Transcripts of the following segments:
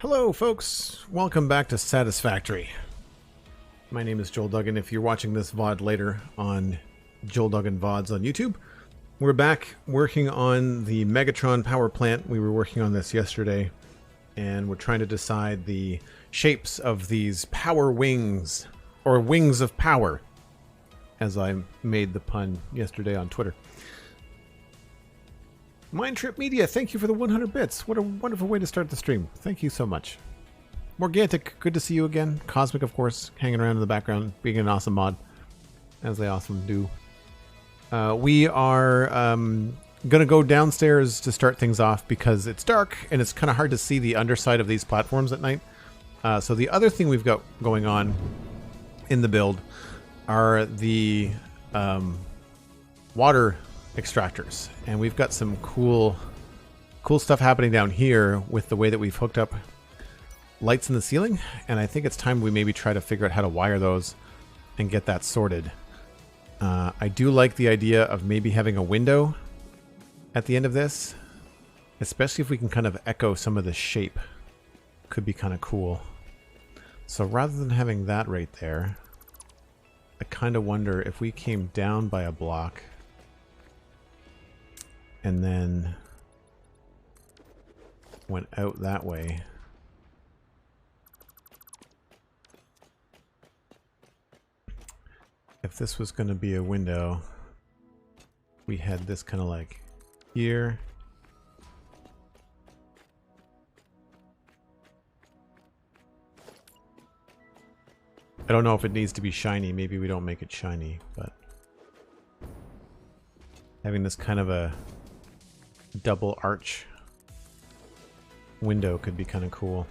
Hello folks, welcome back to Satisfactory. My name is Joel Duggan. If you're watching this VOD later on Joel Duggan VODs on YouTube, we're back working on the Megatron power plant. We were working on this yesterday, and we're trying to decide the shapes of these power wings, or wings of power, as I made the pun yesterday on Twitter. MindTripMedia, thank you for the 100 bits. What a wonderful way to start the stream. Thank you so much. Morgantic, good to see you again. Cosmic, of course, hanging around in the background, being an awesome mod, as they awesome do. We are going to go downstairs to start things off because it's dark and it's kind of hard to see the underside of these platforms at night. So the other thing we've got going on in the build are the water extractors, and we've got some cool stuff happening down here with the way that we've hooked up lights in the ceiling, and I think it's time we maybe try to figure out how to wire those and get that sorted. I do like the idea of maybe having a window at the end of this, especially if we can kind of echo some of the shape. Could be kind of cool. So rather than having that right there, I kind of wonder if we came down by a block and then went out that way. If this was going to be a window, we had this kind of like here. I don't know if it needs to be shiny. Maybe we don't make it shiny, but having this kind of a double arch window could be kind of cool.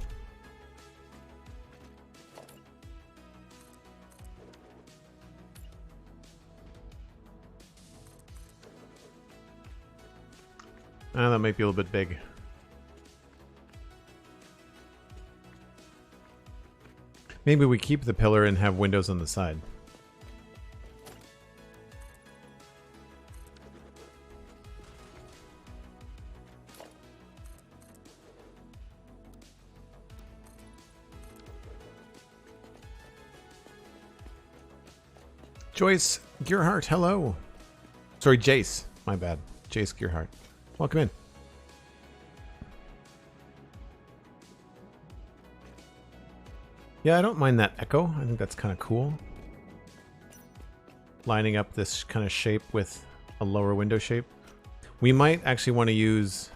That might be a little bit big. Maybe we keep the pillar and have windows on the side. Joyce Gearhart, hello. Sorry, Jace. My bad. Jace Gearhart. Welcome in. Yeah, I don't mind that echo. I think that's kind of cool. Lining up this kind of shape with a lower window shape. We might actually want to use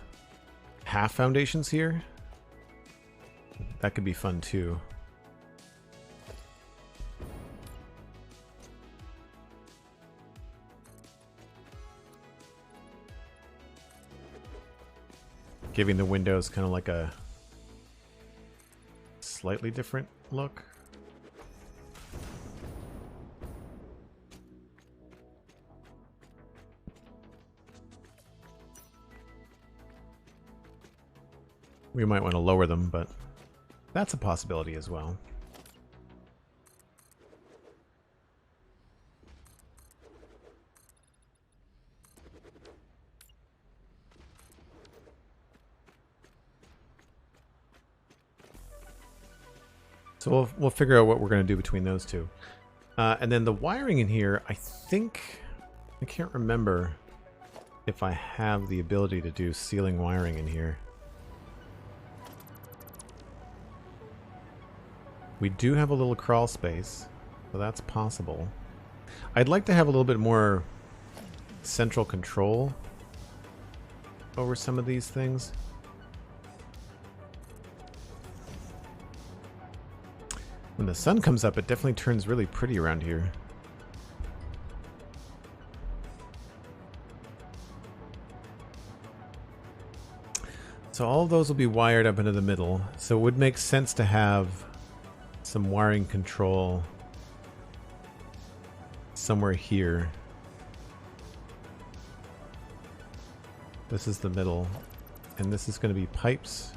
half foundations here. That could be fun too. Giving the windows kind of like a slightly different look. We might want to lower them, but that's a possibility as well. So we'll figure out what we're going to do between those two. And then the wiring in here, I can't remember if I have the ability to do ceiling wiring in here. We do have a little crawl space, so that's possible. I'd like to have a little bit more central control over some of these things. When the sun comes up, it definitely turns really pretty around here. So all of those will be wired up into the middle, so it would make sense to have some wiring control somewhere here. This is the middle, and this is going to be pipes.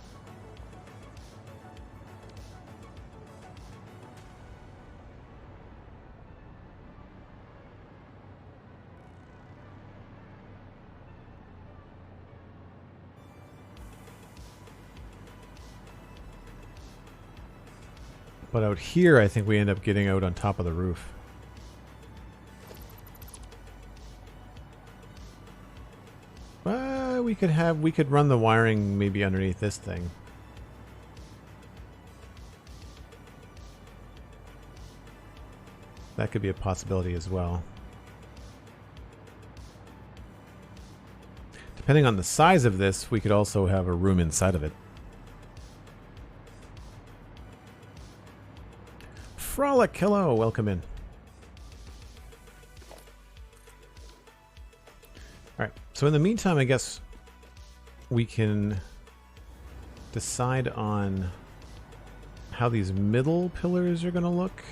But out here, I think we end up getting out on top of the roof. We could run the wiring maybe underneath this thing. That could be a possibility as well. Depending on the size of this, we could also have a room inside of it. Frolic, hello, welcome in. Alright, so in the meantime, I guess we can decide on how these middle pillars are going to look.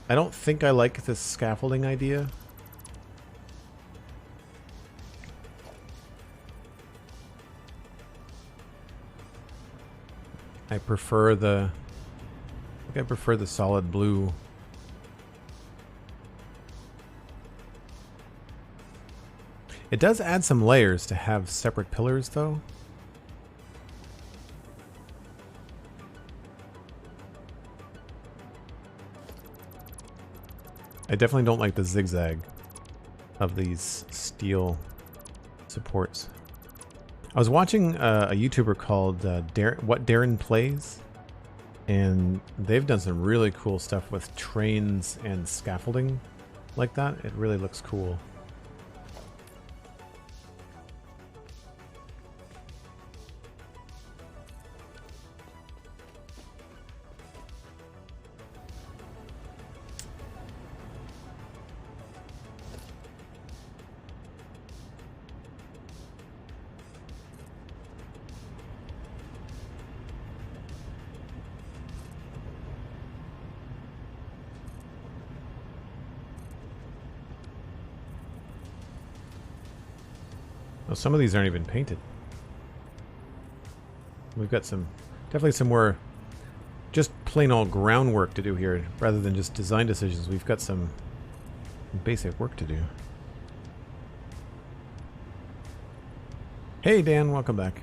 I don't think I like this scaffolding idea. I prefer the solid blue. It does add some layers to have separate pillars, though. I definitely don't like the zigzag of these steel supports. I was watching a YouTuber called What Darren Plays, and they've done some really cool stuff with trains and scaffolding like that. It really looks cool. Well, some of these aren't even painted. We've got definitely some more just plain old groundwork to do here, rather than just design decisions. We've got some basic work to do. Hey Dan, welcome back.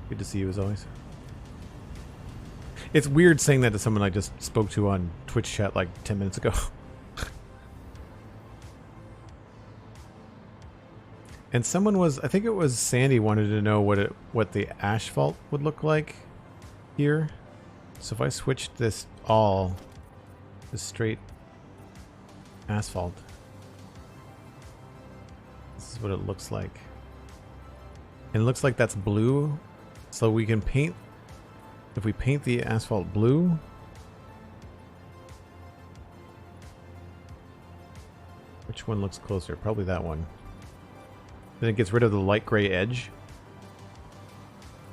Good to see you as always. It's weird saying that to someone I just spoke to on Twitch chat like 10 minutes ago. And someone was, I think it was Sandy, wanted to know what the asphalt would look like here. So if I switched this straight asphalt, this is what it looks like. And it looks like that's blue. So we can paint, if we paint the asphalt blue, which one looks closer? Probably that one. Then it gets rid of the light gray edge.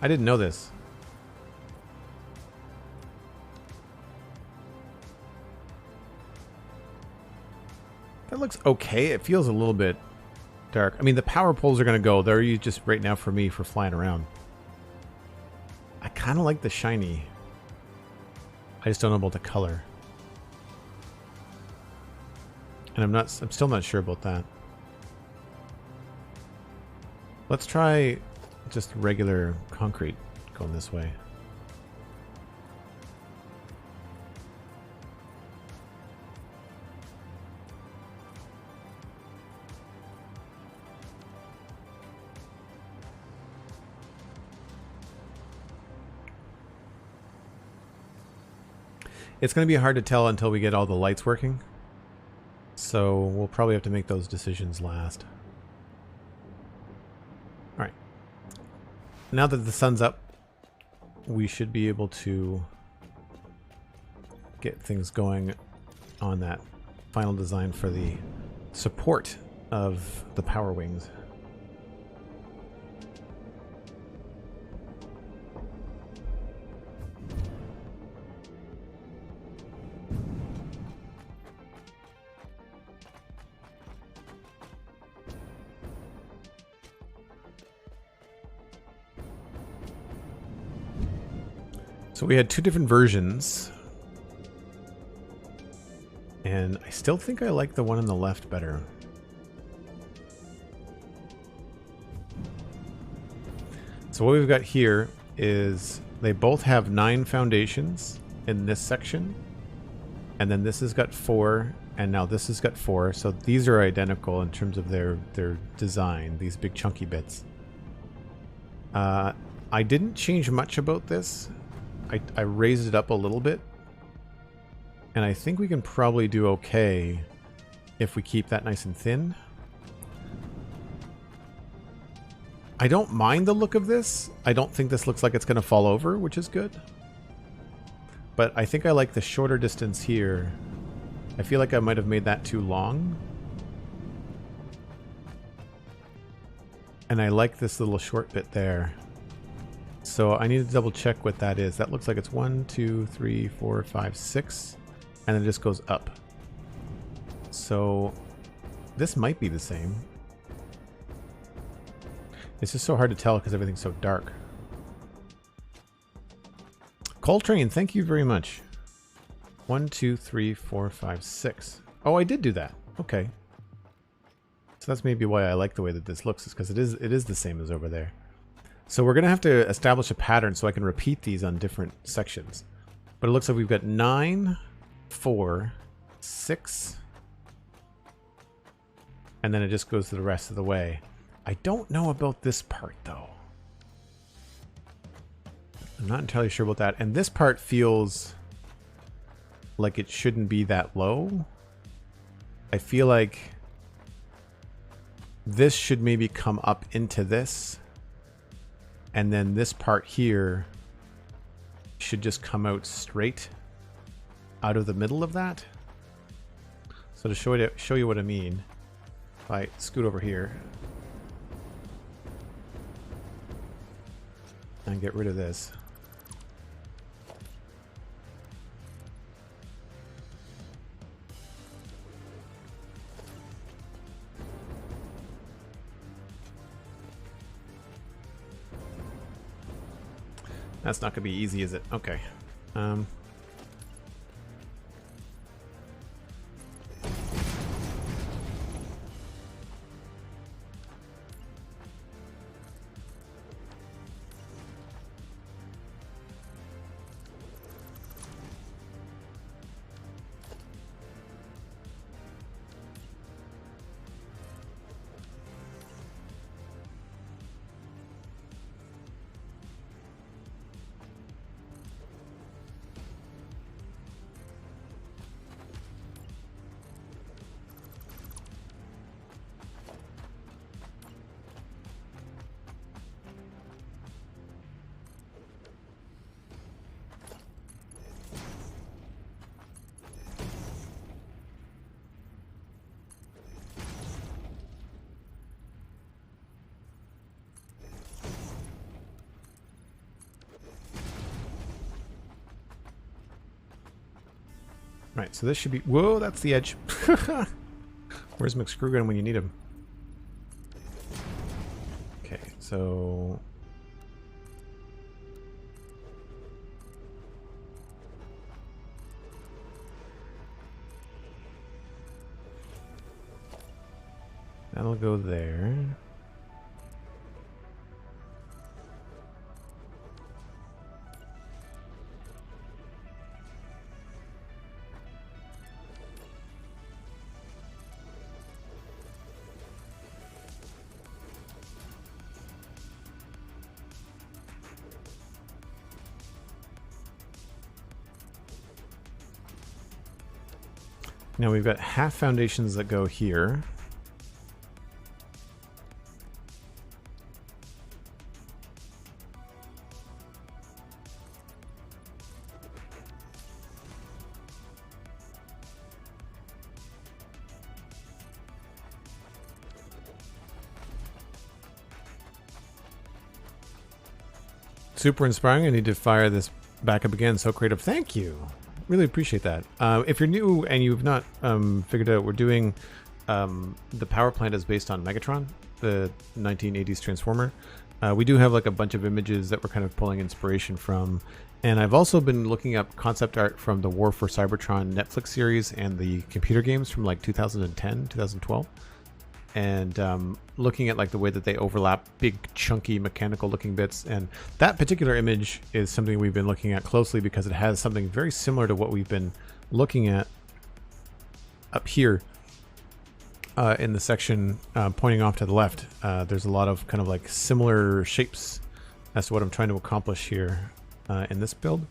I didn't know this. That looks okay. It feels a little bit dark. I mean, the power poles are going to go. They're used just right now for me for flying around. I kind of like the shiny. I just don't know about the color. And I'm still not sure about that. Let's try just regular concrete going this way. It's going to be hard to tell until we get all the lights working. So we'll probably have to make those decisions last. Alright. Now that the sun's up, we should be able to get things going on that final design for the support of the power wings. So we had two different versions, and I still think I like the one on the left better. So what we've got here is they both have 9 foundations in this section. And then this has got 4, and now this has got 4. So these are identical in terms of their design, these big chunky bits. I didn't change much about this. I raised it up a little bit. And I think we can probably do okay if we keep that nice and thin. I don't mind the look of this. I don't think this looks like it's going to fall over, which is good. But I think I like the shorter distance here. I feel like I might have made that too long. And I like this little short bit there. So I need to double check what that is. That looks like it's 1, 2, 3, 4, 5, 6. And it just goes up. So this might be the same. It's just so hard to tell because everything's so dark. Coltrane, thank you very much. 1, 2, 3, 4, 5, 6. Oh, I did do that. Okay. So that's maybe why I like the way that this looks, is because it is the same as over there. So we're going to have to establish a pattern so I can repeat these on different sections. But it looks like we've got 9, 4, 6, and then it just goes to the rest of the way. I don't know about this part, though. I'm not entirely sure about that. And this part feels like it shouldn't be that low. I feel like this should maybe come up into this. And then this part here should just come out straight out of the middle of that. So to show you what I mean, if I scoot over here and get rid of this. That's not going to be easy, is it? Okay. Right, so this should be... Whoa, that's the edge. Where's McScrewgunn when you need him? Okay, so... that'll go there. Now we've got half foundations that go here. Super inspiring. I need to fire this back up again. So creative. Thank you. Really appreciate that. If you're new and you've not figured out, we're doing the power plant is based on Megatron, the 1980s Transformer. We do have like a bunch of images that we're kind of pulling inspiration from. And I've also been looking up concept art from the War for Cybertron Netflix series and the computer games from like 2010, 2012. and looking at like the way that they overlap big chunky mechanical looking bits. And that particular image is something we've been looking at closely because it has something very similar to what we've been looking at up here in the section pointing off to the left. There's a lot of kind of like similar shapes as to what I'm trying to accomplish here in this build.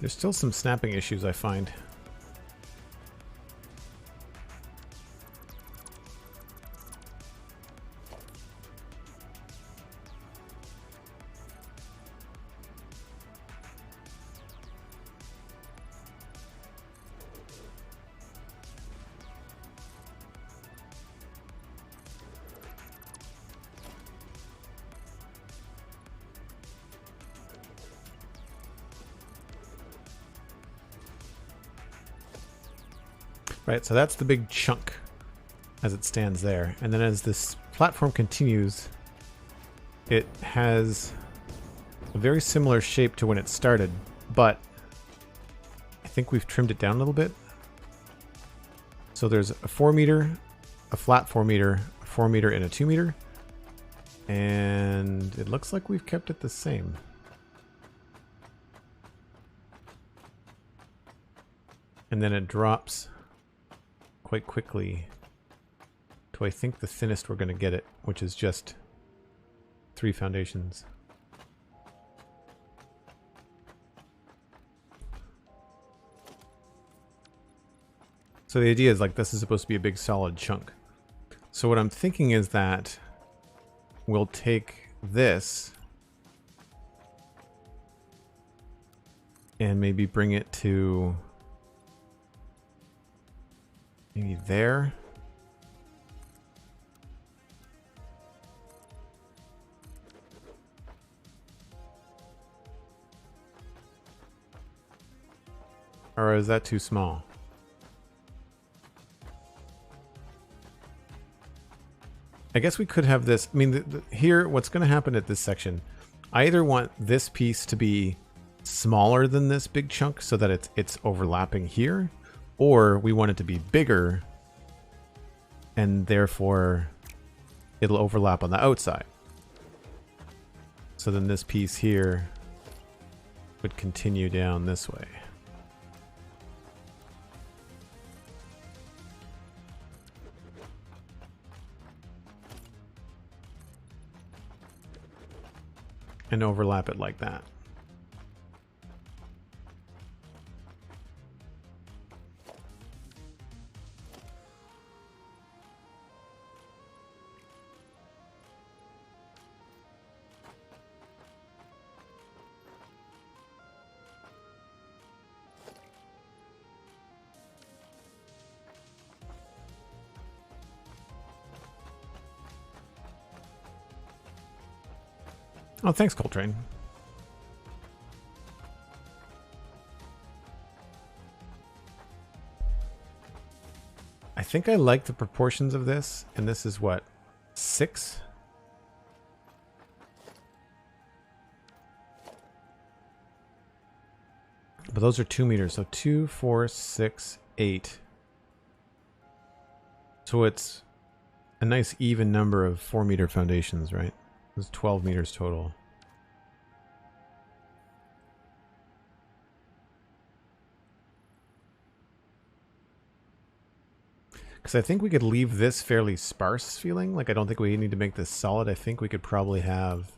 There's still some snapping issues, I find. Right, so that's the big chunk as it stands there. And then as this platform continues, it has a very similar shape to when it started, but I think we've trimmed it down a little bit. So there's a 4 meter, a flat 4 meter, a 4 meter, and a 2 meter. And it looks like we've kept it the same. And then it drops quite quickly to, I think, the thinnest we're going to get it, which is just 3 foundations. So the idea is like this is supposed to be a big solid chunk. So what I'm thinking is that we'll take this and maybe bring it to maybe there. Or is that too small? I guess we could have this. I mean, here, what's going to happen at this section, I either want this piece to be smaller than this big chunk so that it's overlapping here, or we want it to be bigger and therefore it'll overlap on the outside. So then this piece here would continue down this way. And overlap it like that. Oh, thanks, Coltrane. I think I like the proportions of this, and this is what, 6? But those are 2 meters, so 2, 4, 6, 8. So it's a nice even number of 4 meter foundations, right? It's 12 meters total. Because I think we could leave this fairly sparse feeling. Like, I don't think we need to make this solid. I think we could probably have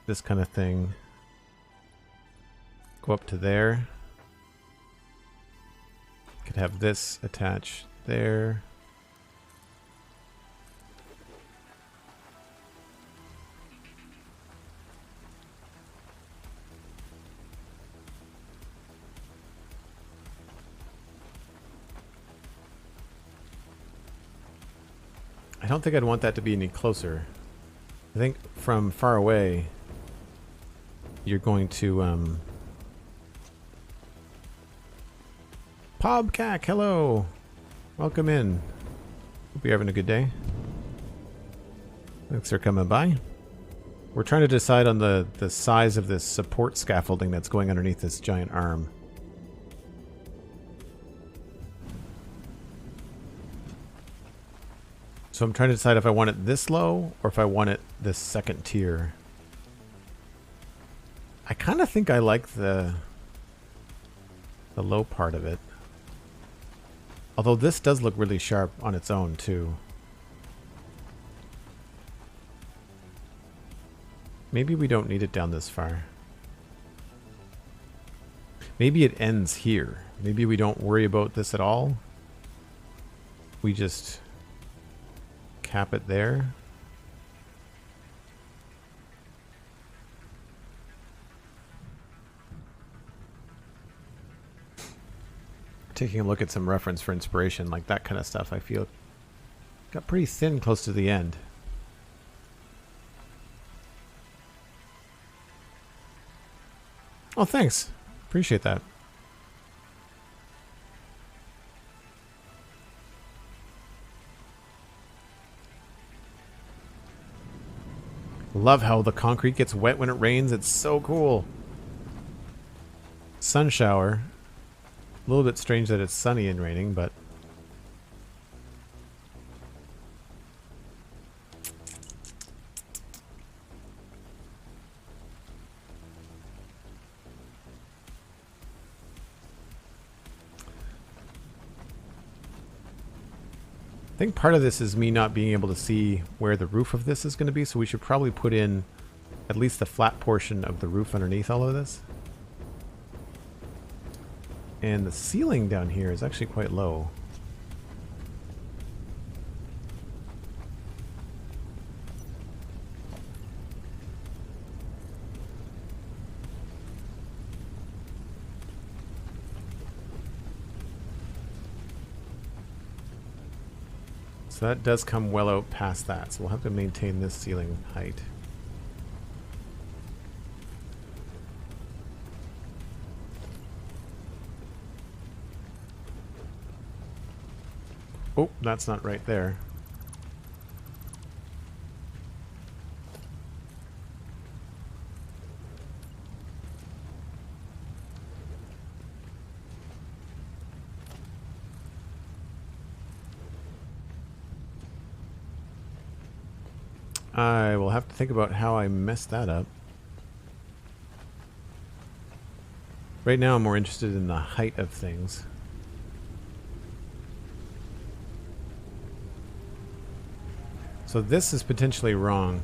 this kind of thing go up to there. Could have this attached there. I don't think I'd want that to be any closer. I think from far away, you're going to, Pobcac, hello! Welcome in. Hope you're having a good day. Thanks for coming by. We're trying to decide on the size of this support scaffolding that's going underneath this giant arm. So I'm trying to decide if I want it this low or if I want it this second tier. I kind of think I like the low part of it. Although this does look really sharp on its own too. Maybe we don't need it down this far. Maybe it ends here. Maybe we don't worry about this at all. We just cap it there. Taking a look at some reference for inspiration, like that kind of stuff, I feel got pretty thin close to the end. Oh, thanks. Appreciate that. Love how the concrete gets wet when it rains. It's so cool. Sun shower. A little bit strange that it's sunny and raining, but I think part of this is me not being able to see where the roof of this is going to be, so we should probably put in at least the flat portion of the roof underneath all of this. And the ceiling down here is actually quite low. So that does come well out past that, so we'll have to maintain this ceiling height. Oh, that's not right there. I will have to think about how I messed that up. Right now I'm more interested in the height of things. So this is potentially wrong.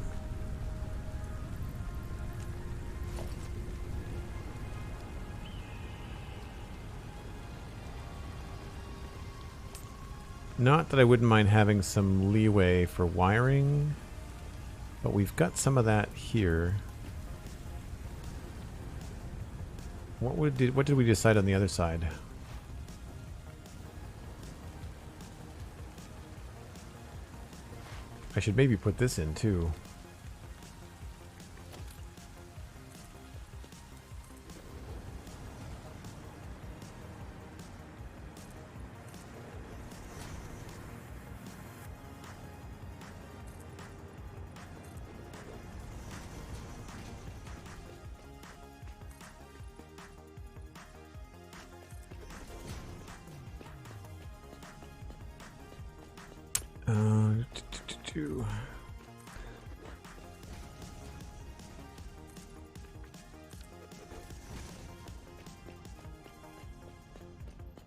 Not that I wouldn't mind having some leeway for wiring, but we've got some of that here. What did we decide on the other side? I should maybe put this in too.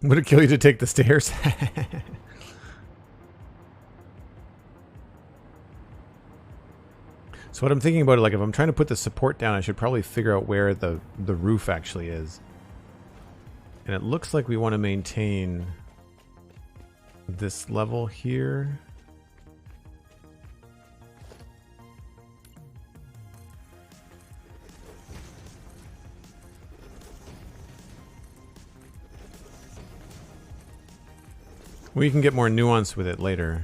Would it kill you to take the stairs? So what I'm thinking about, like, if I'm trying to put the support down, I should probably figure out where the roof actually is. And it looks like we want to maintain this level here. We can get more nuance with it later.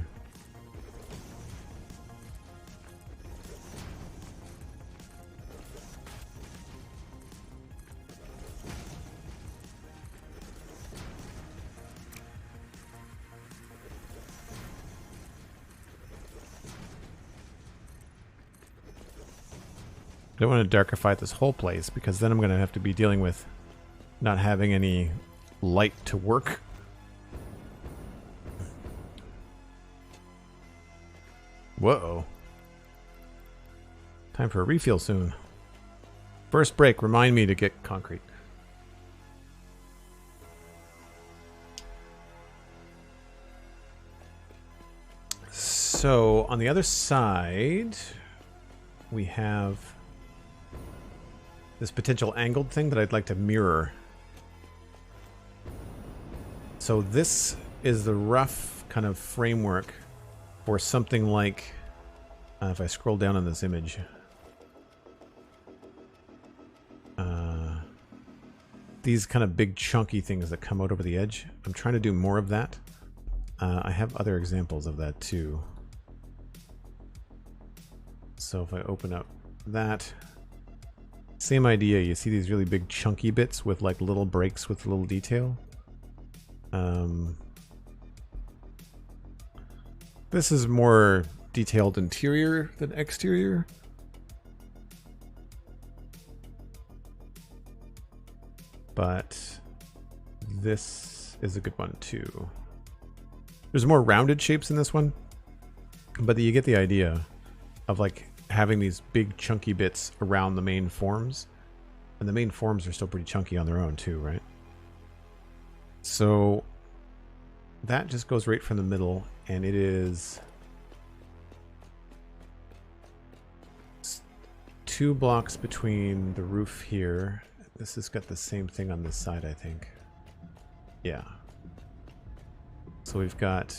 I don't want to darkify this whole place because then I'm going to have to be dealing with not having any light to work. Whoa. Time for a refuel soon. First break, remind me to get concrete. So on the other side, we have this potential angled thing that I'd like to mirror. So this is the rough kind of framework for something like, if I scroll down on this image, these kind of big chunky things that come out over the edge. I'm trying to do more of that. I have other examples of that too. So if I open up that, same idea. You see these really big chunky bits with like little breaks with little detail. This is more detailed interior than exterior. But this is a good one too. There's more rounded shapes in this one, but you get the idea of like having these big chunky bits around the main forms. And the main forms are still pretty chunky on their own too, right? So that just goes right from the middle, and it is 2 blocks between the roof here. This has got the same thing on this side, I think. Yeah. So we've got...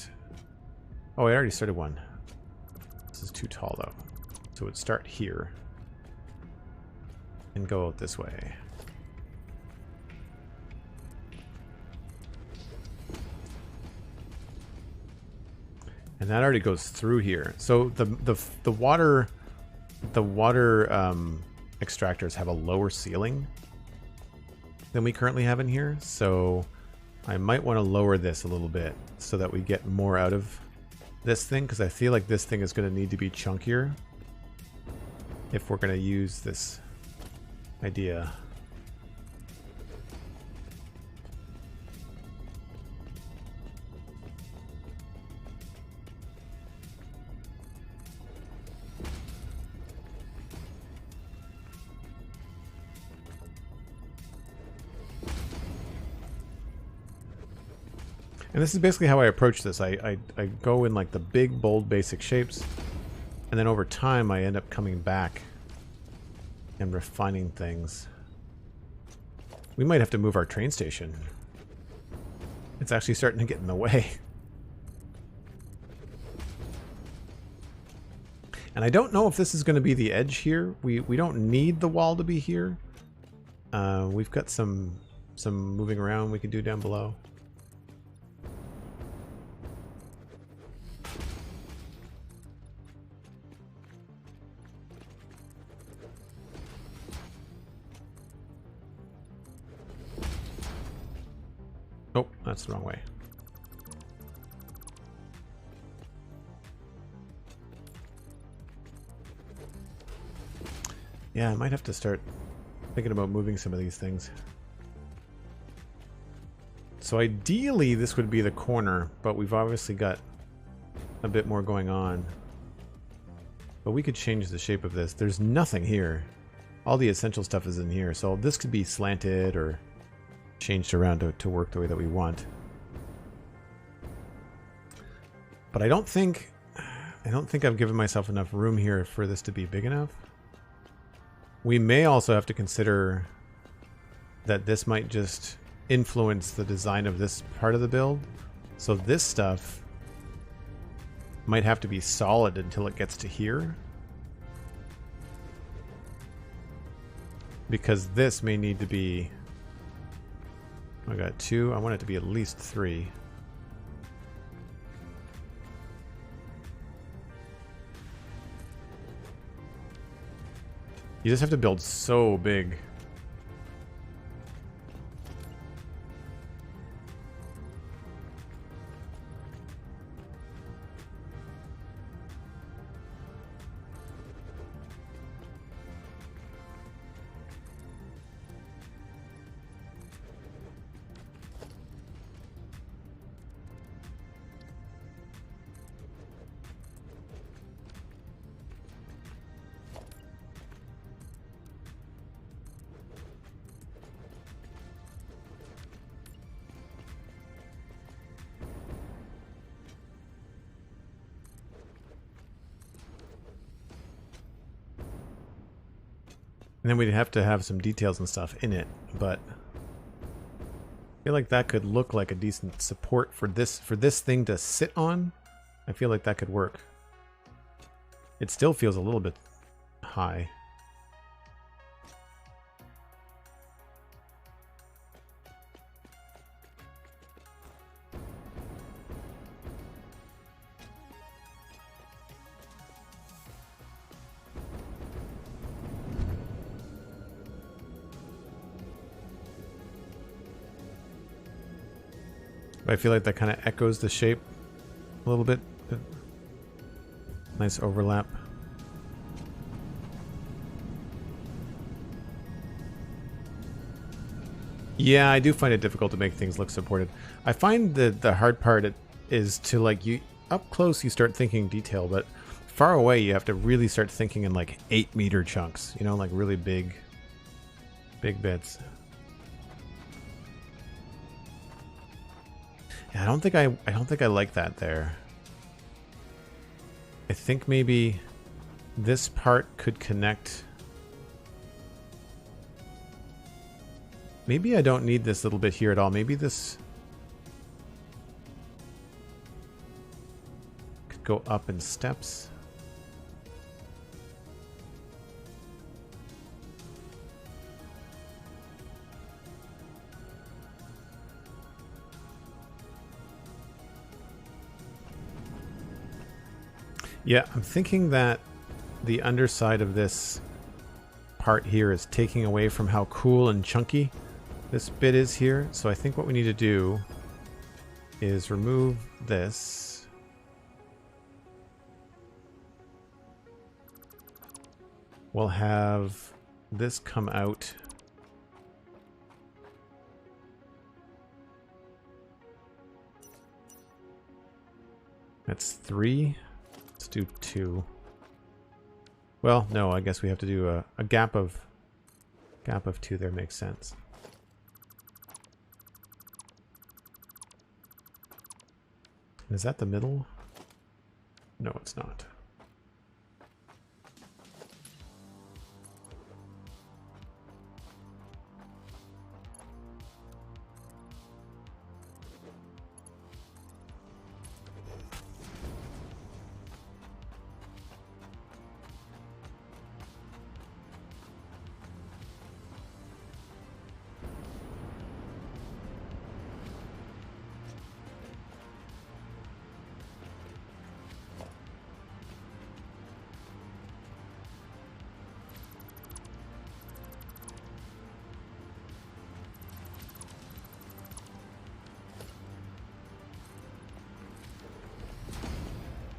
Oh, I already started one. This is too tall, though. So it would start here and go out this way. And that already goes through here. So the water extractors have a lower ceiling than we currently have in here. So I might want to lower this a little bit so that we get more out of this thing, because I feel like this thing is going to need to be chunkier if we're going to use this idea. And this is basically how I approach this. I go in like the big, bold, basic shapes, and then over time I end up coming back and refining things. We might have to move our train station. It's actually starting to get in the way. And I don't know if this is going to be the edge here. We don't need the wall to be here. We've got some moving around we can do down below. Oh, that's the wrong way. Yeah, I might have to start thinking about moving some of these things. So ideally this would be the corner, but we've obviously got a bit more going on. But we could change the shape of this. There's nothing here. All the essential stuff is in here, so this could be slanted or changed around to work the way that we want. But I don't think I've given myself enough room here for this to be big enough. We may also have to consider that this might just influence the design of this part of the build. So this stuff might have to be solid until it gets to here, because this may need to be... I got 2. I want it to be at least 3. You just have to build so big. And then we'd have to have some details and stuff in it, but I feel like that could look like a decent support for this thing to sit on. I feel like that could work. It still feels a little bit high. I feel like that kind of echoes the shape a little bit. Nice overlap. Yeah, I do find it difficult to make things look supported. I find that the hard part is to, like, you up close you start thinking detail, but far away you have to really start thinking in like 8-meter chunks, you know, like really big bits. Yeah, I don't think I like that there. I think maybe this part could connect. Maybe I don't need this little bit here at all. Maybe this could go up in steps. Yeah, I'm thinking that the underside of this part here is taking away from how cool and chunky this bit is here. So I think what we need to do is remove this. We'll have this come out. That's 3. Let's do 2. Well, no, I guess we have to do a gap of 2 there. Makes sense. Is that the middle? No, it's not.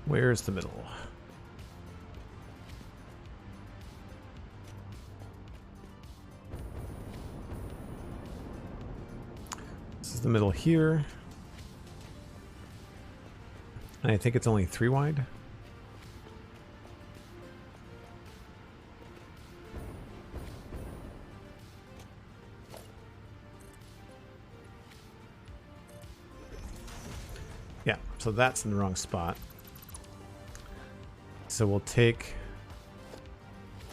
Where's the middle? This is the middle here. And I think it's only 3 wide. Yeah, so that's in the wrong spot. So we'll take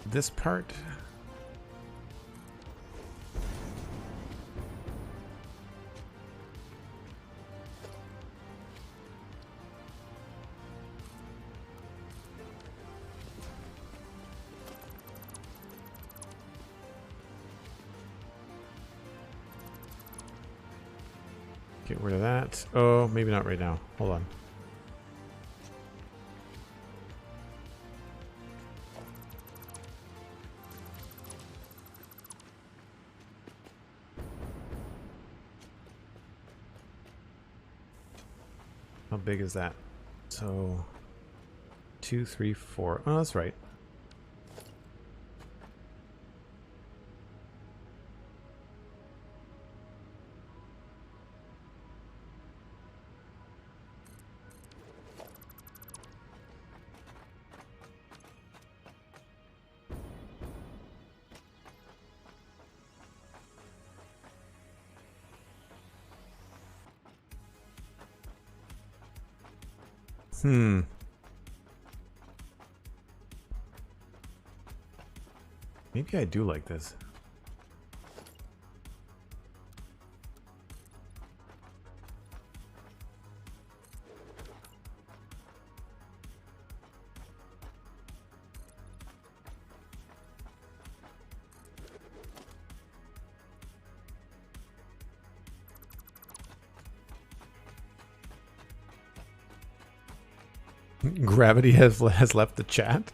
this part. Get rid of that. Oh, maybe not right now. Hold on. How big is that? So 2, 3, 4. Oh, that's right. Maybe I do like this. Gravity has left the chat.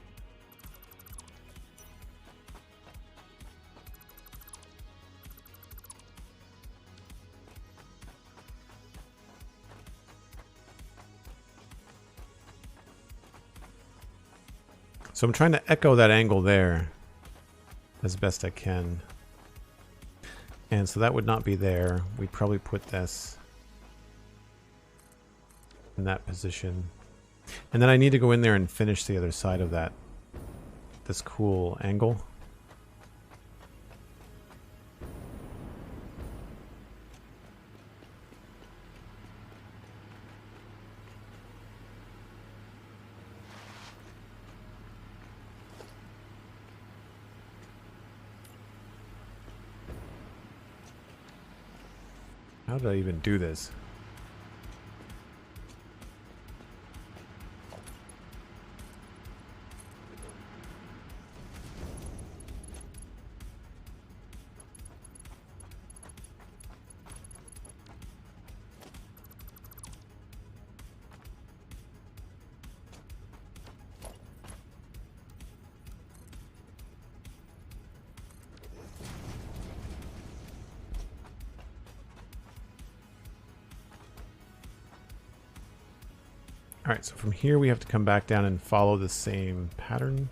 So I'm trying to echo that angle there as best I can. And so that would not be there. We'd probably put this in that position. And then I need to go in there and finish the other side of that, this cool angle. How did I even do this? Alright, so from here we have to come back down and follow the same pattern.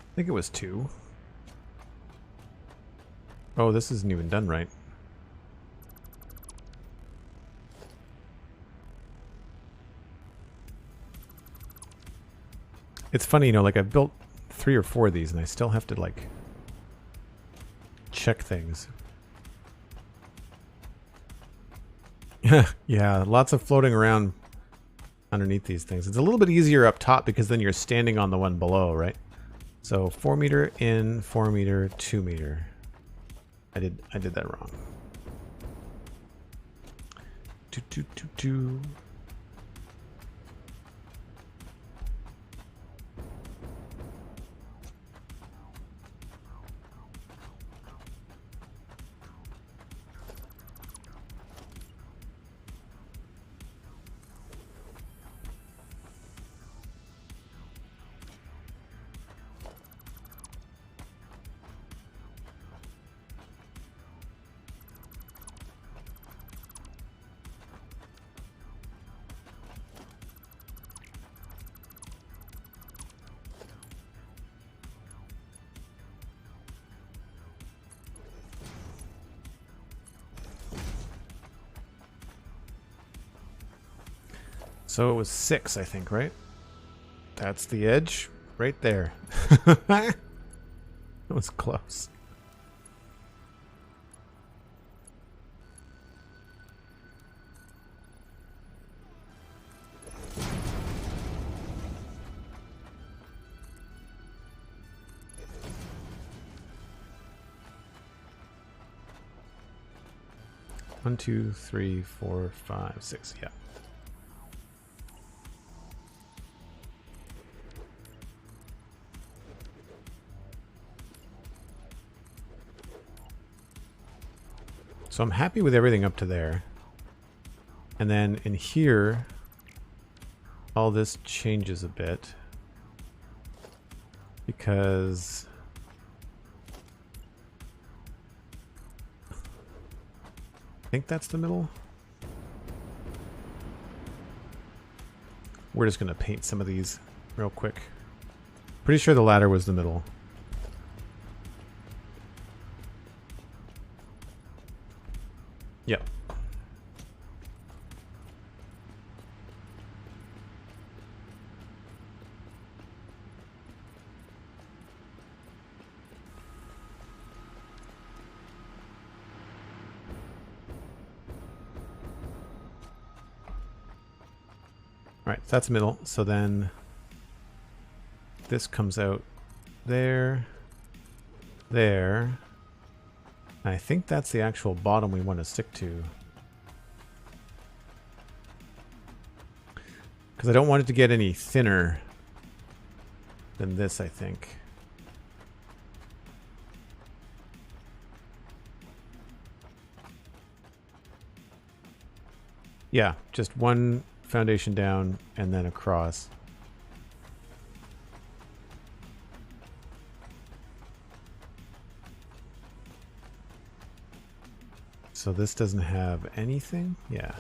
I think it was 2. Oh, this isn't even done right. It's funny, you know, like I've built 3 or 4 of these and I still have to like check things. Yeah, lots of floating around underneath these things. It's a little bit easier up top because then you're standing on the one below, right? So 4 meter in, 4 meter, 2 meter. I did that wrong. 2, 2, 2, 2. So it was 6, I think, right? That's the edge right there. That was close. One, 2, 3, 4, 5, 6. Yeah. So I'm happy with everything up to there. And then in here, all this changes a bit. Because I think that's the middle. We're just going to paint some of these real quick. Pretty sure the ladder was the middle. Yep. Alright, so that's middle. So then this comes out there, there. And I think that's the actual bottom we want to stick to. Because I don't want it to get any thinner than this, I think. Yeah, just one foundation down and then across. So this doesn't have anything? Yeah.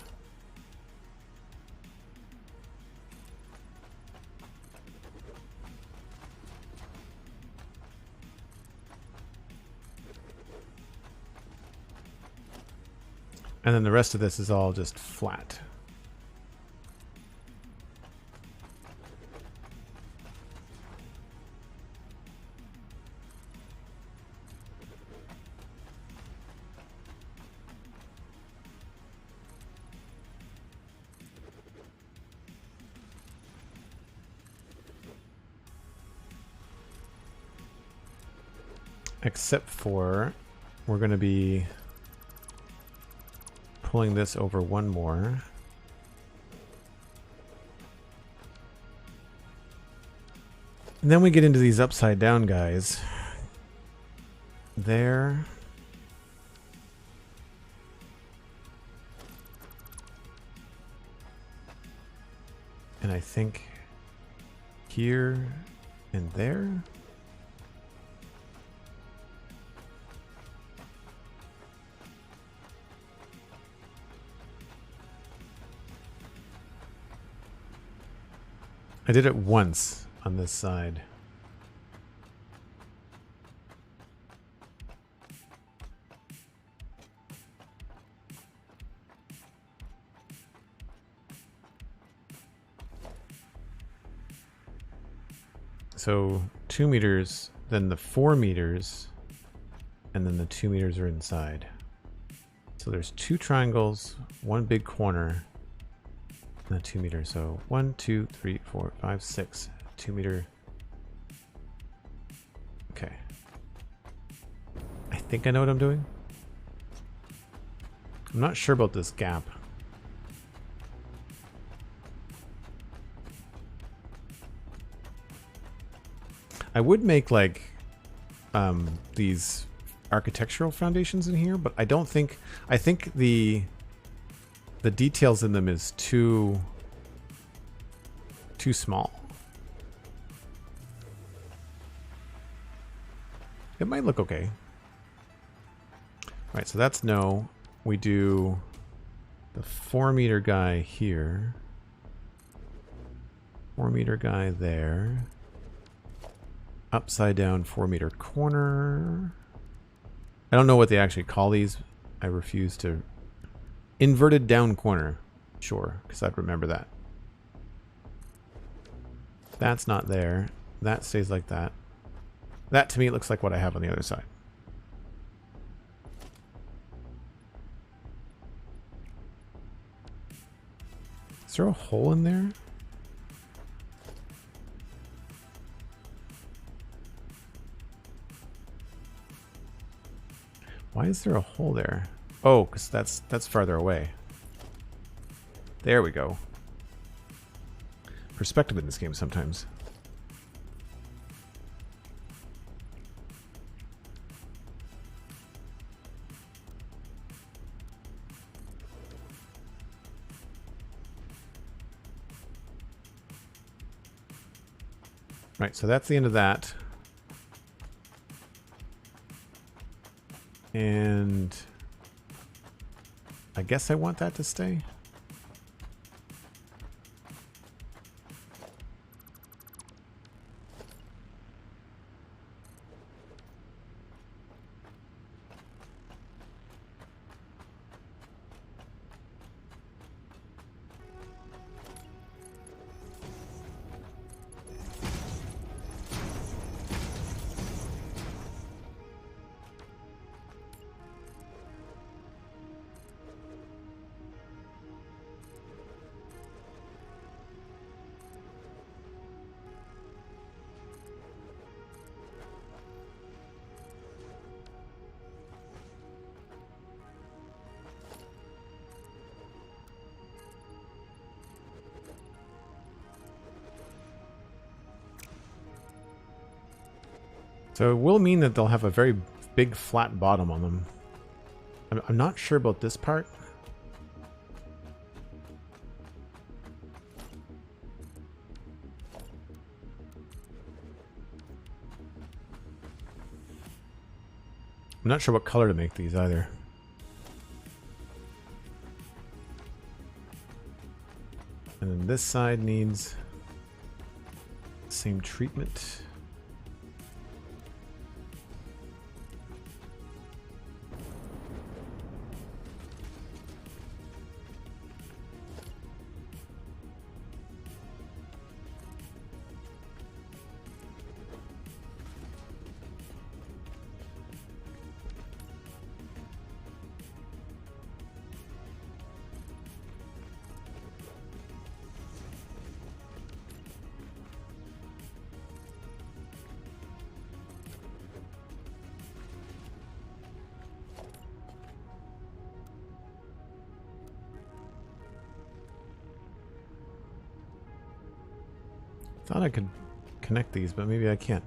And then the rest of this is all just flat. Except for we're going to be pulling this over one more. And then we get into these upside down guys. There. And I think here and there. I did it once on this side. So 2 meters, then the 4 meters, and then the 2 meters are inside. So there's 2 triangles, 1 big corner, and a 2 meter. So 1, 2, 3, 4, 5, 6, 2 meter. Okay. I think I know what I'm doing. I'm not sure about this gap. I would make like these architectural foundations in here, but I don't think, I think the details in them is too small. It might look okay. All right, so that's no. We do the 4 meter guy here. 4 meter guy there. Upside down 4 meter corner. I don't know what they actually call these. I refuse to. Inverted down corner. Sure, because I'd remember that. That's not there. That stays like that. That to me looks like what I have on the other side. Is there a hole in there? Why is there a hole there? Oh, because that's farther away. There we go. Perspective in this game sometimes. Right, so that's the end of that. And I guess I want that to stay. So it will mean that they'll have a very big flat bottom on them. I'm not sure about this part. I'm not sure what color to make these either. And then this side needs the same treatment. Thought I could connect these, but maybe I can't.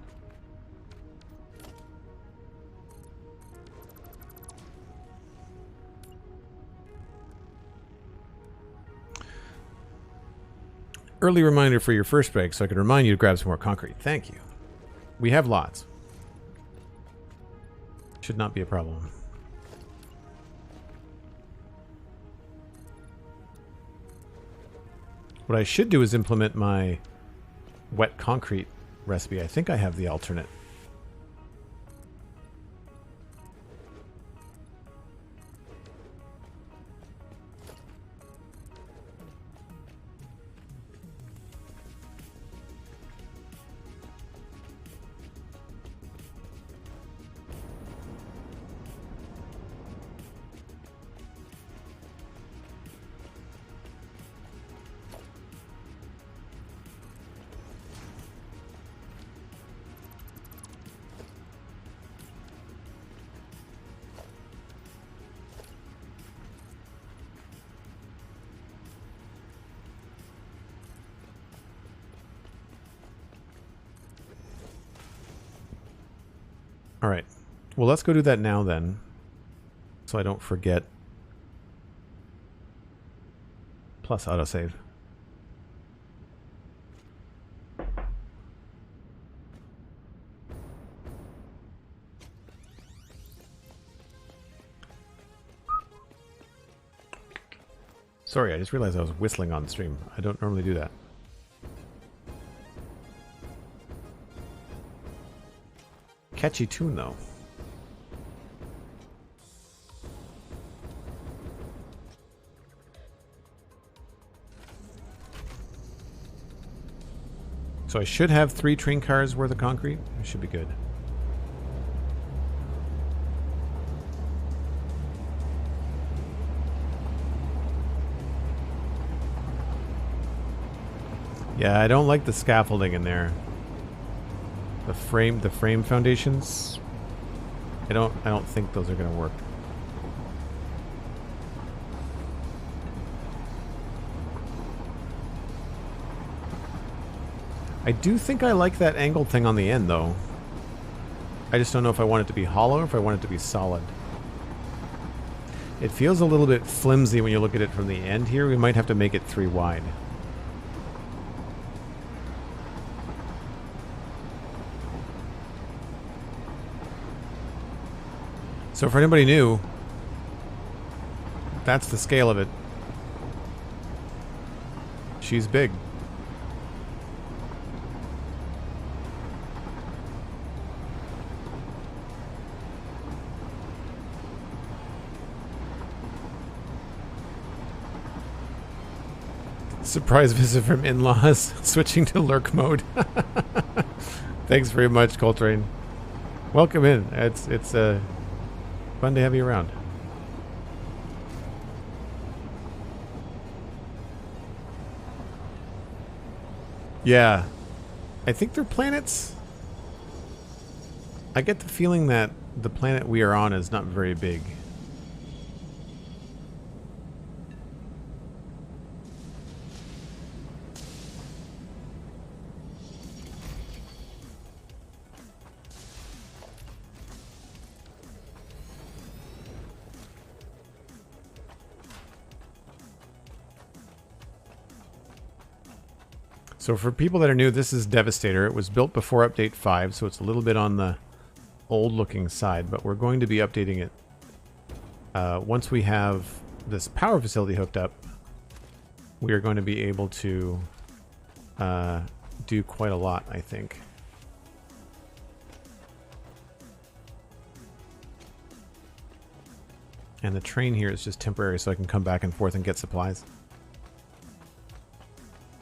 Early reminder for your first break, so I could remind you to grab some more concrete. Thank you. We have lots. Should not be a problem. What I should do is implement my wet concrete recipe. I think I have the alternate. All right. Well, let's go do that now then, so I don't forget. Plus autosave. Sorry, I just realized I was whistling on stream. I don't normally do that. Catchy tune, though. So I should have 3 train cars worth of concrete. It should be good. Yeah, I don't like the scaffolding in there. The frame foundations. I don't think those are going to work. I do think I like that angled thing on the end, though. I just don't know if I want it to be hollow or if I want it to be solid. It feels a little bit flimsy when you look at it from the end here. We might have to make it 3 wide. So for anybody new, that's the scale of it. She's big. Surprise visit from in-laws, switching to lurk mode. Thanks very much, Coltrane. Welcome in. It's fun to have you around. Yeah. I think they're planets. I get the feeling that the planet we are on is not very big. So for people that are new, this is Devastator. It was built before Update 5, so it's a little bit on the old-looking side, but we're going to be updating it once we have this power facility hooked up. We are going to be able to do quite a lot, I think. And the train here is just temporary, so I can come back and forth and get supplies.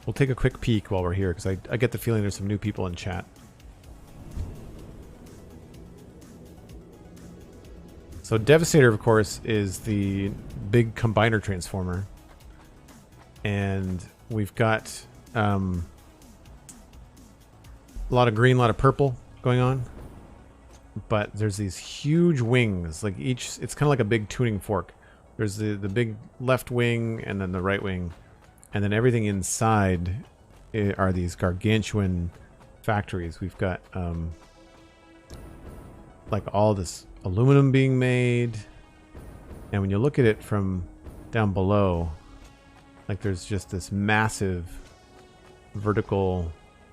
We'll take a quick peek while we're here, because I get the feeling there's some new people in chat. So Devastator, of course, is the big combiner transformer. And we've got a lot of green, a lot of purple going on. But there's these huge wings, like each, it's kind of like a big tuning fork. There's the big left wing and then the right wing. And then everything inside are these gargantuan factories. We've got like all this aluminum being made. And when you look at it from down below, like there's just this massive vertical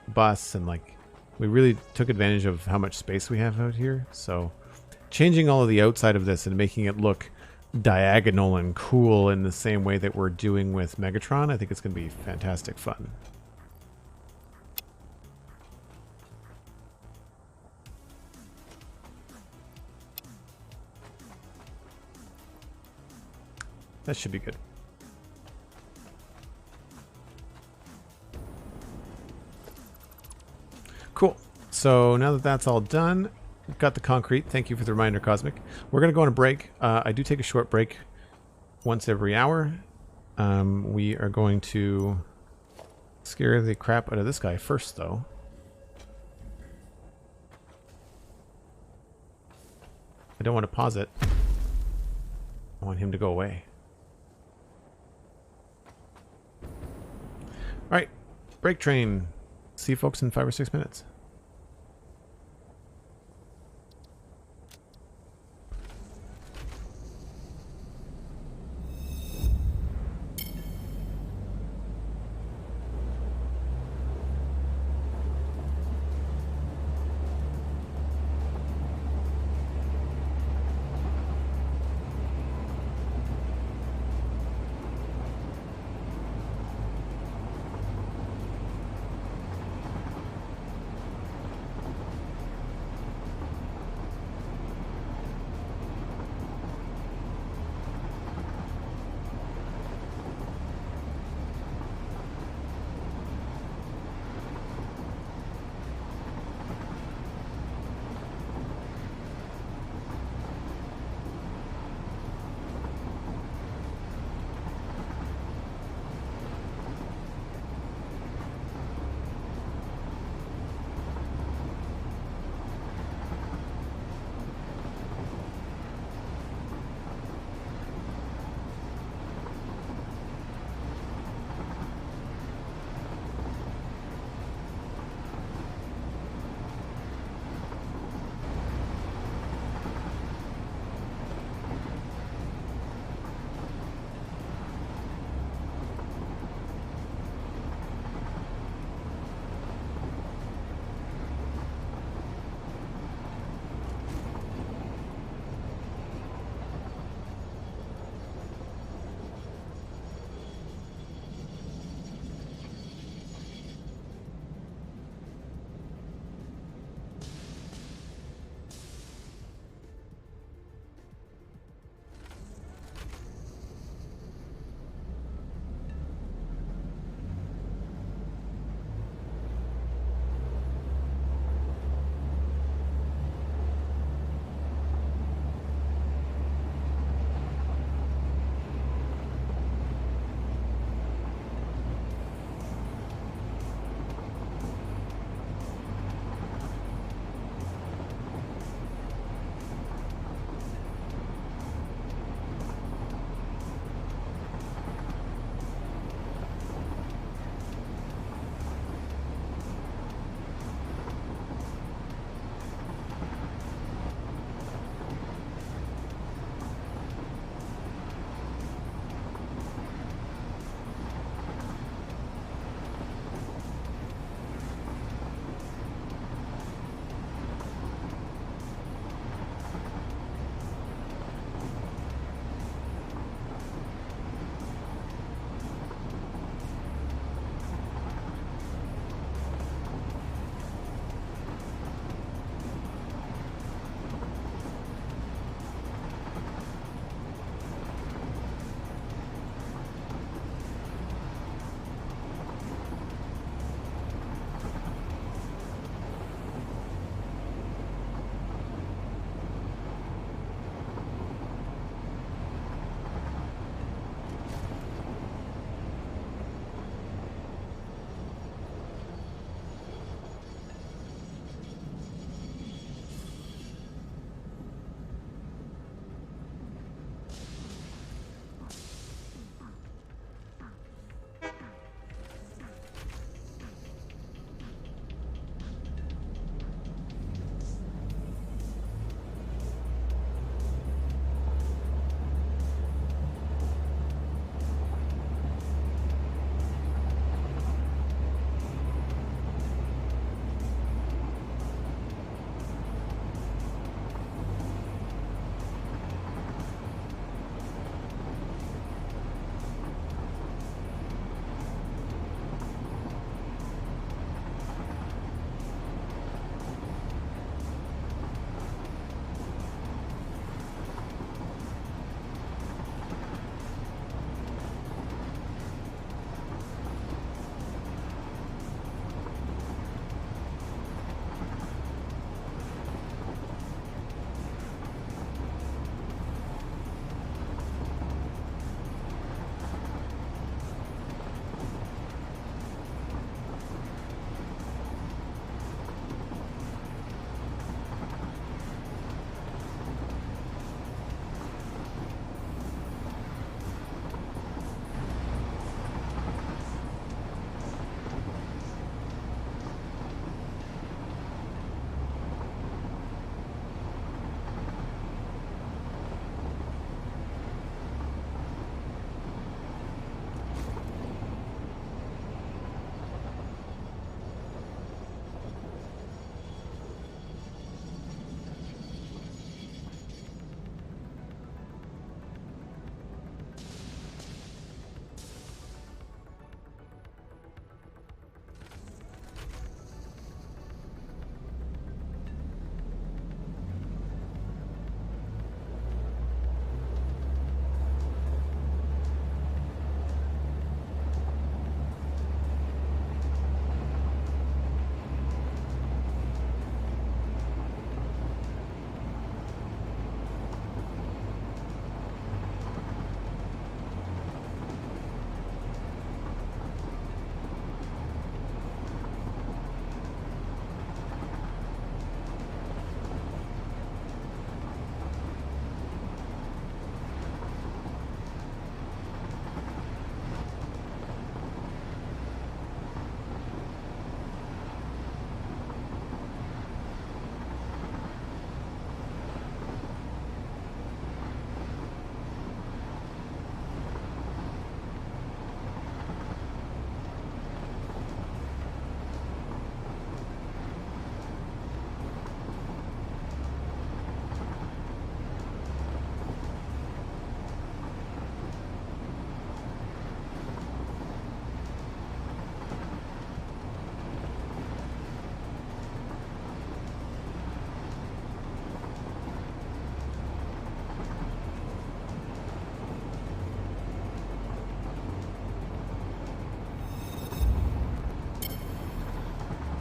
bus, and like we really took advantage of how much space we have out here. So changing all of the outside of this and making it look diagonal and cool in the same way that we're doing with Megatron, I think it's going to be fantastic fun. That should be good. Cool. So now that that's all done, we've got the concrete. Thank you for the reminder, Cosmic. We're going to go on a break. I do take a short break once every hour. We are going to scare the crap out of this guy first, though. I don't want to pause it. I want him to go away. All right, break train. See you folks in 5 or 6 minutes.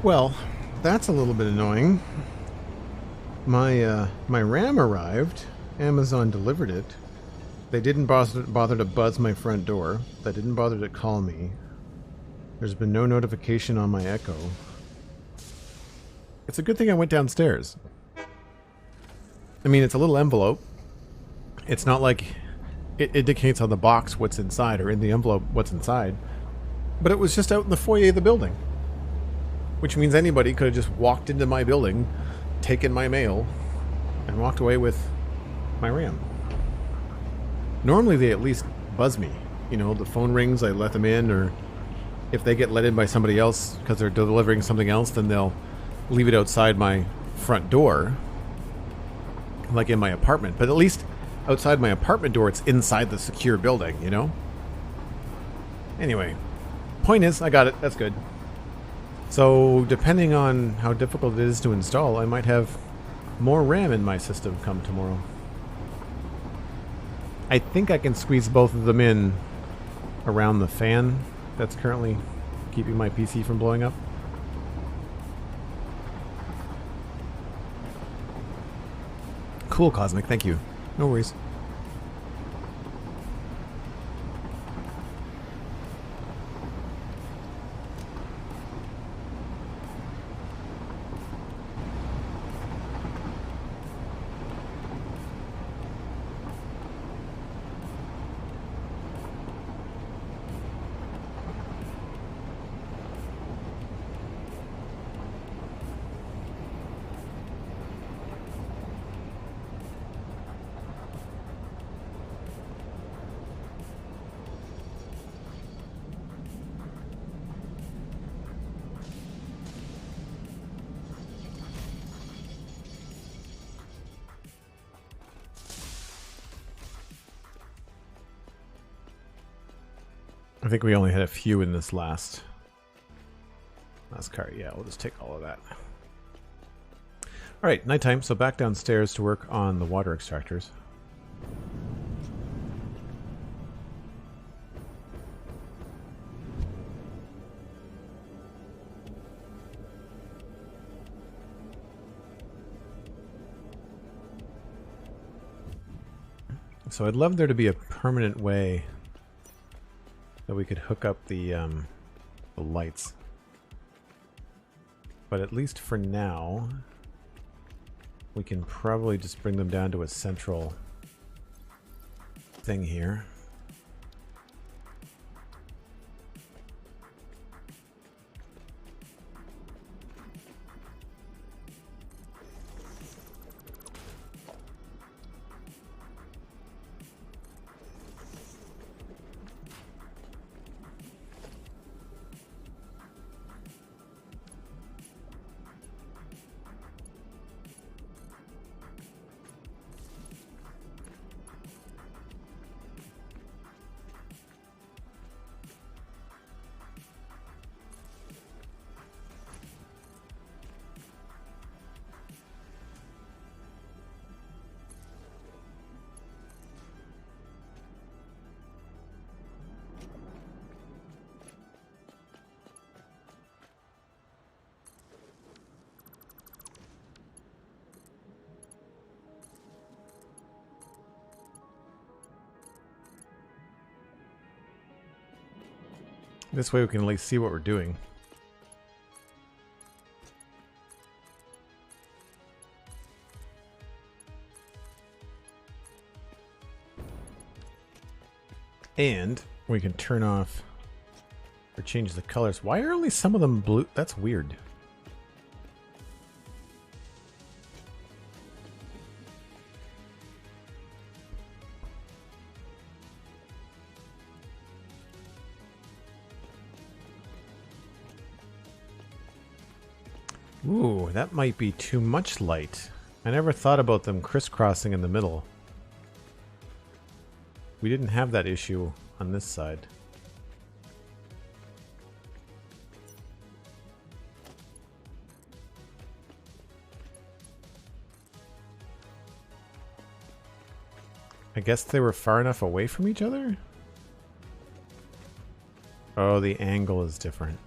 Well, that's a little bit annoying. My RAM arrived. Amazon delivered it. They didn't bother to buzz my front door. They didn't bother to call me. There's been no notification on my Echo. It's a good thing I went downstairs. I mean, it's a little envelope. It's not like it indicates on the box what's inside or in the envelope what's inside. But it was just out in the foyer of the building. Which means anybody could have just walked into my building, taken my mail, and walked away with my RAM. Normally they at least buzz me. You know, the phone rings, I let them in, or if they get let in by somebody else because they're delivering something else, then they'll leave it outside my front door, like in my apartment. But at least outside my apartment door, it's inside the secure building, you know? Anyway, point is, I got it. That's good. So, depending on how difficult it is to install, I might have more RAM in my system come tomorrow. I think I can squeeze both of them in around the fan that's currently keeping my PC from blowing up. Cool, Cosmic. Thank you. No worries. I think we only had a few in this last cart. Yeah, we'll just take all of that. Alright, nighttime, so back downstairs to work on the water extractors. So I'd love there to be a permanent way that we could hook up the lights. But at least for now, we can probably just bring them down to a central thing here. This way we can at least see what we're doing. And we can turn off or change the colors. Why are only some of them blue? That's weird. Ooh, that might be too much light. I never thought about them crisscrossing in the middle. We didn't have that issue on this side. I guess they were far enough away from each other? Oh, the angle is different.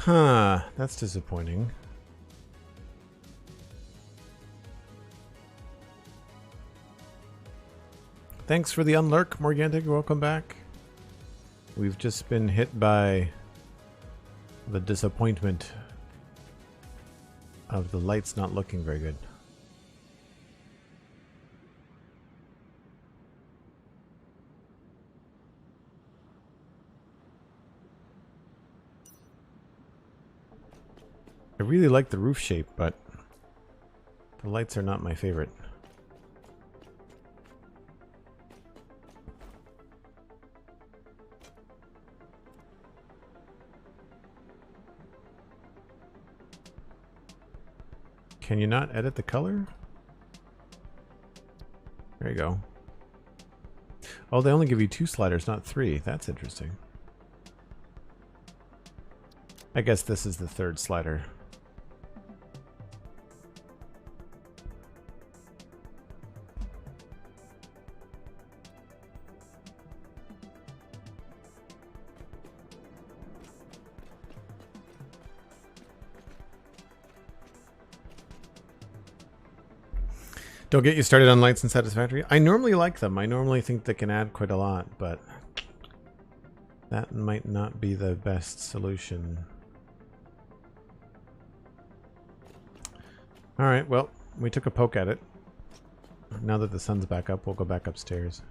Huh, that's disappointing. Thanks for the unlurk, Morgantic. Welcome back. We've just been hit by the disappointment of the lights not looking very good. I really like the roof shape, but the lights are not my favorite. Can you not edit the color? There you go. Oh, they only give you 2 sliders, not 3. That's interesting. I guess this is the 3rd slider. Don't get you started on lights in Satisfactory. I normally like them. I normally think they can add quite a lot, but that might not be the best solution. Alright, well, we took a poke at it. Now that the sun's back up, we'll go back upstairs.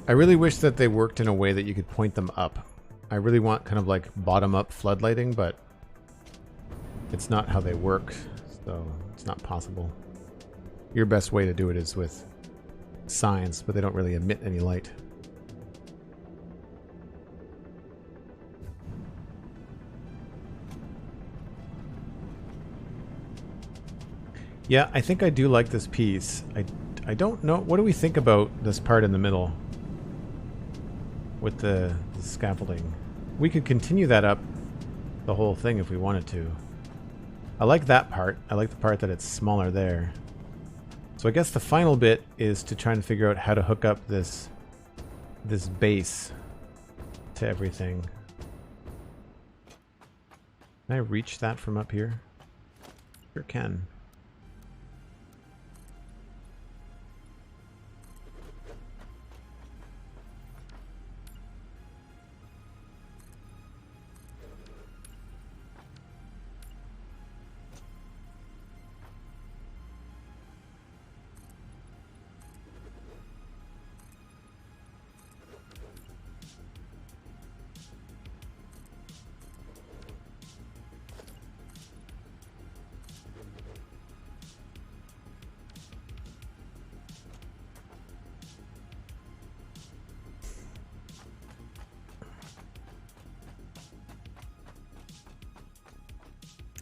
I really wish that they worked in a way that you could point them up. I really want kind of like bottom-up floodlighting, but it's not how they work, so it's not possible. Your best way to do it is with signs, but they don't really emit any light. Yeah, I think I do like this piece. I don't know. What do we think about this part in the middle? With the scaffolding. We could continue that up the whole thing if we wanted to. I like that part. I like the part that it's smaller there. So I guess the final bit is to try and figure out how to hook up this base to everything. Can I reach that from up here? Sure can.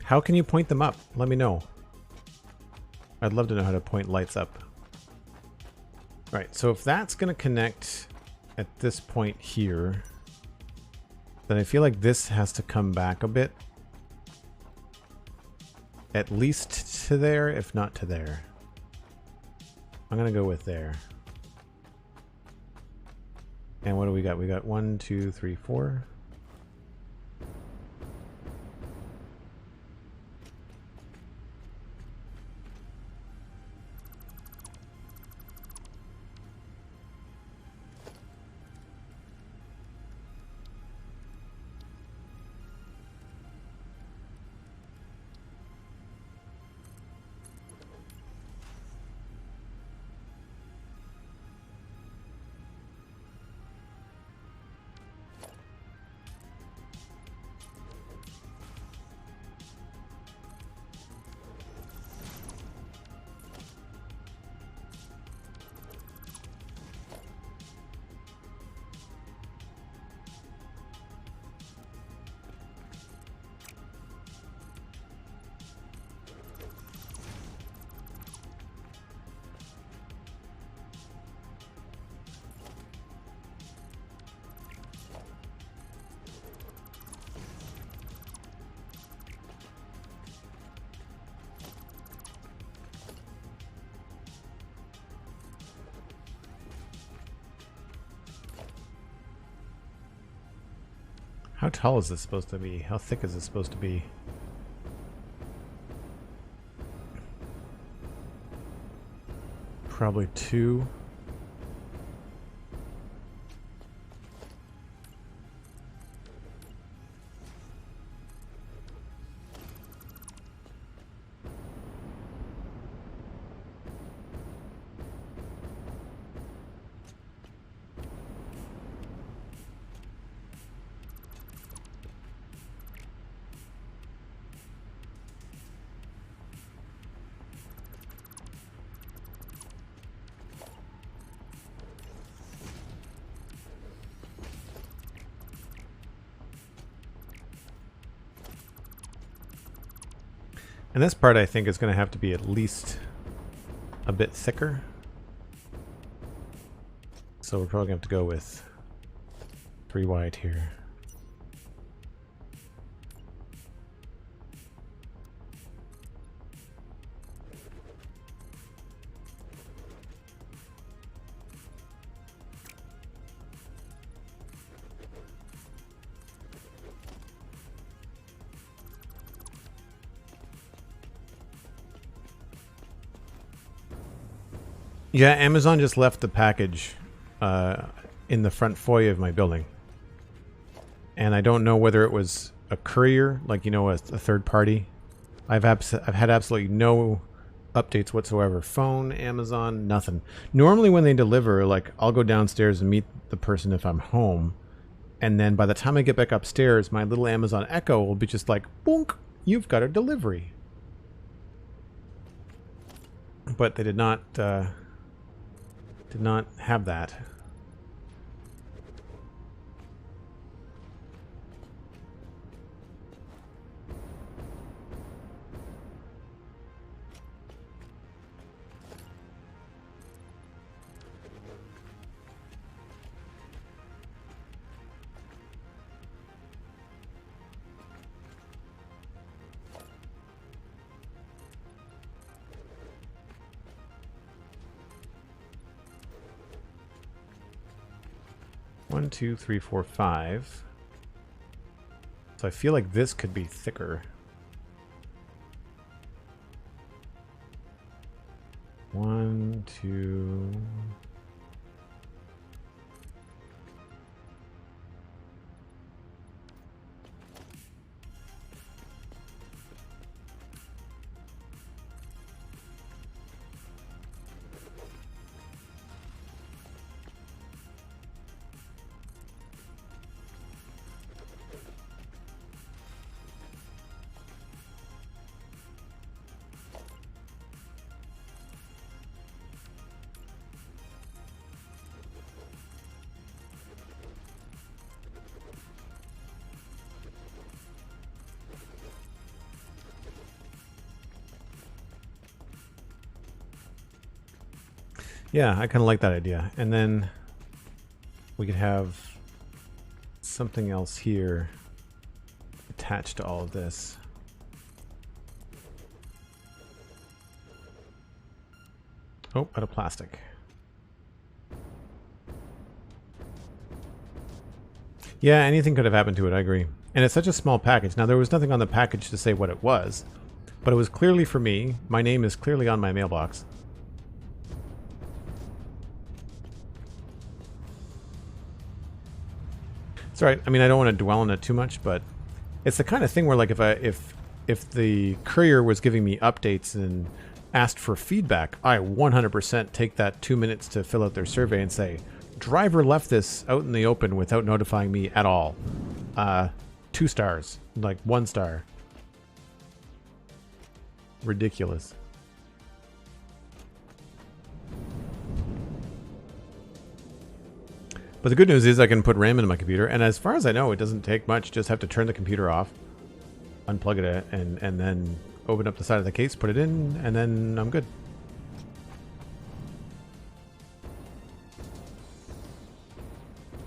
How can you point them up? Let me know. I'd love to know how to point lights up. Right, so if that's going to connect at this point here, then I feel like this has to come back a bit. At least to there, if not to there. I'm going to go with there. And what do we got? We got 1, 2, 3, 4. How tall is this supposed to be? How thick is this supposed to be? Probably 2. And this part I think is going to have to be at least a bit thicker. So we're probably going to have to go with 3 wide here. Yeah, Amazon just left the package in the front foyer of my building. And I don't know whether it was a courier, like, you know, a third party. I've had absolutely no updates whatsoever. Phone, Amazon, nothing. Normally when they deliver, like, I'll go downstairs and meet the person if I'm home. And then by the time I get back upstairs, my little Amazon Echo will be just like, boonk, you've got a delivery. But they did not have that. One, 2, 3, 4, 5. So I feel like this could be thicker. 1, 2. Yeah, I kind of like that idea. And then we could have something else here attached to all of this. Oh, out of plastic. Yeah, anything could have happened to it, I agree. And it's such a small package. Now, there was nothing on the package to say what it was, but it was clearly for me. My name is clearly on my mailbox. It's all right. I mean, I don't want to dwell on it too much, but it's the kind of thing where, like, if the courier was giving me updates and asked for feedback, I 100% take that 2 minutes to fill out their survey and say, driver left this out in the open without notifying me at all. 2 stars, like 1 star. Ridiculous. But the good news is I can put RAM into my computer, and as far as I know, it doesn't take much. Just have to turn the computer off, unplug it, and then open up the side of the case, put it in, and then I'm good.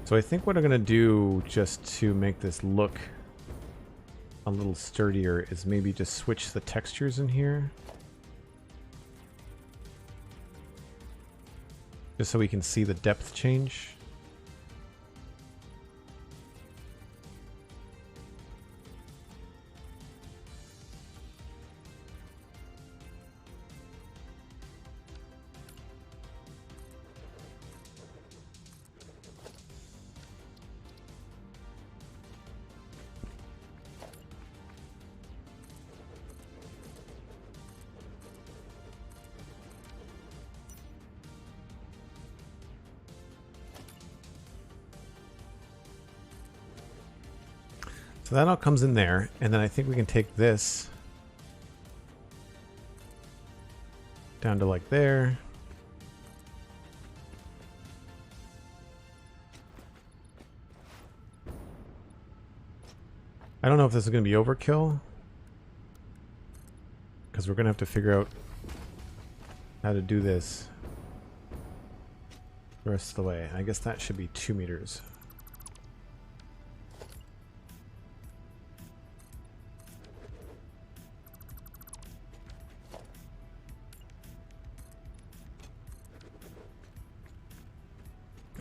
So I think what I'm going to do, just to make this look a little sturdier, is maybe just switch the textures in here. Just so we can see the depth change. So that all comes in there, and then I think we can take this down to like there. I don't know if this is going to be overkill, because we're going to have to figure out how to do this the rest of the way. I guess that should be 2 meters.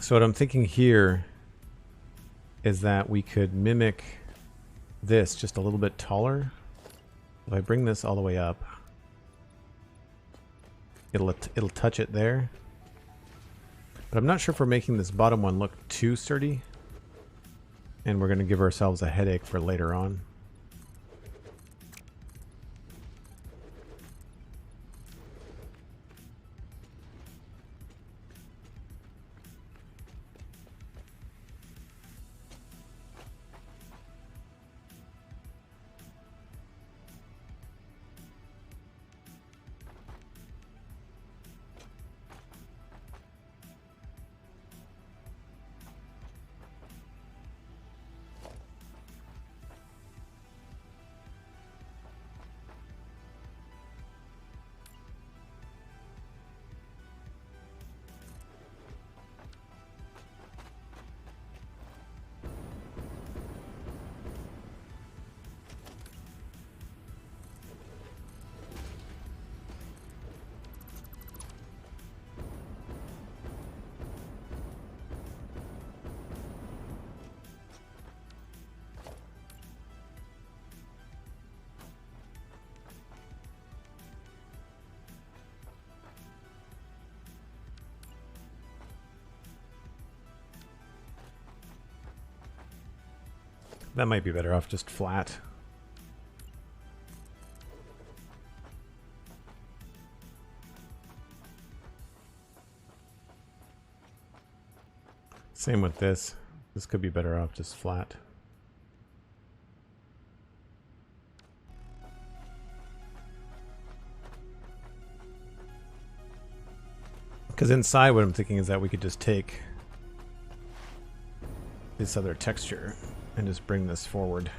So what I'm thinking here is that we could mimic this just a little bit taller. If I bring this all the way up, it'll touch it there. But I'm not sure if we're making this bottom one look too sturdy, and we're going to give ourselves a headache for later on. That might be better off just flat. Same with this. This could be better off just flat. Because inside what I'm thinking is that we could just take this other texture and just bring this forward.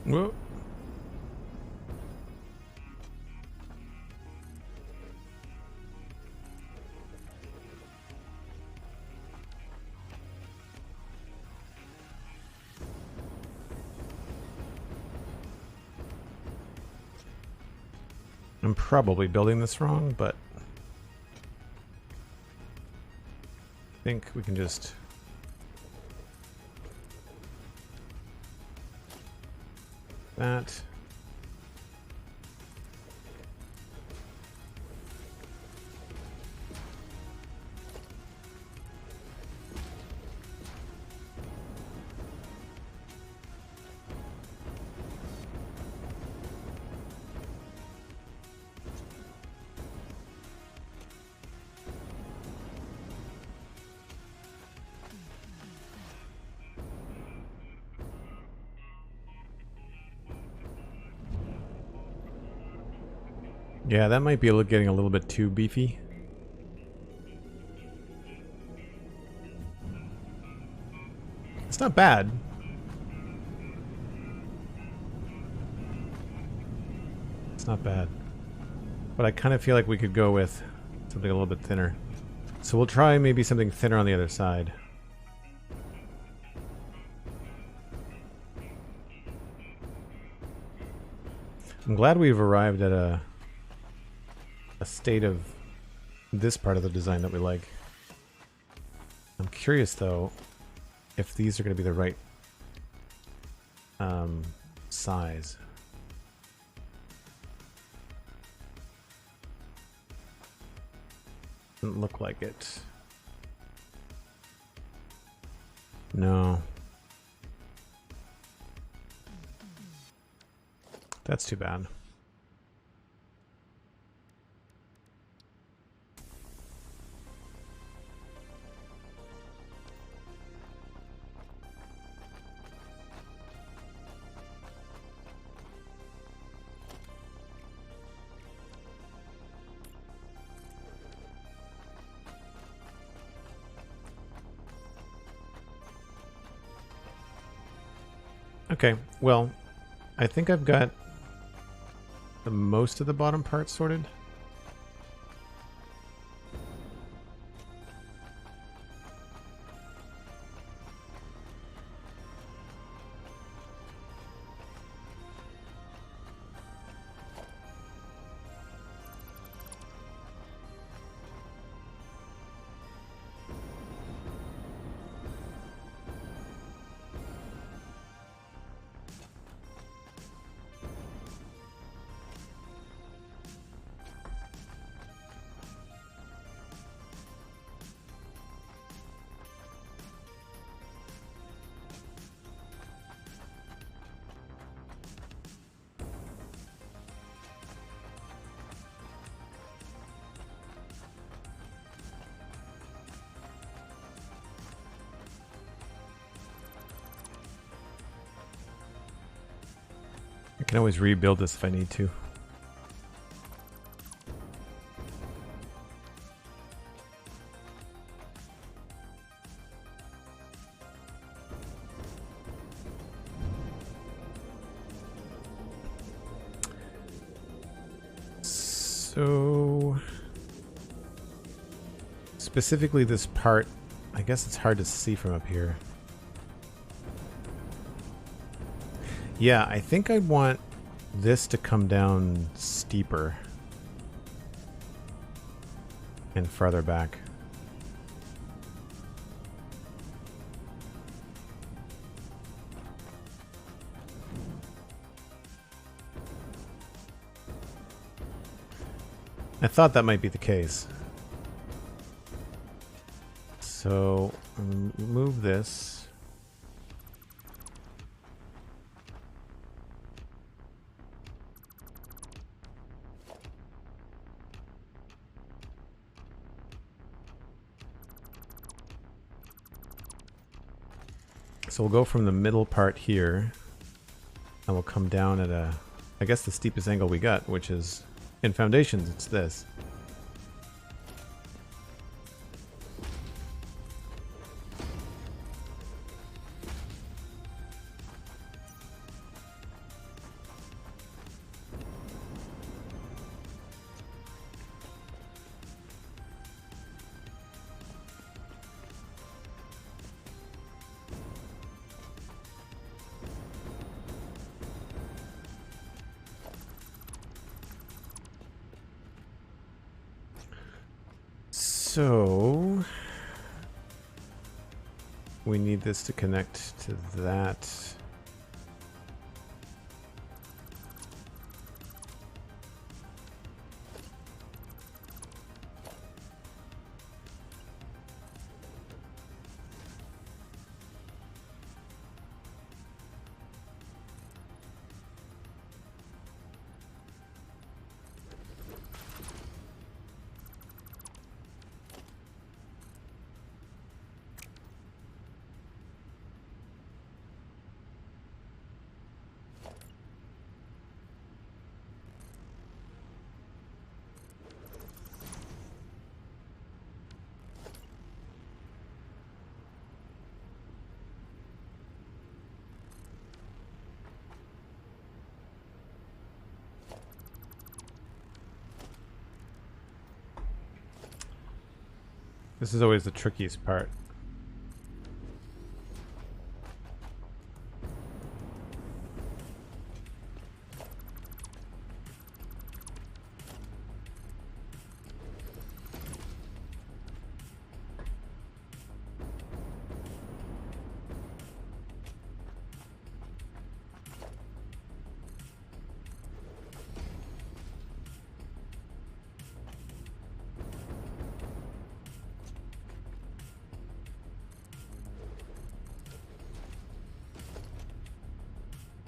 Whoa. I'm probably building this wrong, but I think we can just that. Yeah, that might be getting a little bit too beefy. It's not bad. It's not bad. But I kind of feel like we could go with something a little bit thinner. So we'll try maybe something thinner on the other side. I'm glad we've arrived at a state of this part of the design that we like. I'm curious though if these are going to be the right size. Doesn't look like it. No. That's too bad. Okay, well, I think I've got the most of the bottom part sorted. I can always rebuild this if I need to. So, specifically this part, I guess it's hard to see from up here. Yeah, I think I want this to come down steeper and farther back. I thought that might be the case. So, move this. So we'll go from the middle part here, and we'll come down at a, I guess the steepest angle we got, which is, in foundations, it's this. So we need this to connect to that. This is always the trickiest part.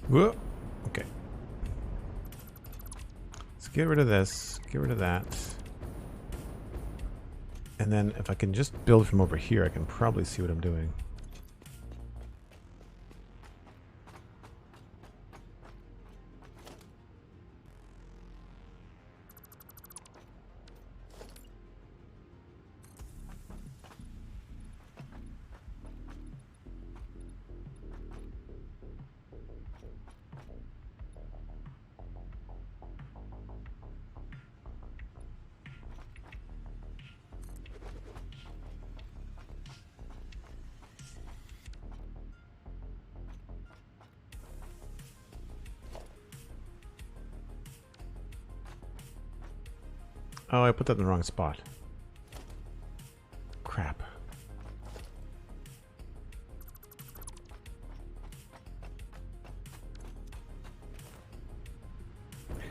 Whoa. Okay. Let's get rid of this. Get rid of that. And then if I can just build from over here, I can probably see what I'm doing. Oh, I put that in the wrong spot. Crap.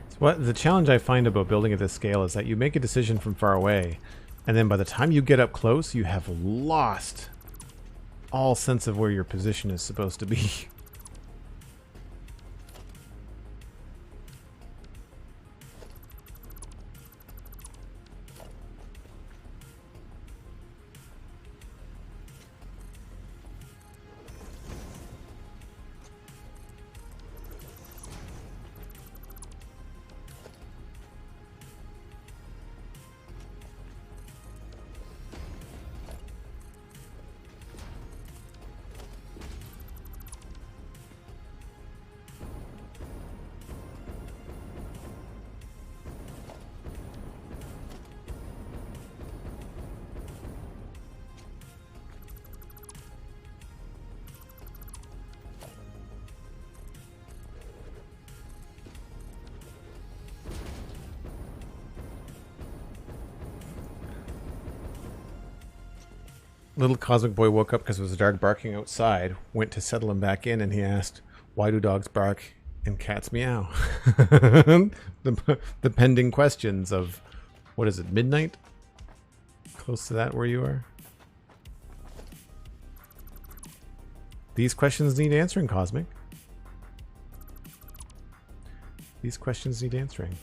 So what the challenge I find about building at this scale is that you make a decision from far away, and then by the time you get up close, you have lost all sense of where your position is supposed to be. Little Cosmic Boy woke up because it was a dog barking outside, went to settle him back in, and he asked, why do dogs bark and cats meow? the pending questions of, what is it, midnight? Close to that where you are? These questions need answering, Cosmic. These questions need answering.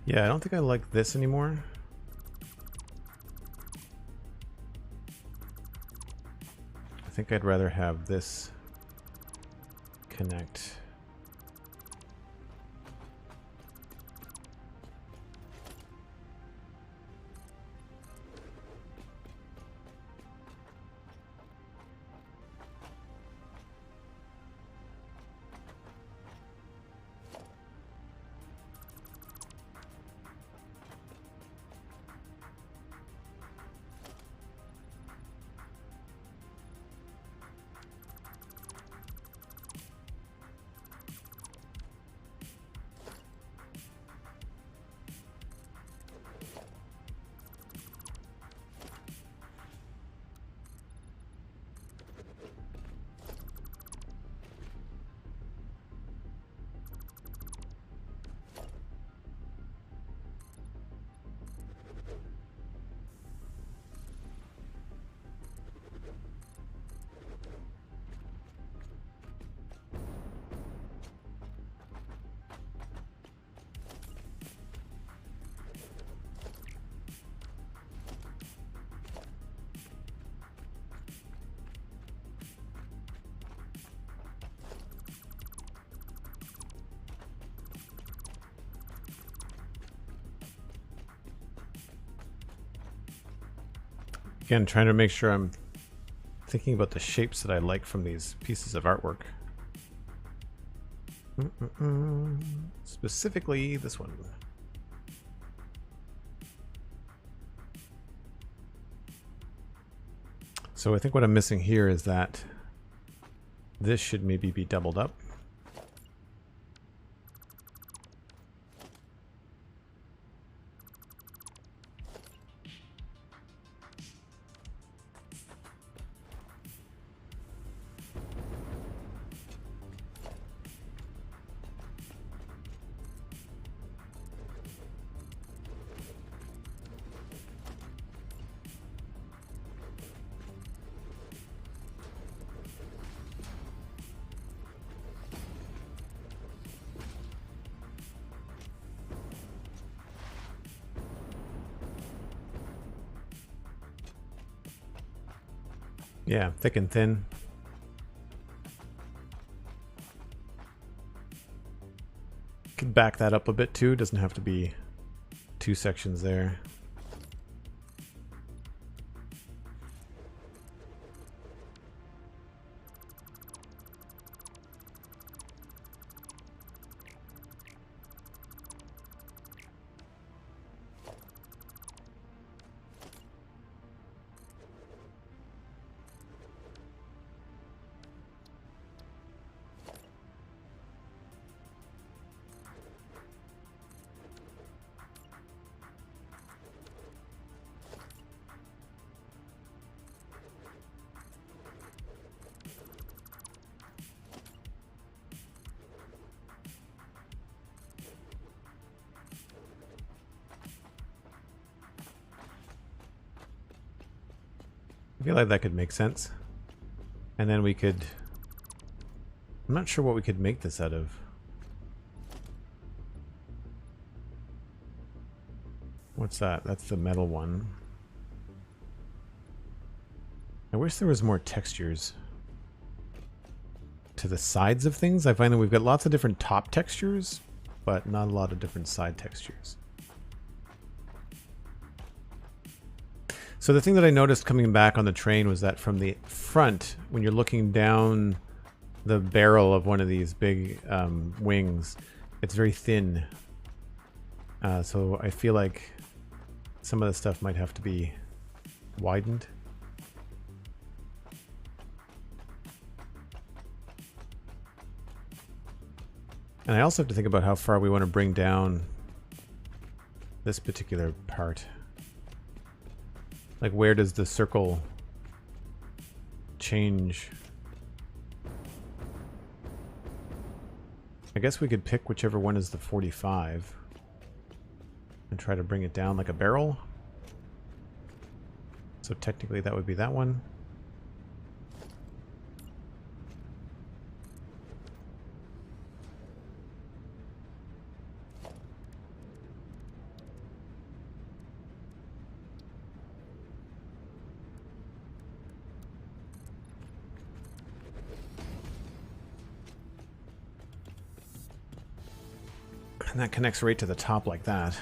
Yeah, I don't think I like this anymore. I think I'd rather have this connect. Again, trying to make sure I'm thinking about the shapes that I like from these pieces of artwork. Specifically this one. So I think what I'm missing here is that this should maybe be doubled up. Yeah, thick and thin. Could back that up a bit too. Doesn't have to be 2 sections there. I feel like that could make sense. And then we could... I'm not sure what we could make this out of. What's that? That's the metal one. I wish there was more textures to the sides of things. I find that we've got lots of different top textures, but not a lot of different side textures. So the thing that I noticed coming back on the train was that from the front, when you're looking down the barrel of one of these big wings, it's very thin. So I feel like some of the stuff might have to be widened. And I also have to think about how far we want to bring down this particular part. Like, where does the circle change? I guess we could pick whichever one is the 45 and try to bring it down like a barrel. So technically that would be that one. And that connects right to the top like that.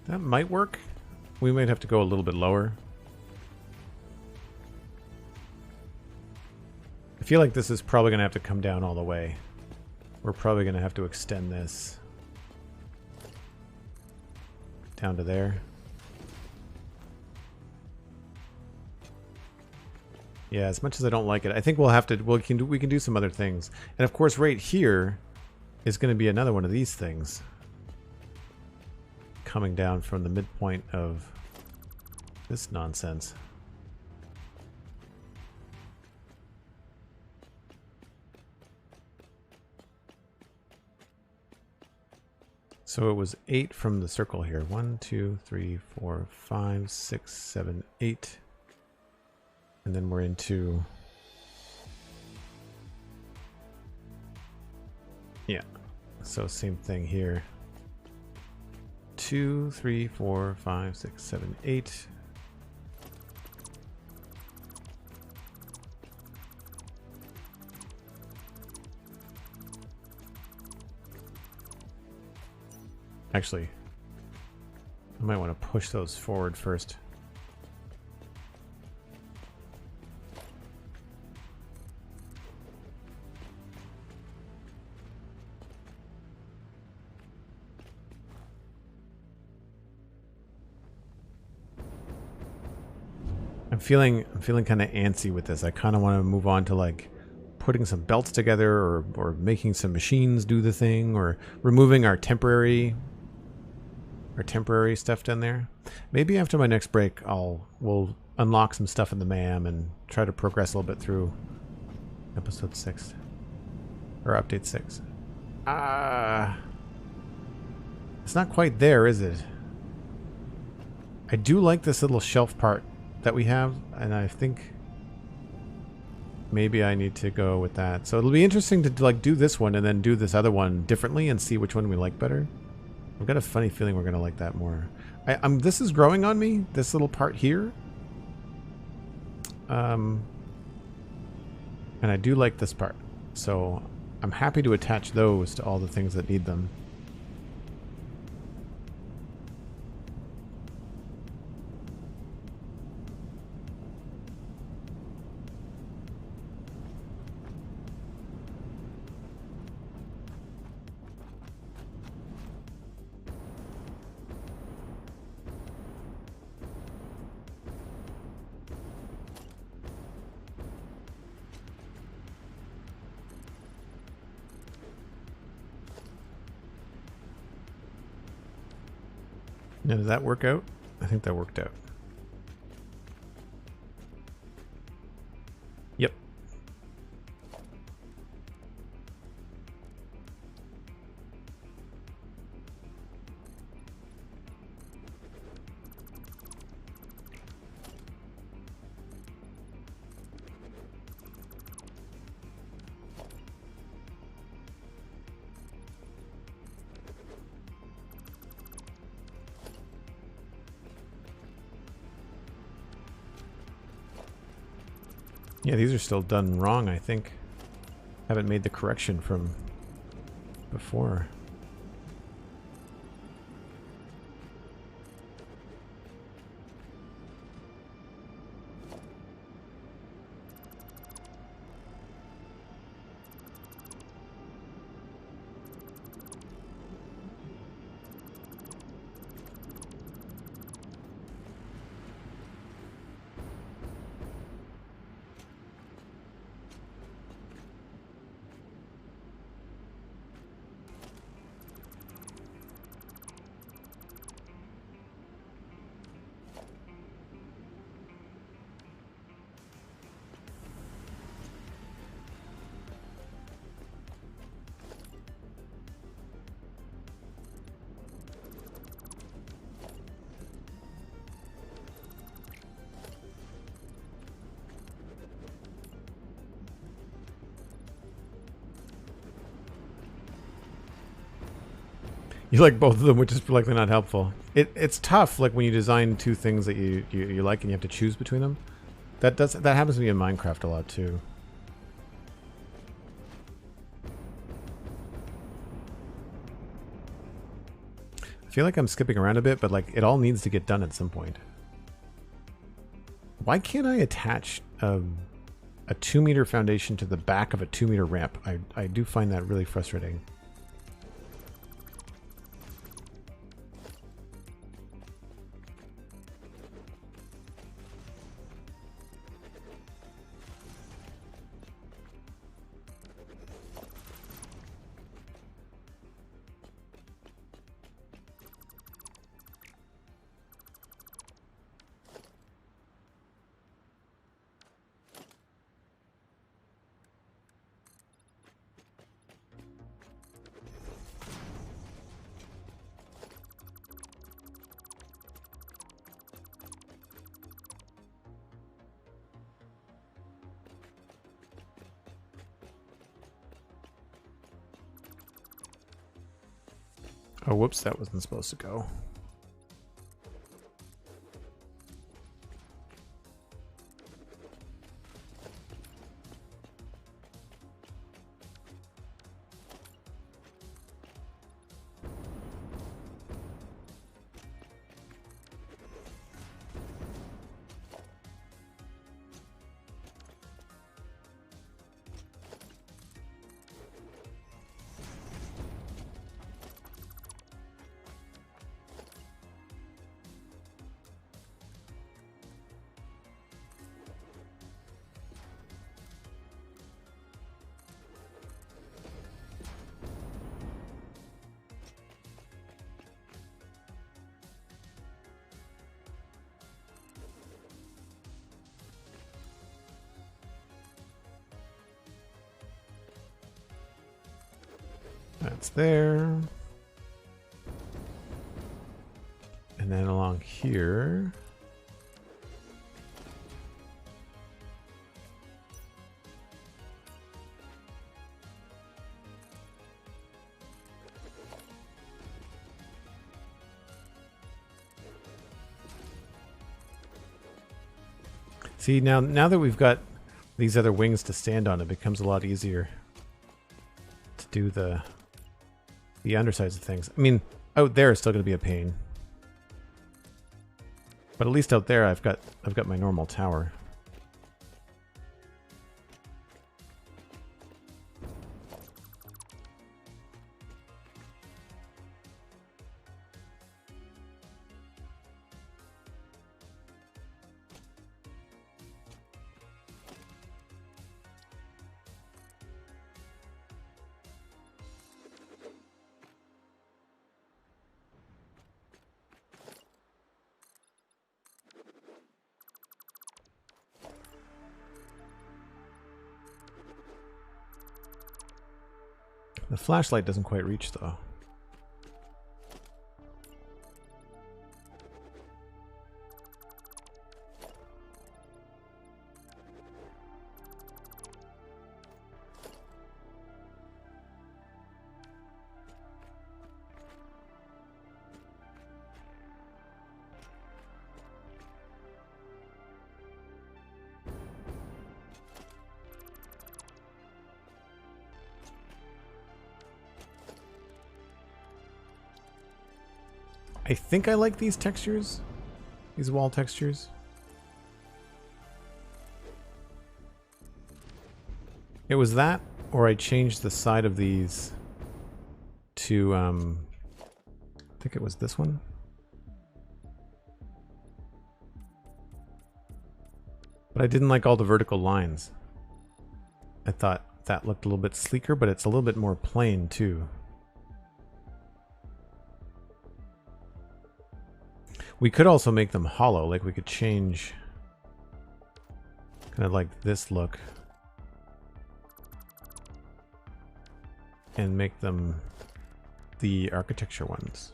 That might work. We might have to go a little bit lower. I feel like this is probably going to have to come down all the way. We're probably going to have to extend this down to there. Yeah, as much as I don't like it, I think we'll have to. We can do some other things, and of course, right here is going to be another one of these things coming down from the midpoint of this nonsense. So it was 8 from the circle here. 1, 2, 3, 4, 5, 6, 7, 8. And then we're into... Yeah. So same thing here. 2, 3, 4, 5, 6, 7, 8. Actually, I might want to push those forward first. I'm feeling kind of antsy with this. I kind of want to move on to like putting some belts together, or making some machines do the thing, or removing our temporary stuff down there. Maybe after my next break, we'll unlock some stuff in the MAM and try to progress a little bit through episode 6 or update 6. It's not quite there, is it? I do like this little shelf part that we have, and I think maybe I need to go with that. So it'll be interesting to like do this one and then do this other one differently and see which one we like better. I've got a funny feeling we're gonna like that more. This is growing on me, this little part here. And I do like this part. So I'm happy to attach those to all the things that need them. Now, did that work out? I think that worked out. Yep. Yeah, these are still done wrong, I think. Haven't made the correction from before. You like both of them, which is likely not helpful. It's tough, like when you design two things that you like and you have to choose between them. That happens to me in Minecraft a lot too. I feel like I'm skipping around a bit, but like it all needs to get done at some point. Why can't I attach a 2-meter foundation to the back of a 2-meter ramp? I do find that really frustrating. Oh, whoops, that wasn't supposed to go. That's there. And then along here. See, now that we've got these other wings to stand on, it becomes a lot easier to do the undersides of things. I mean, out there is still going to be a pain. But at least out there I've got my normal tower. The flashlight doesn't quite reach, though. I think I like these textures, these wall textures. It was that, or I changed the side of these to, I think it was this one. But I didn't like all the vertical lines. I thought that looked a little bit sleeker, but it's a little bit more plain too. We could also make them hollow, like we could change kind of like this look and make them the architecture ones.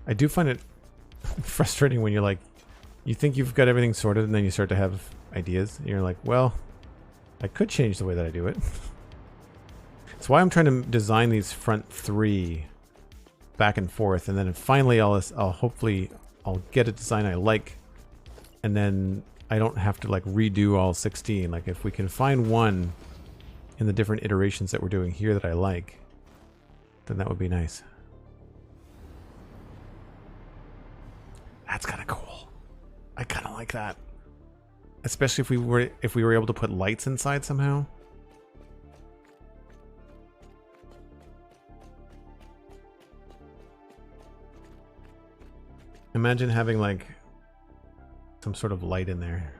I do find it frustrating when you're like, you think you've got everything sorted and then you start to have ideas. And you're like, well, I could change the way that I do it. That's why I'm trying to design these front three back and forth. And then finally I'll hopefully get a design I like. And then I don't have to like redo all 16. Like if we can find one in the different iterations that we're doing here that I like, then that would be nice. That's kind of cool. I kind of like that. Especially if we were able to put lights inside somehow. Imagine having like some sort of light in there.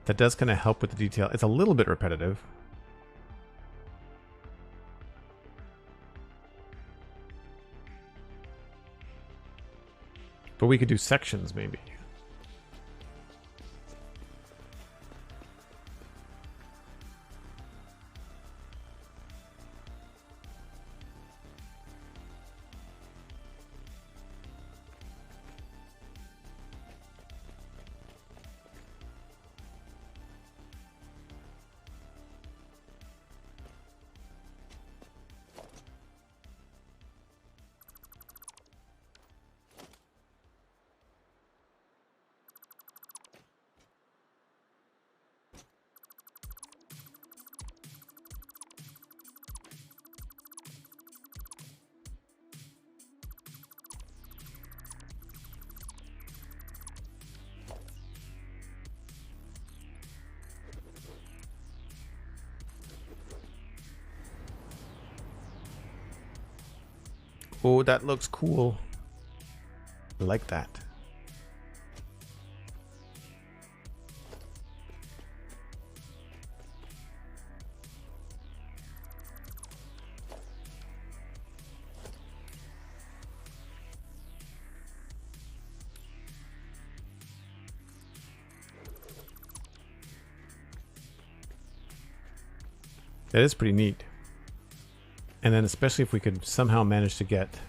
That does kind of help with the detail. It's a little bit repetitive. But we could do sections, maybe. Oh, that looks cool. I like that. That is pretty neat. And then especially if we could somehow manage to get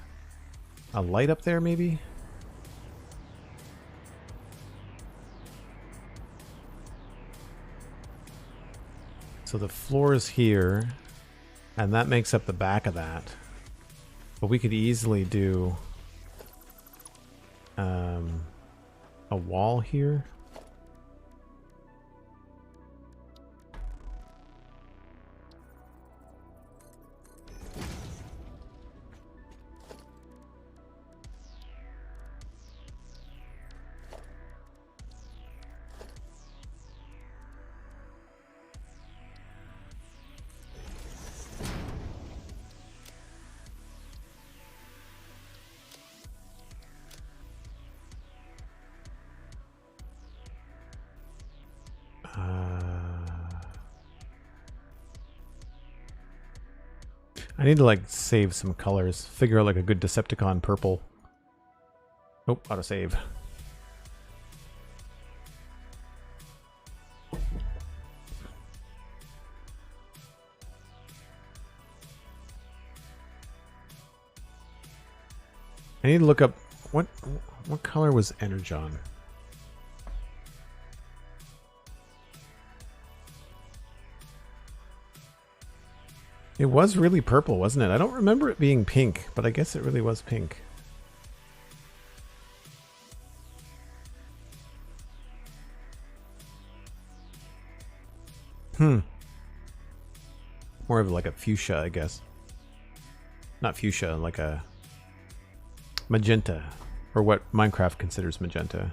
a light up there, maybe? So the floor is here, and that makes up the back of that. But we could easily do a wall here. I need to like save some colors. Figure out like a good Decepticon purple. Oh, autosave. I need to look up what color was Energon? It was really purple, wasn't it? I don't remember it being pink, but I guess it really was pink. More of like a fuchsia, I guess. Not fuchsia, like a magenta, or what Minecraft considers magenta.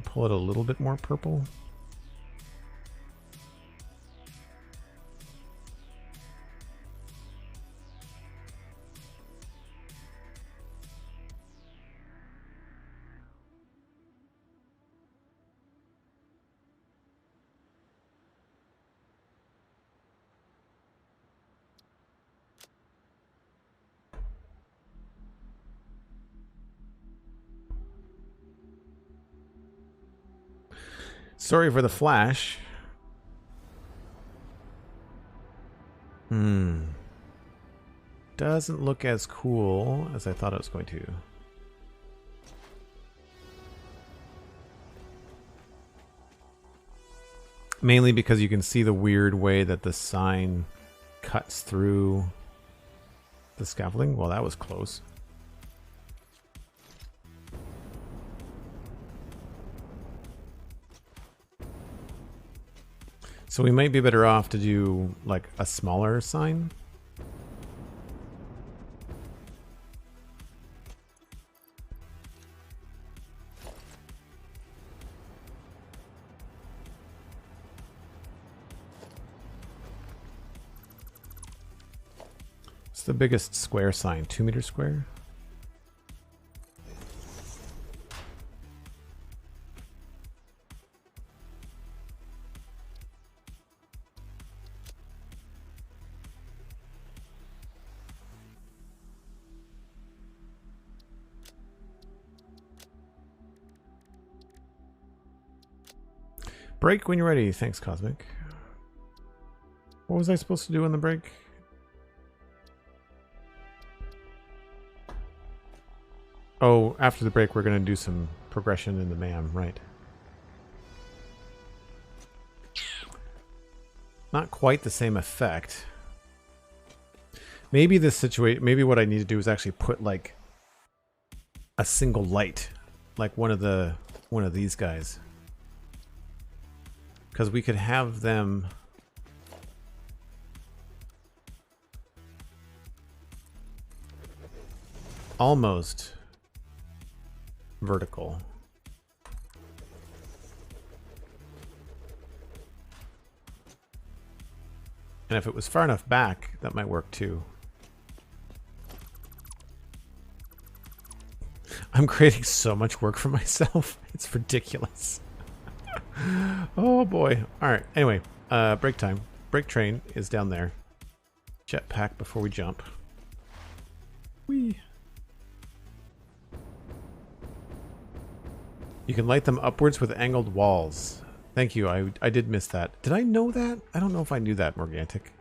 Pull it a little bit more purple. Sorry for the flash. Doesn't look as cool as I thought it was going to. Mainly because you can see the weird way that the sign cuts through the scaffolding. Well, that was close. So we might be better off to do like a smaller sign. It's the biggest square sign, 2 meter square. Break when you're ready. Thanks, Cosmic. What was I supposed to do on the break? Oh, after the break, we're going to do some progression in the MAM, right? Not quite the same effect. Maybe this situation, maybe what I need to do is actually put like a single light, like one of these guys. Because we could have them almost vertical. And if it was far enough back, that might work too. I'm creating so much work for myself. It's ridiculous. Oh boy. Alright, anyway, break time. Break train is down there. Jetpack before we jump. Whee! You can light them upwards with angled walls. Thank you. I did miss that. Did I know that? I don't know if I knew that, Morgantic.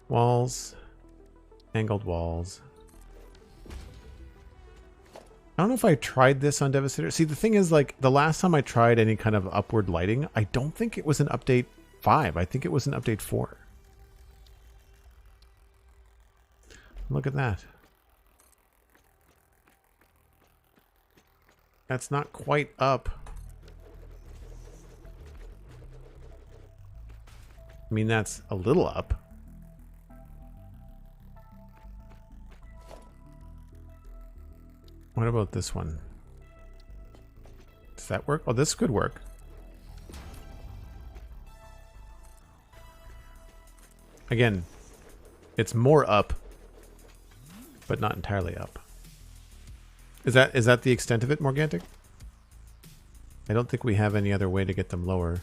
Walls. Angled walls. I don't know if I tried this on Devastator. See, the thing is, like, the last time I tried any kind of upward lighting, I don't think it was an update 5. I think it was an update 4. Look at that. That's not quite up. I mean, that's a little up. What about this one? Does that work? Oh, this could work. Again, it's more up, but not entirely up. Is that the extent of it, Morgantic? I don't think we have any other way to get them lower.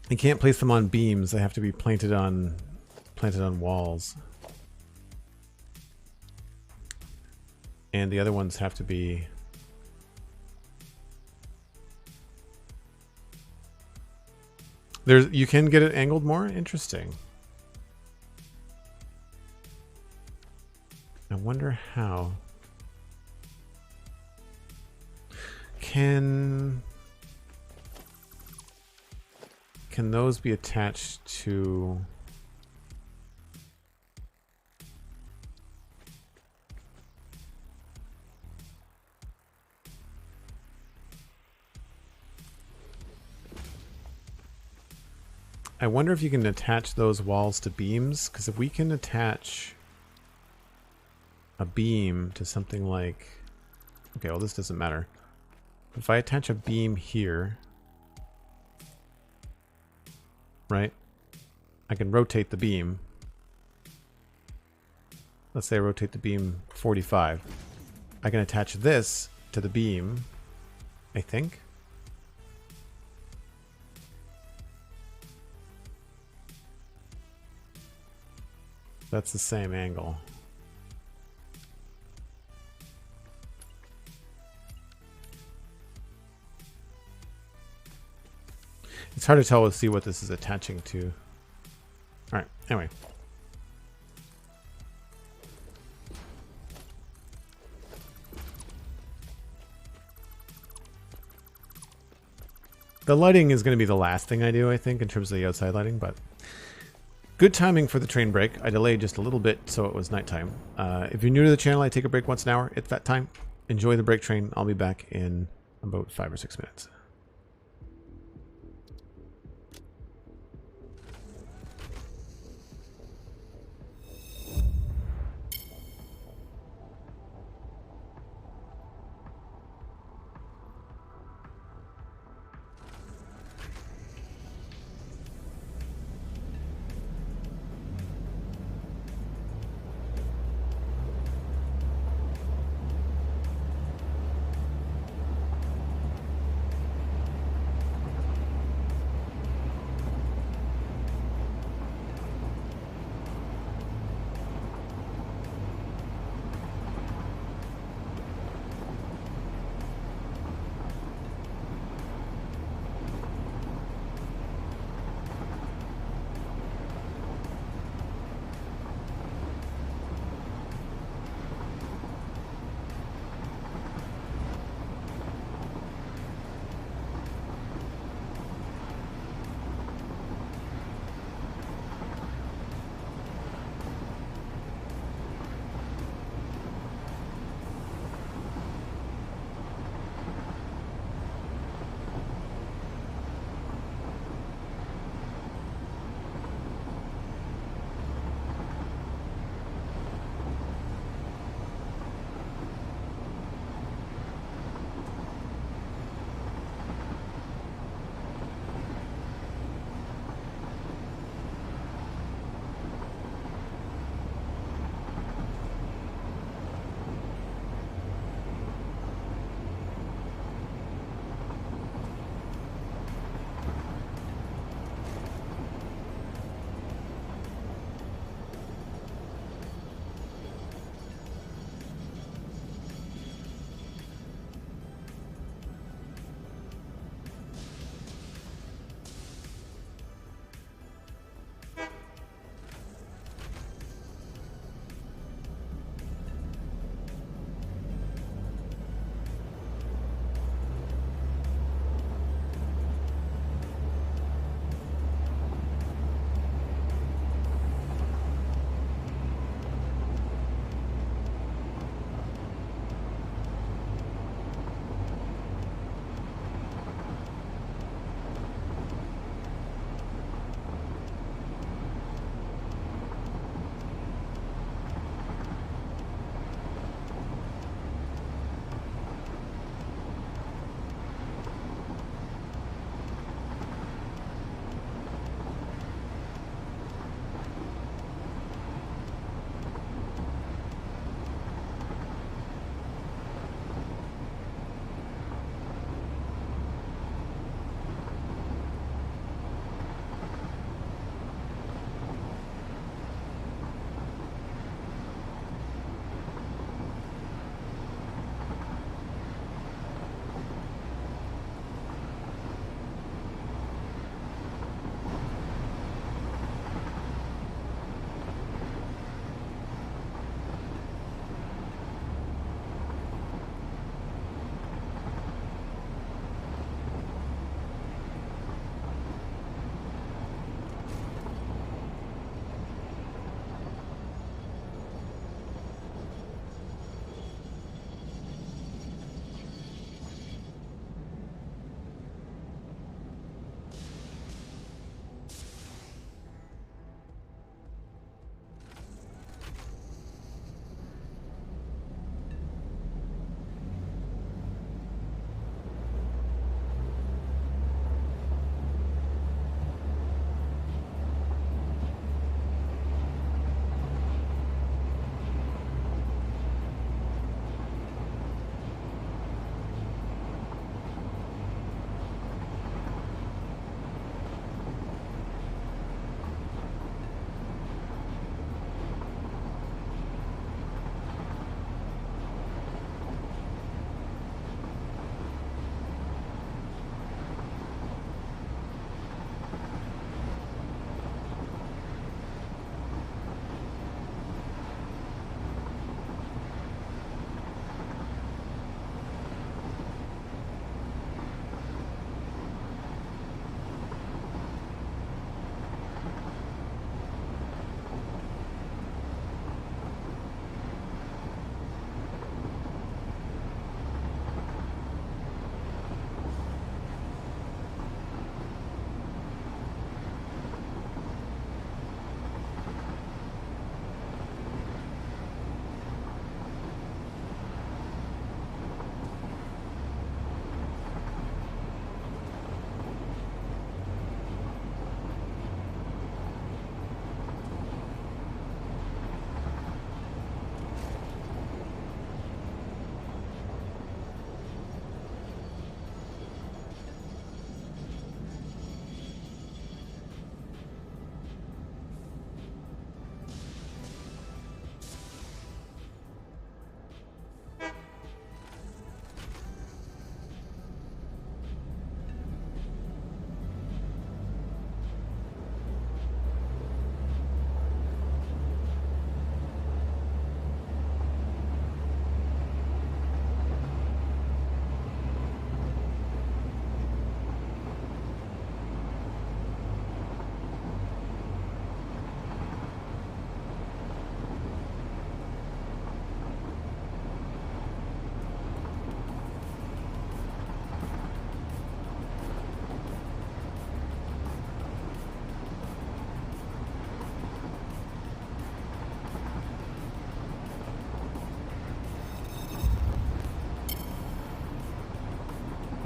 You can't place them on beams. They have to be planted on walls. And the other ones have to be you can get it angled more? Interesting. I wonder how. Can those be attached to... I wonder if you can attach those walls to beams, because if we can attach a beam to something like... Okay, well, this doesn't matter. If I attach a beam here, right, I can rotate the beam. Let's say I rotate the beam 45. I can attach this to the beam, I think. That's the same angle. It's hard to tell to see what this is attaching to. Alright, anyway. The lighting is going to be the last thing I do, I think, in terms of the outside lighting, but good timing for the train break. I delayed just a little bit, so it was nighttime. If you're new to the channel, I take a break once an hour. It's that time. Enjoy the break train. I'll be back in about 5 or 6 minutes.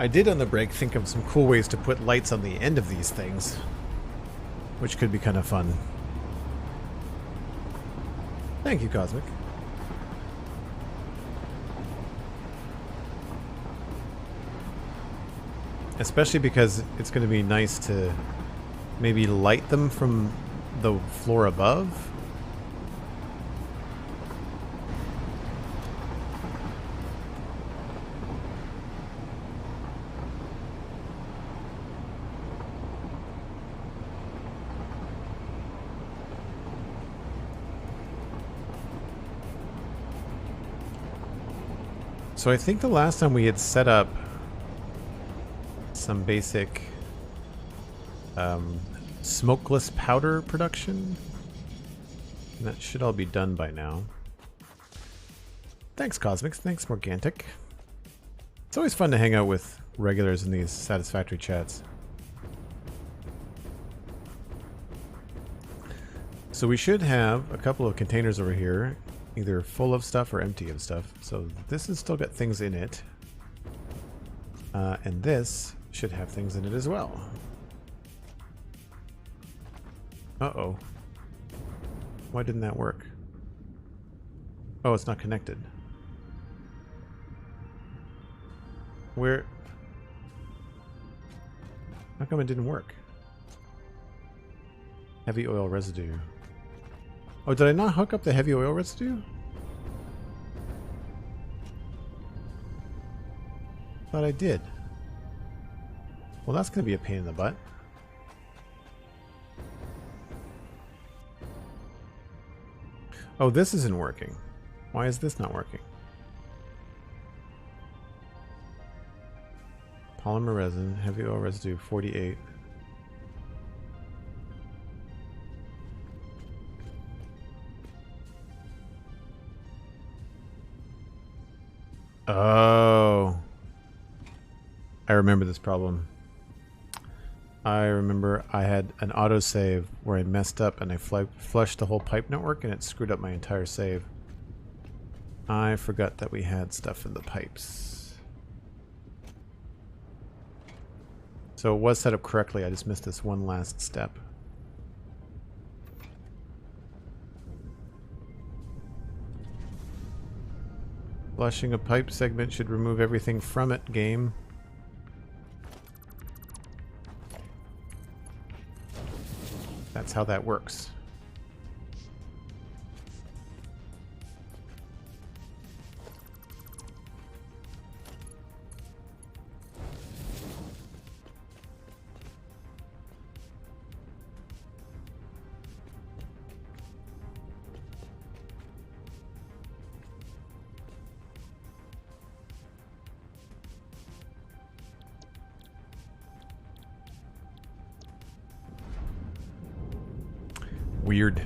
I did on the break think of some cool ways to put lights on the end of these things, which could be kind of fun. Thank you, Cosmic. Especially because it's going to be nice to maybe light them from the floor above. So I think the last time we had set up some basic smokeless powder production. And that should all be done by now. Thanks, Cosmics. Thanks, Morgantic. It's always fun to hang out with regulars in these Satisfactory chats. So we should have a couple of containers over here, either full of stuff or empty of stuff. So this has still got things in it. And this should have things in it as well. Uh-oh. Why didn't that work? Oh, it's not connected. Where? How come it didn't work? Heavy oil residue. Oh, did I not hook up the heavy oil residue? Thought I did. Well, that's going to be a pain in the butt. Oh, this isn't working. Why is this not working? Polymer resin, heavy oil residue, 48. Oh. I remember this problem. I remember I had an autosave where I messed up and I flushed the whole pipe network and it screwed up my entire save. I forgot that we had stuff in the pipes. So it was set up correctly, I just missed this one last step. Flushing a pipe segment should remove everything from it, game. That's how that works. Weird.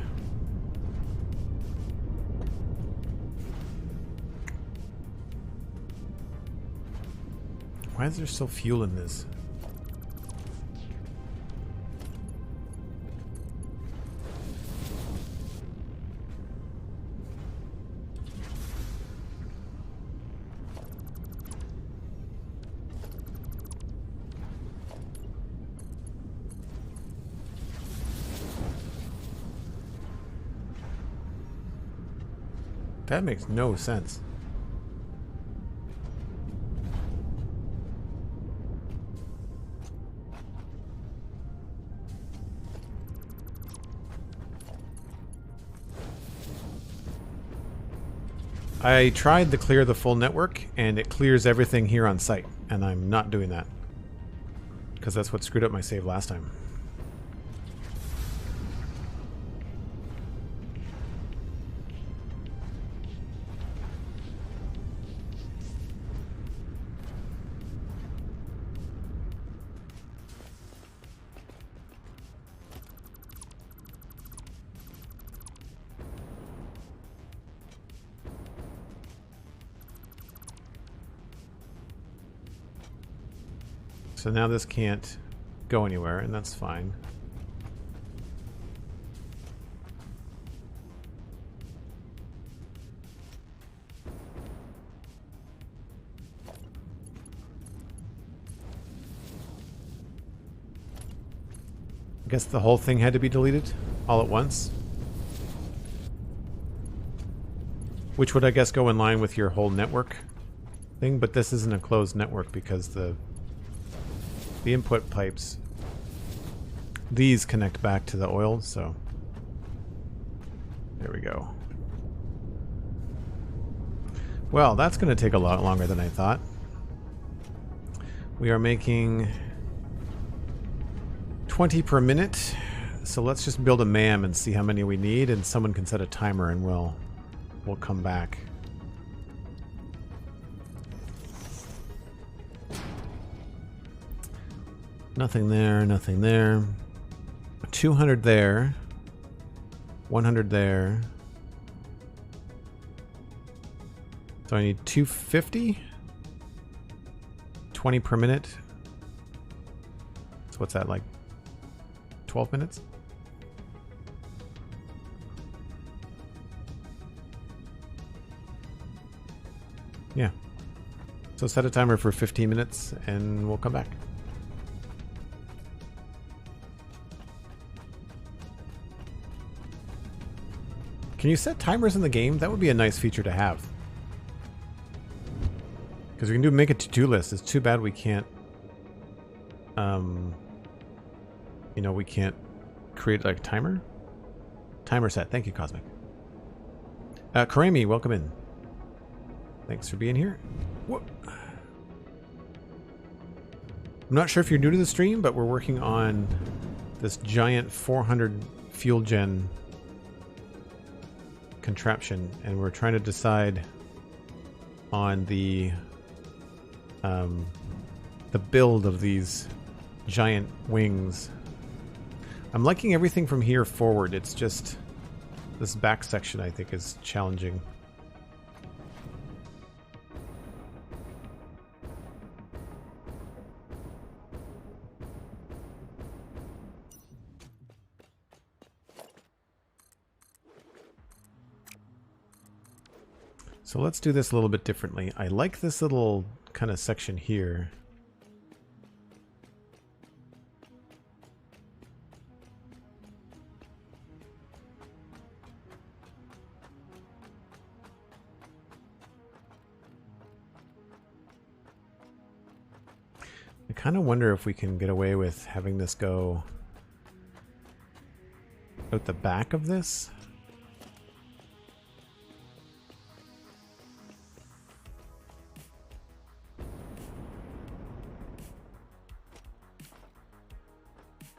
Why is there still fuel in this? That makes no sense. I tried to clear the full network and it clears everything here on site, and I'm not doing that because that's what screwed up my save last time. So now this can't go anywhere, and that's fine. I guess the whole thing had to be deleted all at once. Which would, I guess, go in line with your whole network thing, but this isn't a closed network because the input pipes, these connect back to the oil, so there we go. Well, that's going to take a lot longer than I thought. We are making 20 per minute, so let's just build a MAM and see how many we need, and someone can set a timer and we'll come back. Nothing there, nothing there. 200 there. 100 there. So I need 250. 20 per minute. So what's that, like 12 minutes? Yeah. So set a timer for 15 minutes and we'll come back. Can you set timers in the game? That would be a nice feature to have. Because we can make a to-do list. It's too bad we can't, you know, we can't create like a timer. Timer set. Thank you, Cosmic. Karami, welcome in. Thanks for being here. Whoop. I'm not sure if you're new to the stream, but we're working on this giant 400 fuel gen contraption, and we're trying to decide on the build of these giant wings. I'm liking everything from here forward. It's just this back section I think is challenging. So let's do this a little bit differently. I like this little kind of section here. I kind of wonder if we can get away with having this go out the back of this.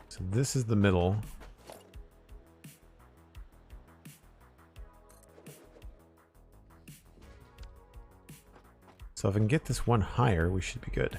So this is the middle. So if I can get this one higher, we should be good.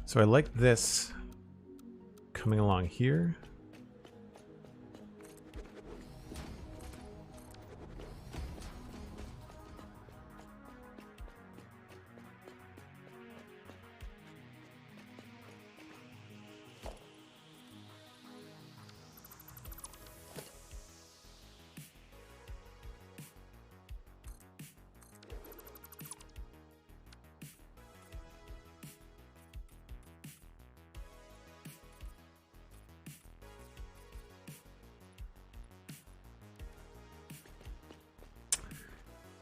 So I like this coming along here.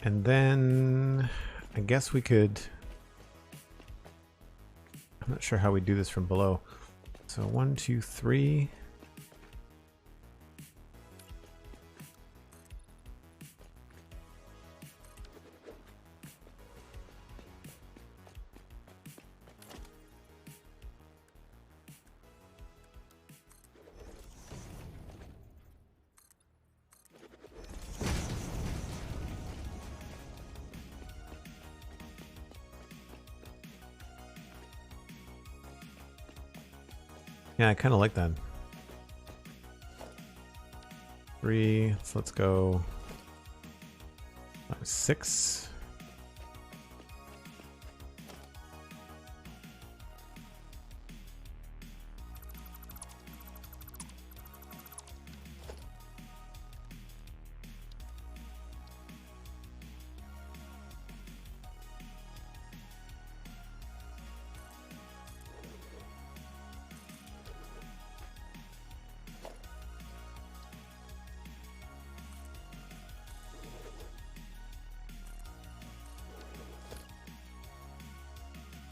And then I guess we could I'm not sure how we do this from below. So 1, 2, 3. Yeah, I kind of like that. 3. So let's go 6.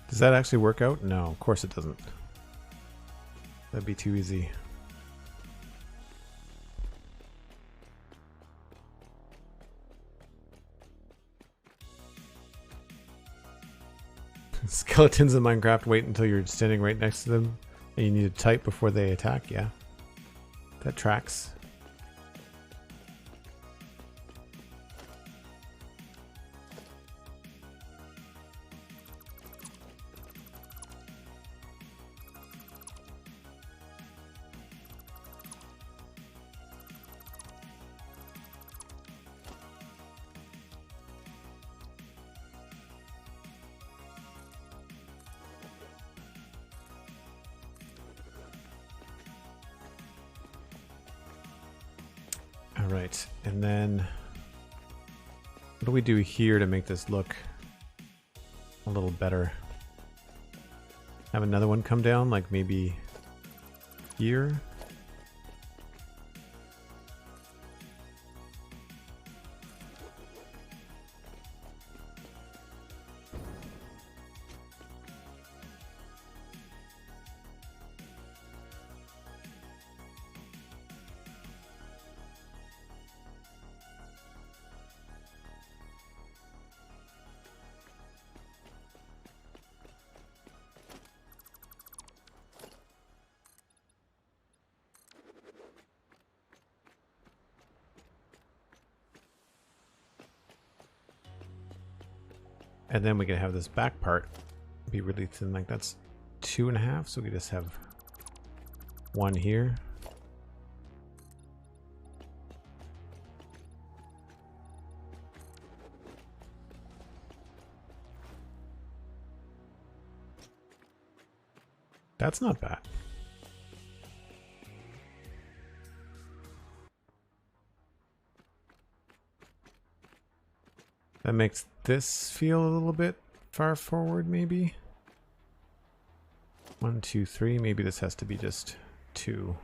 Does that actually work out? No, of course it doesn't. That'd be too easy. Skeletons in Minecraft wait until you're standing right next to them and you need to type before they attack. Yeah, that tracks. Alright, and then what do we do here to make this look a little better? Have another one come down, like maybe here? And then we can have this back part be really thin, like that's 2.5, so we just have one here. That's not bad. That makes this feel a little bit far forward, maybe. 1, 2, 3. Maybe this has to be just 2.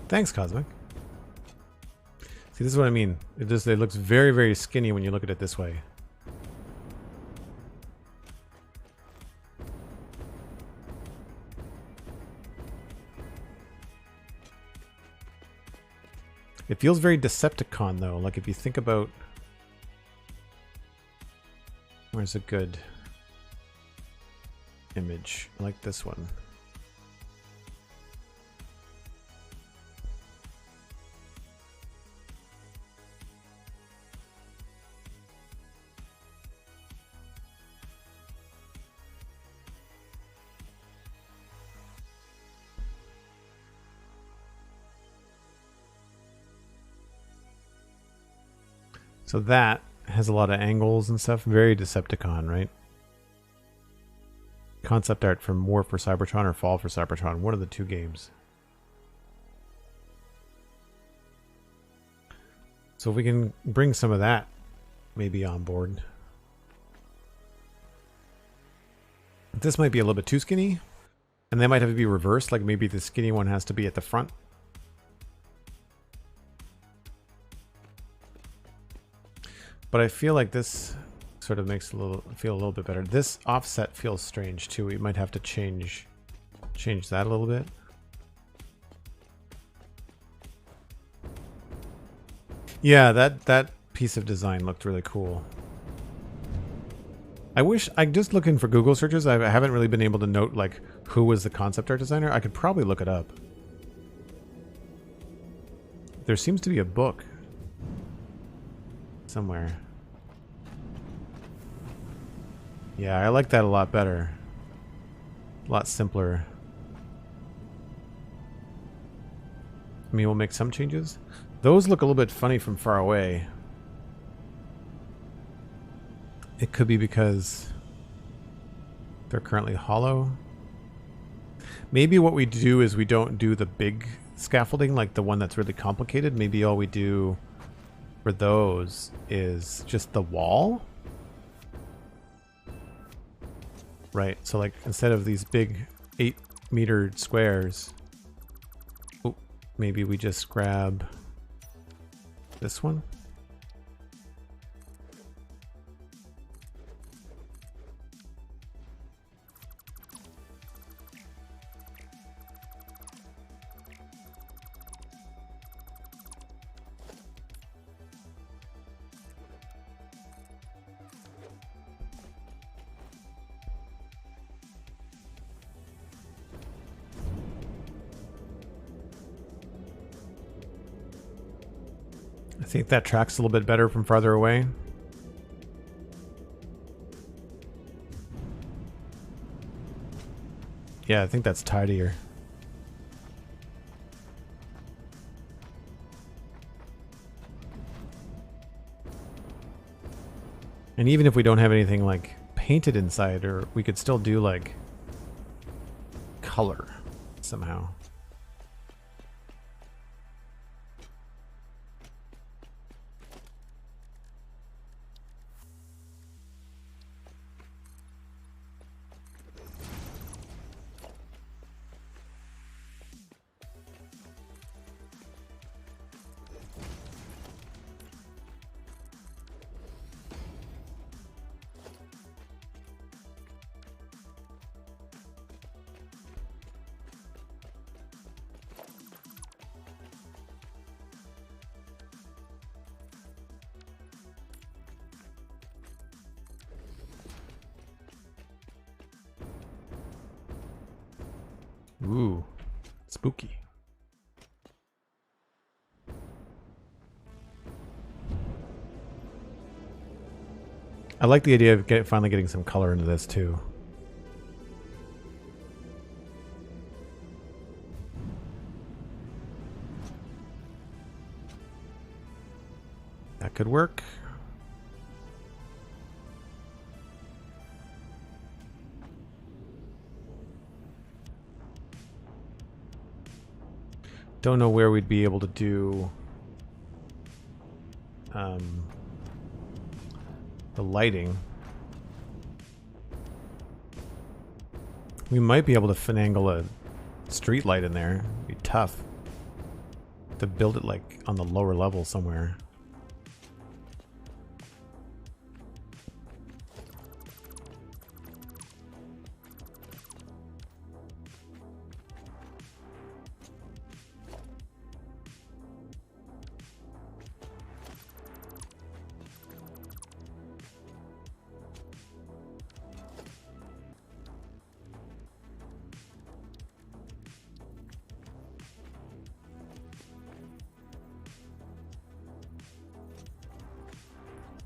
Thanks, Cosmic. See, this is what I mean. It looks very, very skinny when you look at it this way. It feels very Decepticon, though. Like, if you think about... Where's a good image? I like this one. So that has a lot of angles and stuff. Very Decepticon, right? Concept art from War for Cybertron or Fall for Cybertron. One of the two games. So if we can bring some of that maybe on board. This might be a little bit too skinny, and they might have to be reversed, like maybe the skinny one has to be at the front. But I feel like this sort of makes feel a little bit better. This offset feels strange too. We might have to change that a little bit. Yeah, that piece of design looked really cool. I'm just looking for Google searches. I haven't really been able to note like who was the concept art designer. I could probably look it up. There seems to be a book somewhere. Yeah, I like that a lot better. A lot simpler. I mean, we'll make some changes. Those look a little bit funny from far away. It could be because they're currently hollow. Maybe what we do is we don't do the big scaffolding, like the one that's really complicated. Maybe all we do for those is just the wall. Right, so like instead of these big 8-meter squares, maybe we just grab this one. I think that tracks a little bit better from farther away. Yeah, I think that's tidier. And even if we don't have anything like painted inside, or we could still do like color somehow. Ooh, spooky. I like the idea of finally getting some color into this too. That could work. Don't know where we'd be able to do the lighting. We might be able to finagle a street light in there. It'd be tough to build it like on the lower level somewhere.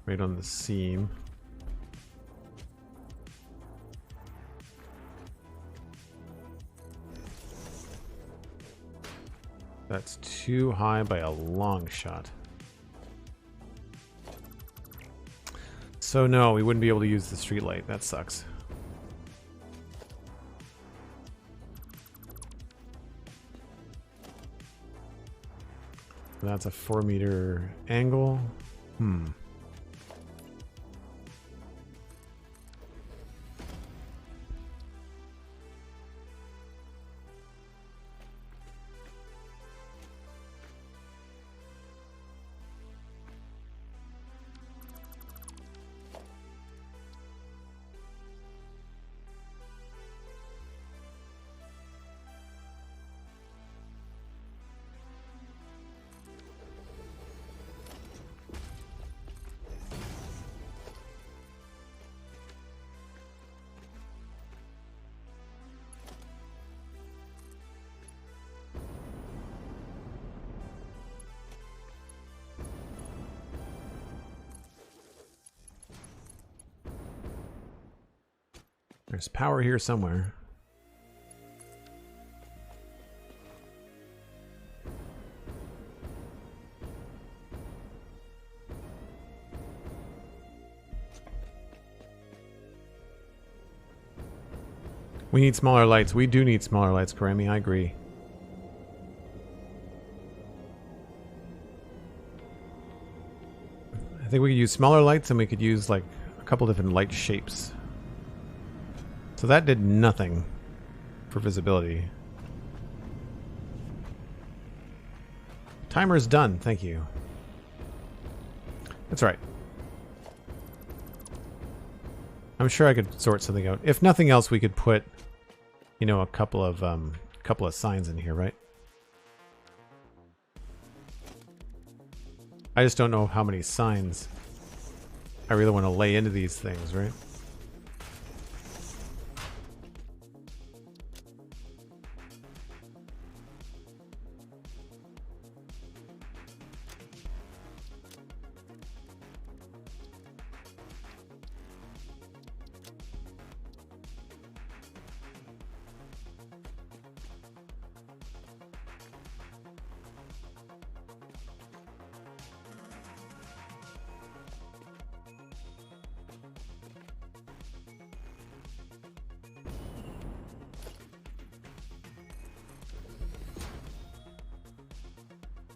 Right on the seam. That's too high by a long shot. So no, we wouldn't be able to use the street light. That sucks. That's a 4-meter angle. There's power here somewhere. We need smaller lights. We do need smaller lights, Karami. I agree. I think we could use smaller lights and we could use like a couple different light shapes. So that did nothing for visibility. Timer's done. Thank you. That's right. I'm sure I could sort something out. If nothing else, we could put, you know, a couple of signs in here, right? I just don't know how many signs I really want to lay into these things, right?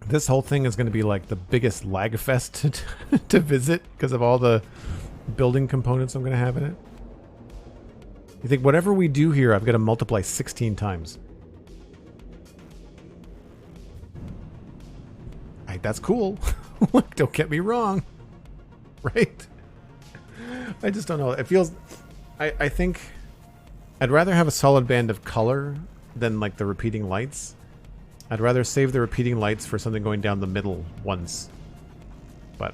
This whole thing is going to be like the biggest lag fest to visit because of all the building components I'm going to have in it. You think whatever we do here, I've got to multiply 16 times. That's cool. Don't get me wrong. Right? I just don't know. It feels... I think I'd rather have a solid band of color than like the repeating lights. I'd rather save the repeating lights for something going down the middle once. But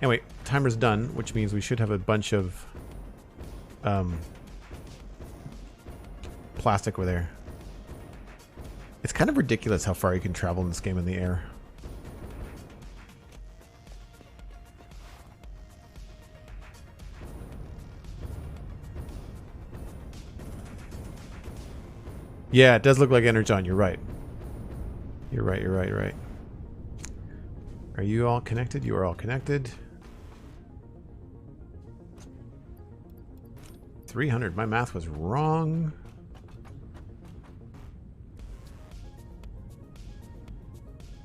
anyway, timer's done, which means we should have a bunch of plastic over there. It's kind of ridiculous how far you can travel in this game in the air. Yeah, it does look like Energon, you're right. You're right, you're right, you're right. Are you all connected? You are all connected. 300. My math was wrong.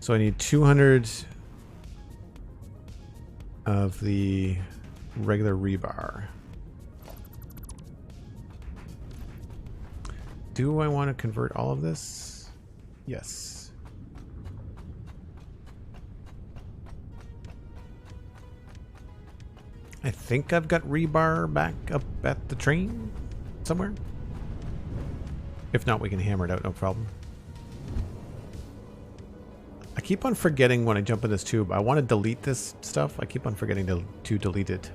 So I need 200 of the regular rebar. Do I want to convert all of this? Yes. I think I've got rebar back up at the train somewhere. If not, we can hammer it out, no problem. I keep on forgetting when I jump in this tube. I want to delete this stuff. I keep on forgetting to delete it.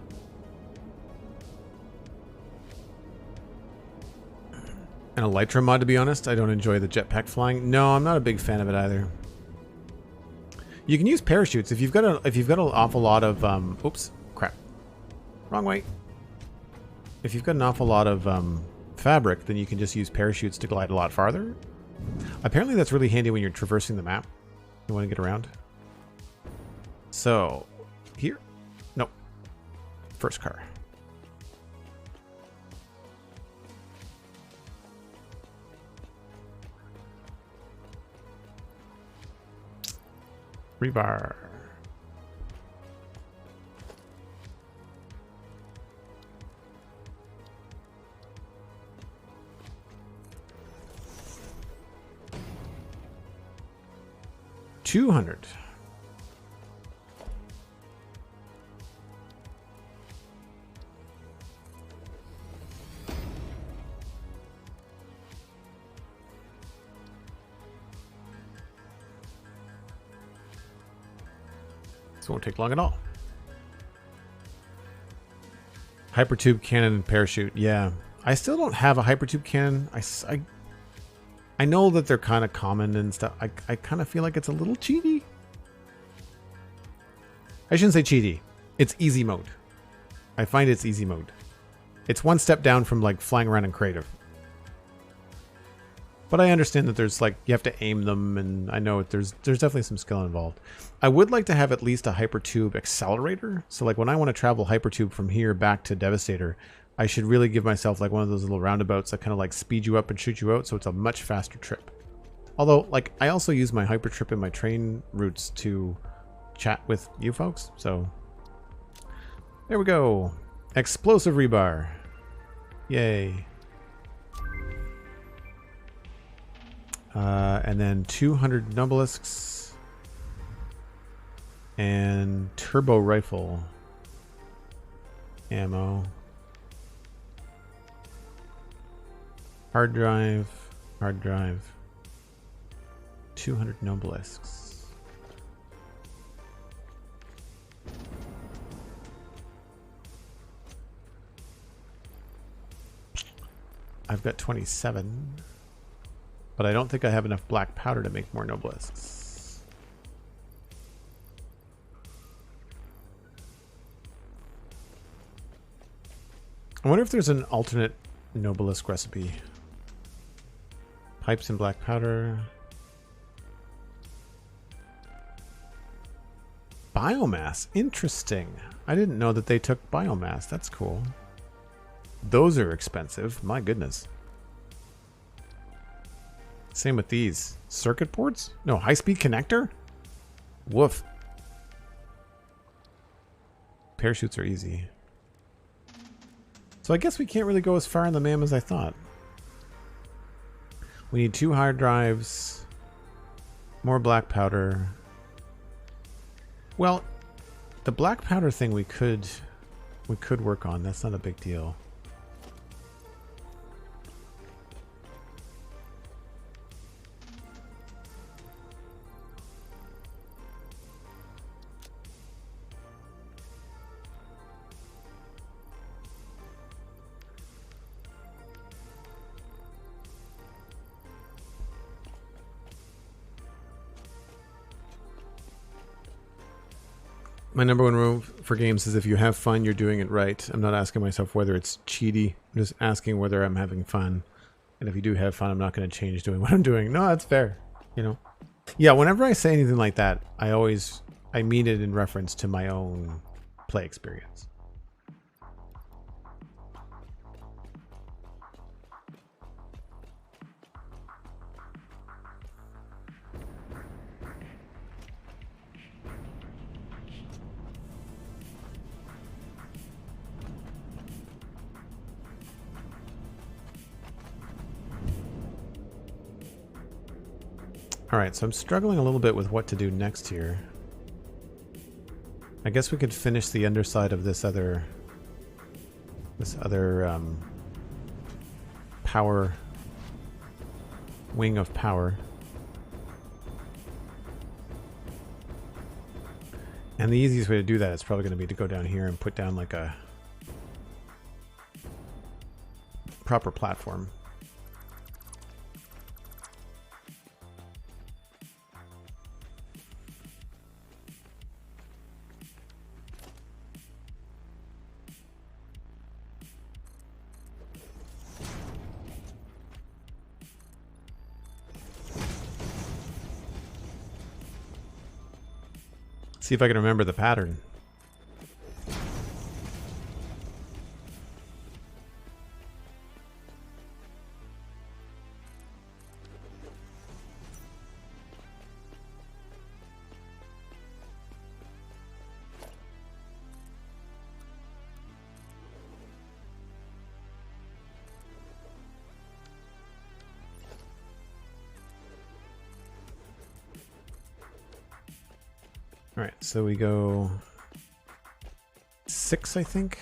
And a Elytra mod, to be honest. I don't enjoy the jetpack flying. No, I'm not a big fan of it either. You can use parachutes if you've got an awful lot of oops, crap. Wrong way. If you've got an awful lot of fabric, then you can just use parachutes to glide a lot farther. Apparently that's really handy when you're traversing the map. You want to get around. So, here? Nope. First car. Rebar. $200. This won't take long at all. Hypertube cannon and parachute. Yeah. I still don't have a hypertube cannon. I know that they're kind of common and stuff. I kind of feel like it's a little cheaty. I shouldn't say cheaty. It's easy mode. I find it's easy mode. It's one step down from like flying around in creative. But I understand that there's like, you have to aim them, and I know there's definitely some skill involved. I would like to have at least a hypertube accelerator. So like when I want to travel hypertube from here back to Devastator, I should really give myself like one of those little roundabouts that kind of like speed you up and shoot you out, so it's a much faster trip. Although, like, I also use my hypertrip in my train routes to chat with you folks, so there we go. Explosive rebar. Yay. And then 200 Nobelisks and turbo rifle ammo. Hard drive. 200 Nobelisks. I've got 27. But I don't think I have enough black powder to make more Nobelisks. I wonder if there's an alternate Nobelisk recipe. Pipes and black powder. Biomass. Interesting. I didn't know that they took biomass. That's cool. Those are expensive. My goodness. Same with these. Circuit boards? No, high-speed connector? Woof. Parachutes are easy. So I guess we can't really go as far in the MAM as I thought. We need 2 hard drives. More black powder. Well, the black powder thing we could work on. That's not a big deal. My number one rule for games is if you have fun, you're doing it right. I'm not asking myself whether it's cheaty. I'm just asking whether I'm having fun. And if you do have fun, I'm not going to change doing what I'm doing. No, that's fair. You know? Yeah, whenever I say anything like that, I mean it in reference to my own play experience. Alright, so I'm struggling a little bit with what to do next here. I guess we could finish the underside of this other power wing of power. And the easiest way to do that is probably going to be to go down here and put down like a proper platform. See if I can remember the pattern. All right, so we go 6, I think.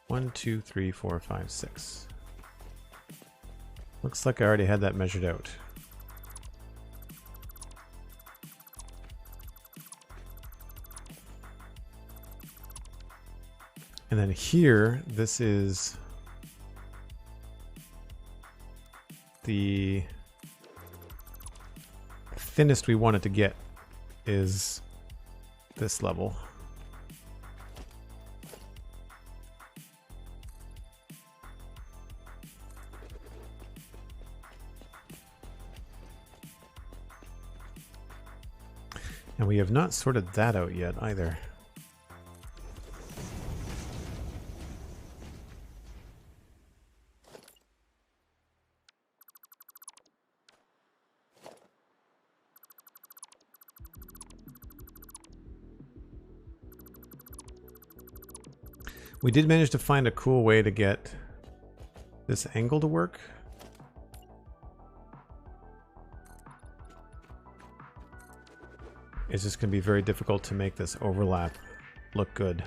1, 2, 3, 4, 5, 6. Looks like I already had that measured out. And then here, this is the thinnest we want it to get is this level. And we have not sorted that out yet either. We did manage to find a cool way to get this angle to work. It's just going to be very difficult to make this overlap look good.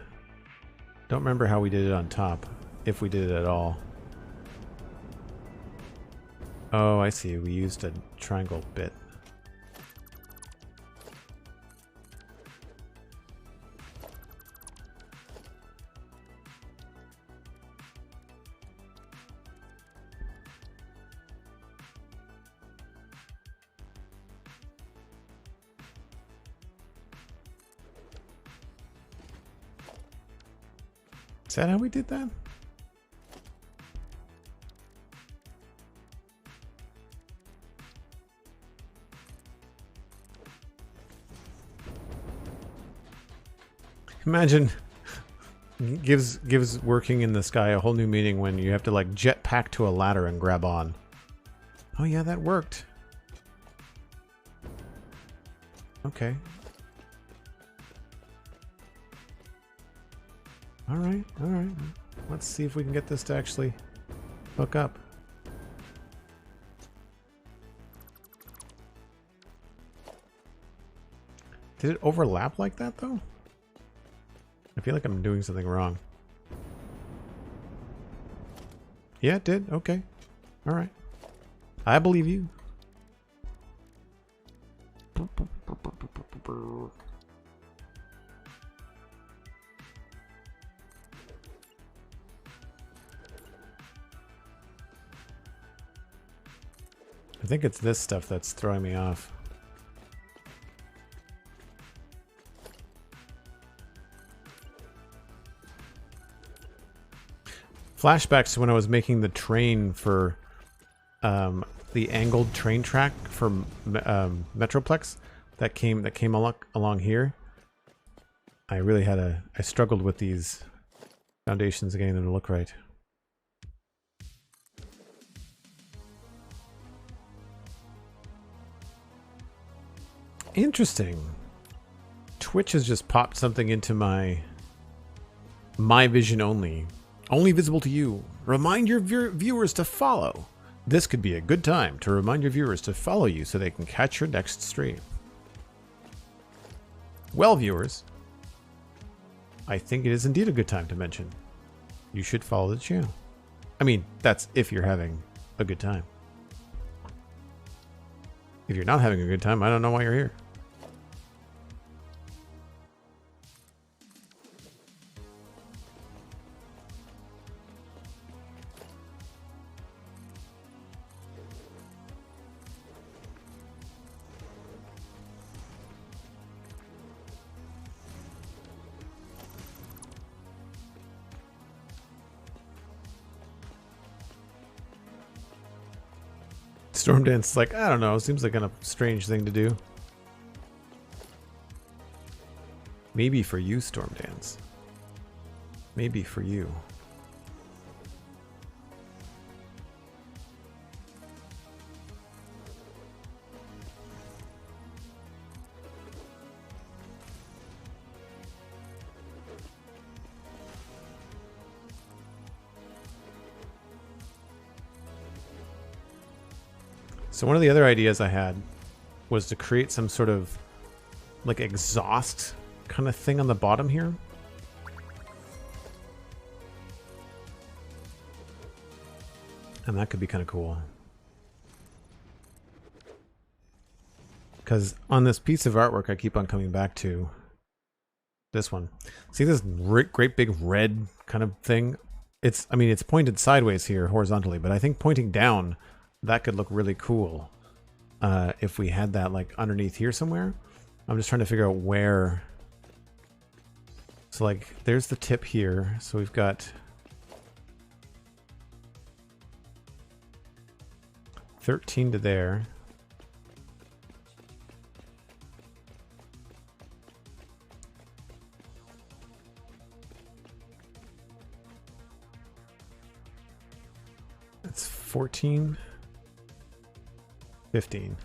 Don't remember how we did it on top, if we did it at all. Oh, I see. We used a triangle bit. Is that how we did that? Imagine gives working in the sky a whole new meaning when you have to like jetpack to a ladder and grab on. Oh yeah, that worked. Okay. All right. Let's see if we can get this to actually hook up. Did it overlap like that though? I feel like I'm doing something wrong. Yeah, it did. Okay. All right. I believe you. I think it's this stuff that's throwing me off. Flashbacks to when I was making the train for the angled train track for Metroplex that came along here. I really had I struggled with these foundations getting them to look right. Interesting. Twitch has just popped something into my vision only. Only visible to you. Remind your viewers to follow. This could be a good time to remind your viewers to follow you so they can catch your next stream. Well, viewers, I think it is indeed a good time to mention you should follow the channel. I mean, that's if you're having a good time. If you're not having a good time, I don't know why you're here. Storm Dance is like, I don't know, seems like a strange thing to do. Maybe for you, Storm Dance. Maybe for you. So one of the other ideas I had was to create some sort of like exhaust kind of thing on the bottom here. And that could be kind of cool. Because on this piece of artwork I keep on coming back to, this one. See this great big red kind of thing? I mean, it's pointed sideways here horizontally, but I think pointing down, that could look really cool if we had that like underneath here somewhere. I'm just trying to figure out where. So like there's the tip here. So we've got 13 to there. 14, 15.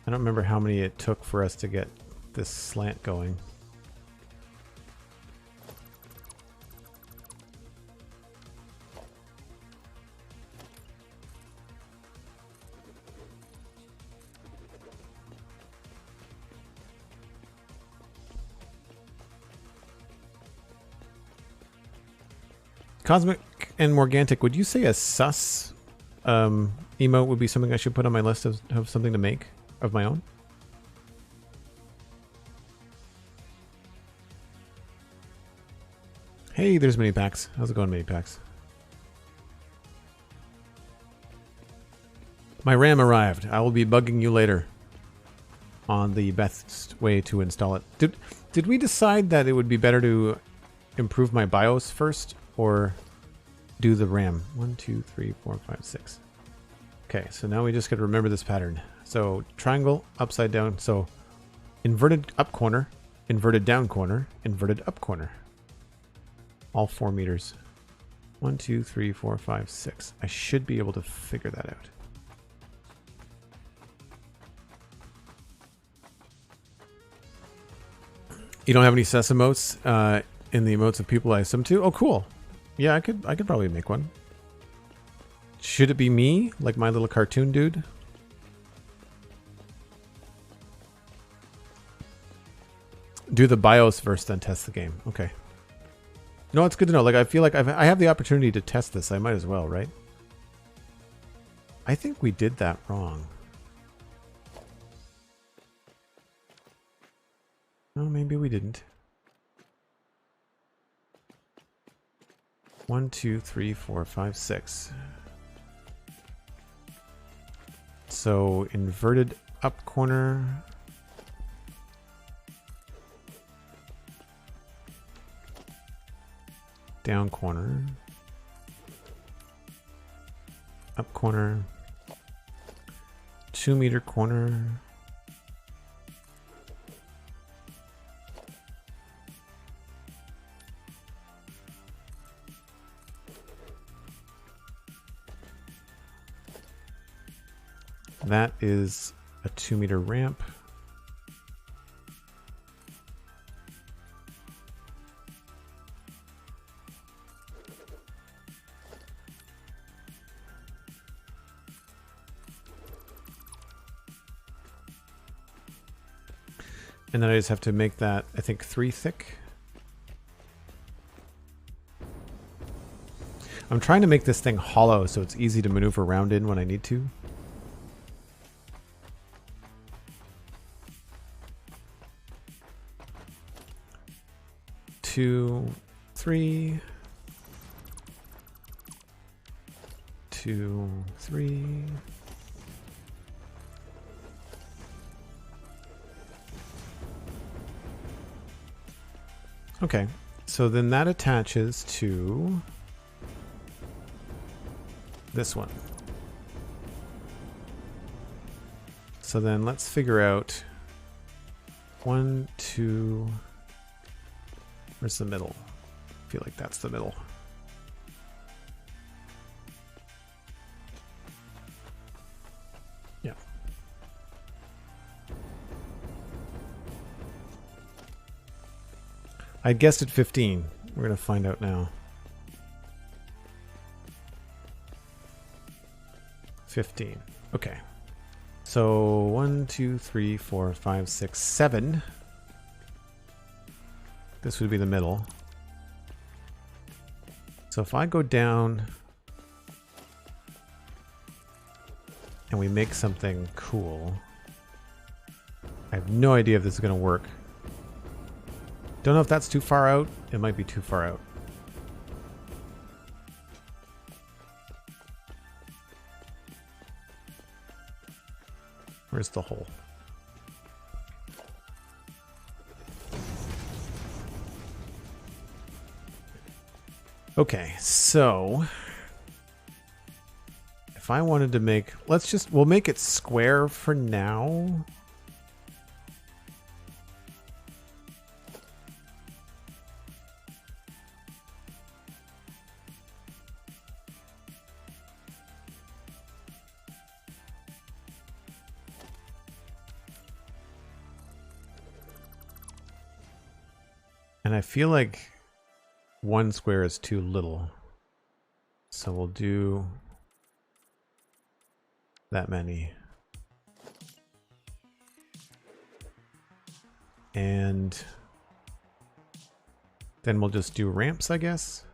I don't remember how many it took for us to get this slant going. Cosmic and Morgantic, would you say a sus emote would be something I should put on my list of something to make of my own? Hey, there's Mini Packs. How's it going, Mini Packs? My RAM arrived. I will be bugging you later on the best way to install it. Did we decide that it would be better to improve my BIOS first or do the RAM? 1, 2, 3, 4, 5, 6. Okay, so now we just got to remember this pattern. So triangle, upside down. So inverted up corner, inverted down corner, inverted up corner. All 4 meters. 1, 2, 3, 4, 5, 6. I should be able to figure that out. You don't have any sus emotes in the emotes of people I assume to? Oh, cool. Yeah, I could probably make one. Should it be me, like my little cartoon dude? Do the BIOS first, then test the game. Okay. No, it's good to know. Like, I feel like I have the opportunity to test this. I might as well, right? I think we did that wrong. No, maybe we didn't. 1, 2, 3, 4, 5, 6. So inverted up corner. Down corner. Up corner. 2 meter corner. That is a 2 meter ramp. And then I just have to make that, I think, 3 thick. I'm trying to make this thing hollow so it's easy to maneuver around in when I need to. Two, 3, 2, 3. Okay, so then that attaches to this one. So then let's figure out 1, 2. Where's the middle? I feel like that's the middle. Yeah. I guessed at 15. We're going to find out now. 15. Okay. So 1, 2, 3, 4, 5, 6, 7. This would be the middle. So if I go down and we make something cool, I have no idea if this is going to work. Don't know if that's too far out. It might be too far out. Where's the hole? Okay, so if I wanted to make, we'll make it square for now. And I feel like 1 square is too little. So we'll do that many. And then we'll just do ramps, I guess.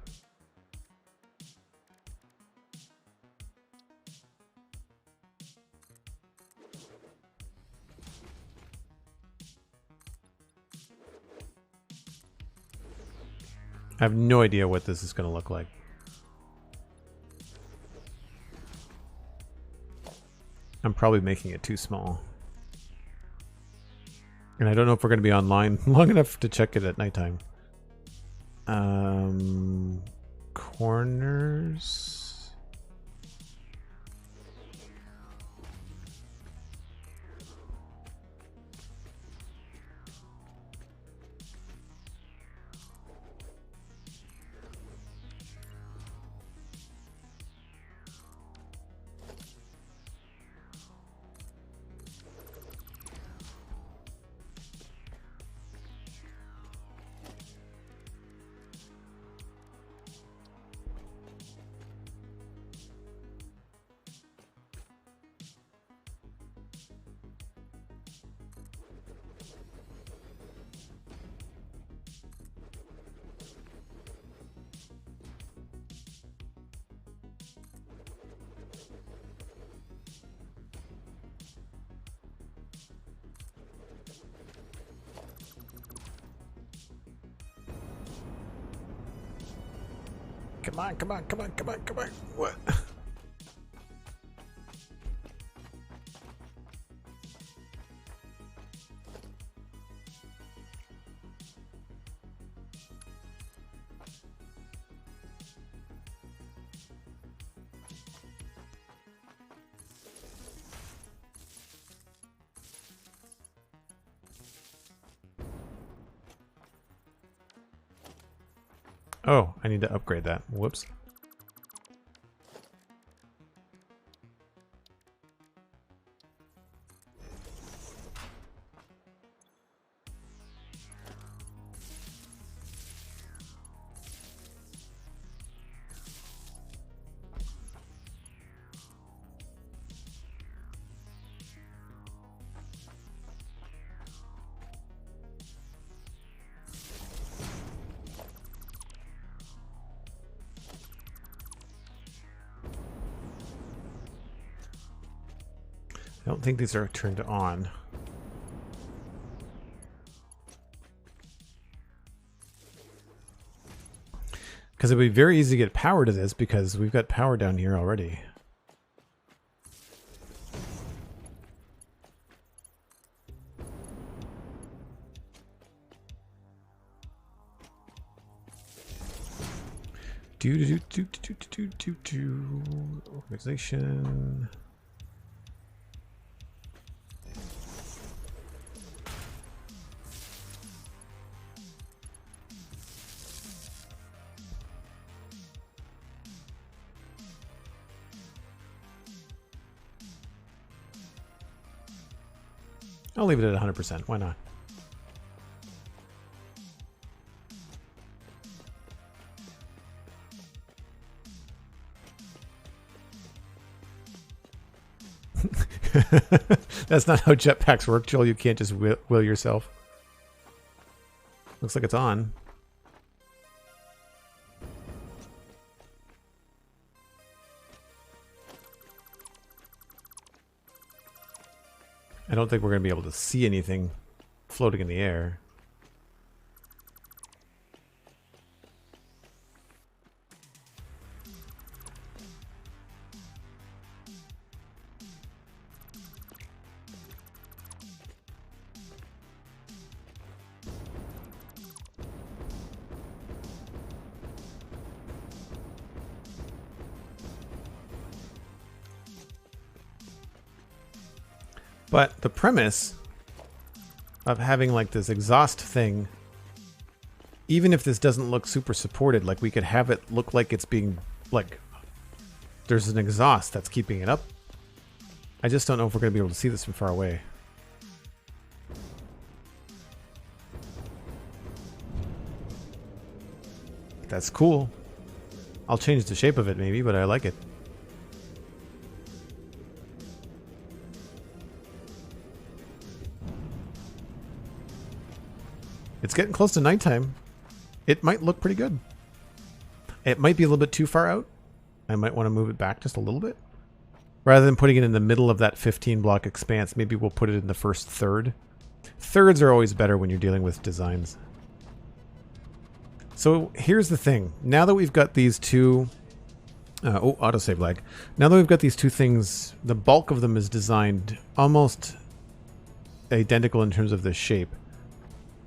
I have no idea what this is going to look like. I'm probably making it too small. And I don't know if we're going to be online long enough to check it at nighttime. Corners. Come on, come on, come on, come on, come on. What? Oh, I need to upgrade that. Whoops. I don't think these are turned on. Because it would be very easy to get power to this because we've got power down here already. Organization. I'll leave it at 100%. Why not? That's not how jetpacks work, Joel. You can't just will yourself. Looks like it's on. I don't think we're going to be able to see anything floating in the air. But the premise of having like this exhaust thing, even if this doesn't look super supported, like we could have it look like it's being like there's an exhaust that's keeping it up. I just don't know if we're going to be able to see this from far away. That's cool. I'll change the shape of it maybe, but I like it. It's getting close to nighttime. It might look pretty good. It might be a little bit too far out. I might want to move it back just a little bit. Rather than putting it in the middle of that 15 block expanse, maybe we'll put it in the first third. Thirds are always better when you're dealing with designs. So here's the thing. Now that we've got these two... oh, autosave lag. Now that we've got these two things, the bulk of them is designed almost identical in terms of the shape.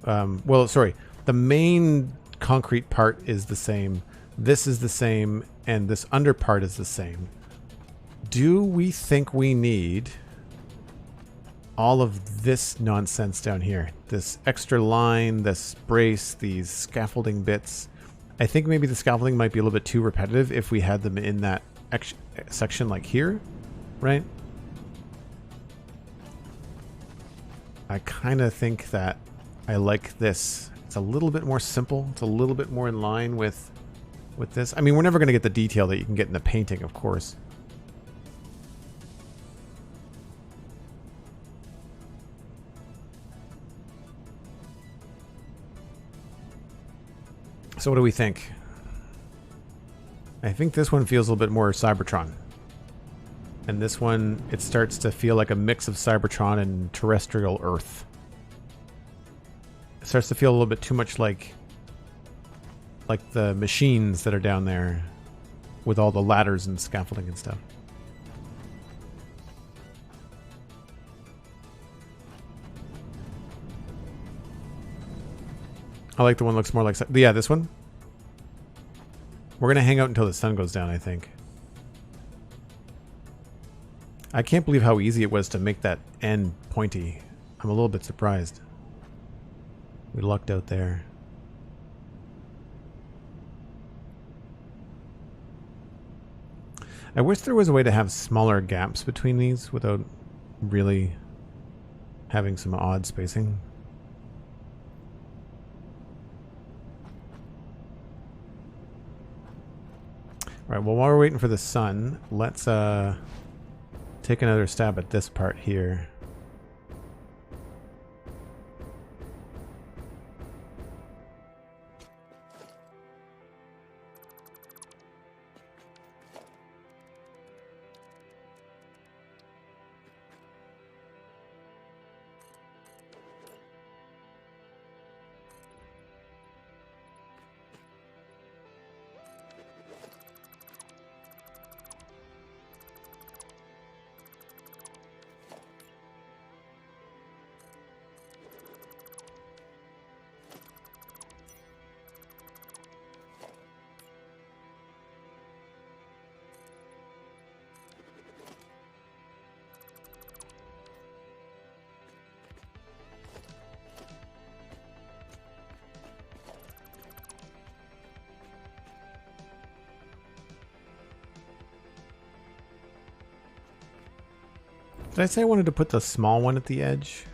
Well, sorry. The main concrete part is the same. This is the same. And this under part is the same. Do we think we need all of this nonsense down here? This extra line, this brace, these scaffolding bits. I think maybe the scaffolding might be a little bit too repetitive if we had them in that section like here, right? I kind of think that I like this. It's a little bit more simple. It's a little bit more in line with this. I mean, we're never going to get the detail that you can get in the painting, of course. So what do we think? I think this one feels a little bit more Cybertron. And this one, it starts to feel like a mix of Cybertron and terrestrial Earth. It starts to feel a little bit too much like the machines that are down there with all the ladders and scaffolding and stuff. I like the one that looks more like... Yeah, this one. We're going to hang out until the sun goes down, I think. I can't believe how easy it was to make that end pointy. I'm a little bit surprised. We lucked out there. I wish there was a way to have smaller gaps between these without really having some odd spacing. Right, well, while we're waiting for the sun, let's take another stab at this part here. Did I say I wanted to put the small one at the edge?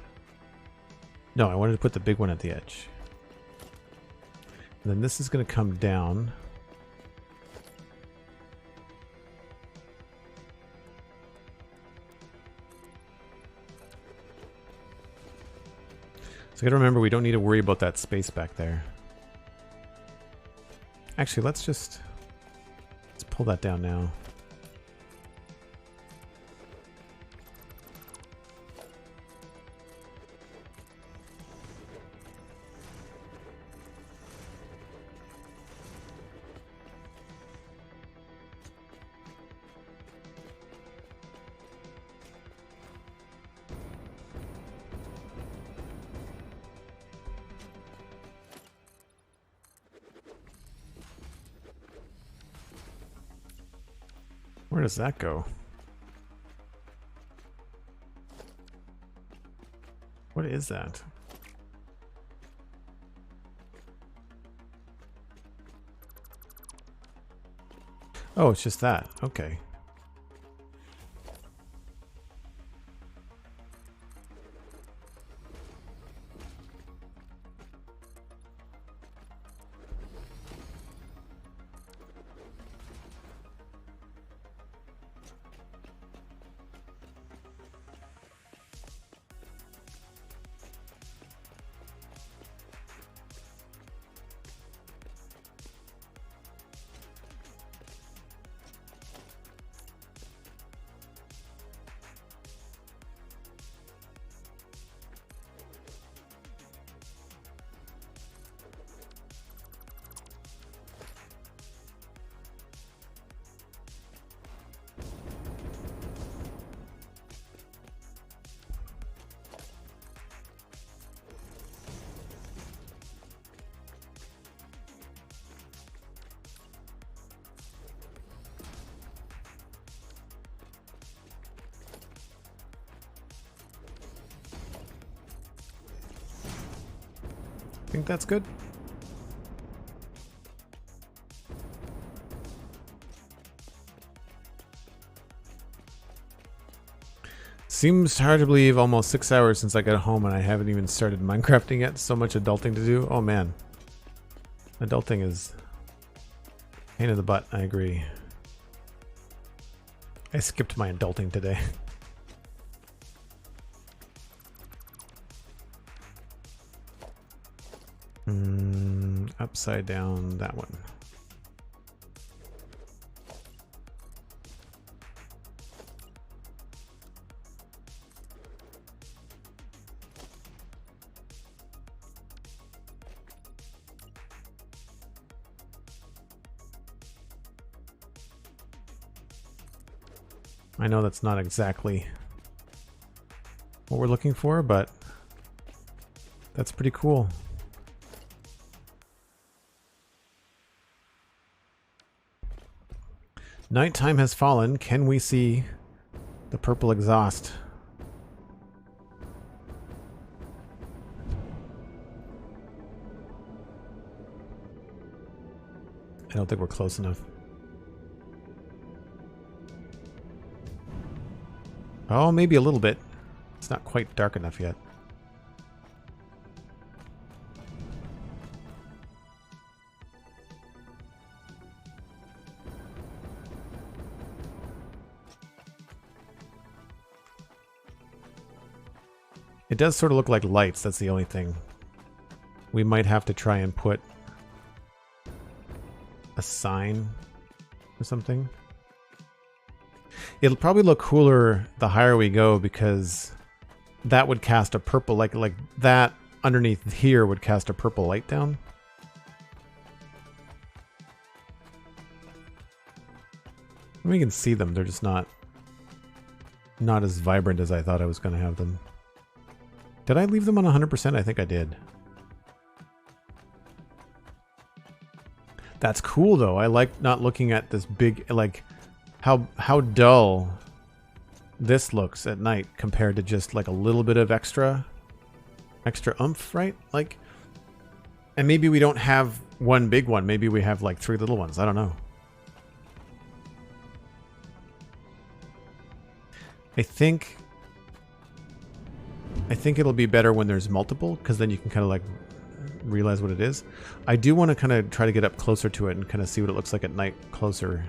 No, I wanted to put the big one at the edge. And then this is going to come down. So you gotta remember, we don't need to worry about that space back there. Actually, let's pull that down now. Where does that go? What is that? Oh, it's just that. Okay. think that's good. Seems hard to believe almost 6 hours since I got home and I haven't even started Minecrafting yet. So much adulting to do. Oh man. Adulting is a pain in the butt, I agree. I skipped my adulting today. Upside down, that one. I know that's not exactly what we're looking for, but that's pretty cool. Nighttime has fallen. Can we see the purple exhaust? I don't think we're close enough. Oh, maybe a little bit. It's not quite dark enough yet. It does sort of look like lights, that's the only thing. We might have to try and put a sign or something. It'll probably look cooler the higher we go because that would cast a purple, like that underneath here would cast a purple light down. We can see them, they're just not as vibrant as I thought I was going to have them. Did I leave them on 100%? I think I did. That's cool though. I like not looking at this big, like how dull this looks at night compared to just like a little bit of extra oomph, right? Like, and maybe we don't have one big one. Maybe we have like 3 little ones. I don't know. I think it'll be better when there's multiple, because then you can kind of like realize what it is. I do want to kind of try to get up closer to it and kind of see what it looks like at night closer.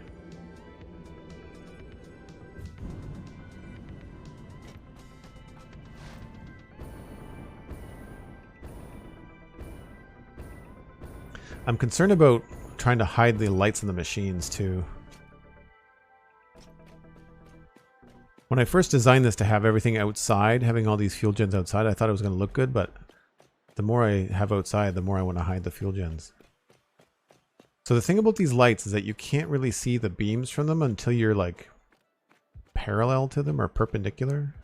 I'm concerned about trying to hide the lights in the machines too. When I first designed this to have everything outside, having all these fuel gens outside, I thought it was going to look good, but the more I have outside, the more I want to hide the fuel gens. So the thing about these lights is that you can't really see the beams from them until you're like parallel to them or perpendicular.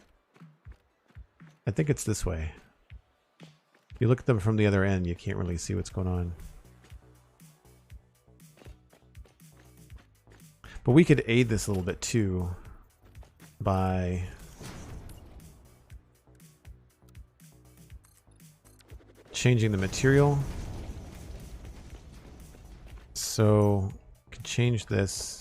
I think it's this way. If you look at them from the other end, you can't really see what's going on. But we could aid this a little bit too by changing the material. So we can change this.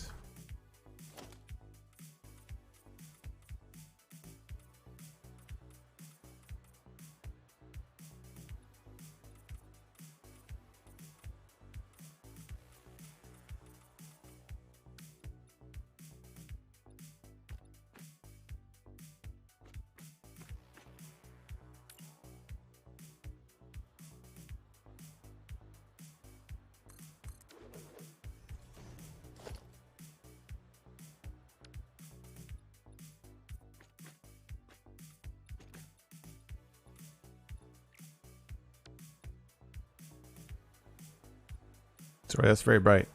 Sorry, that's very bright.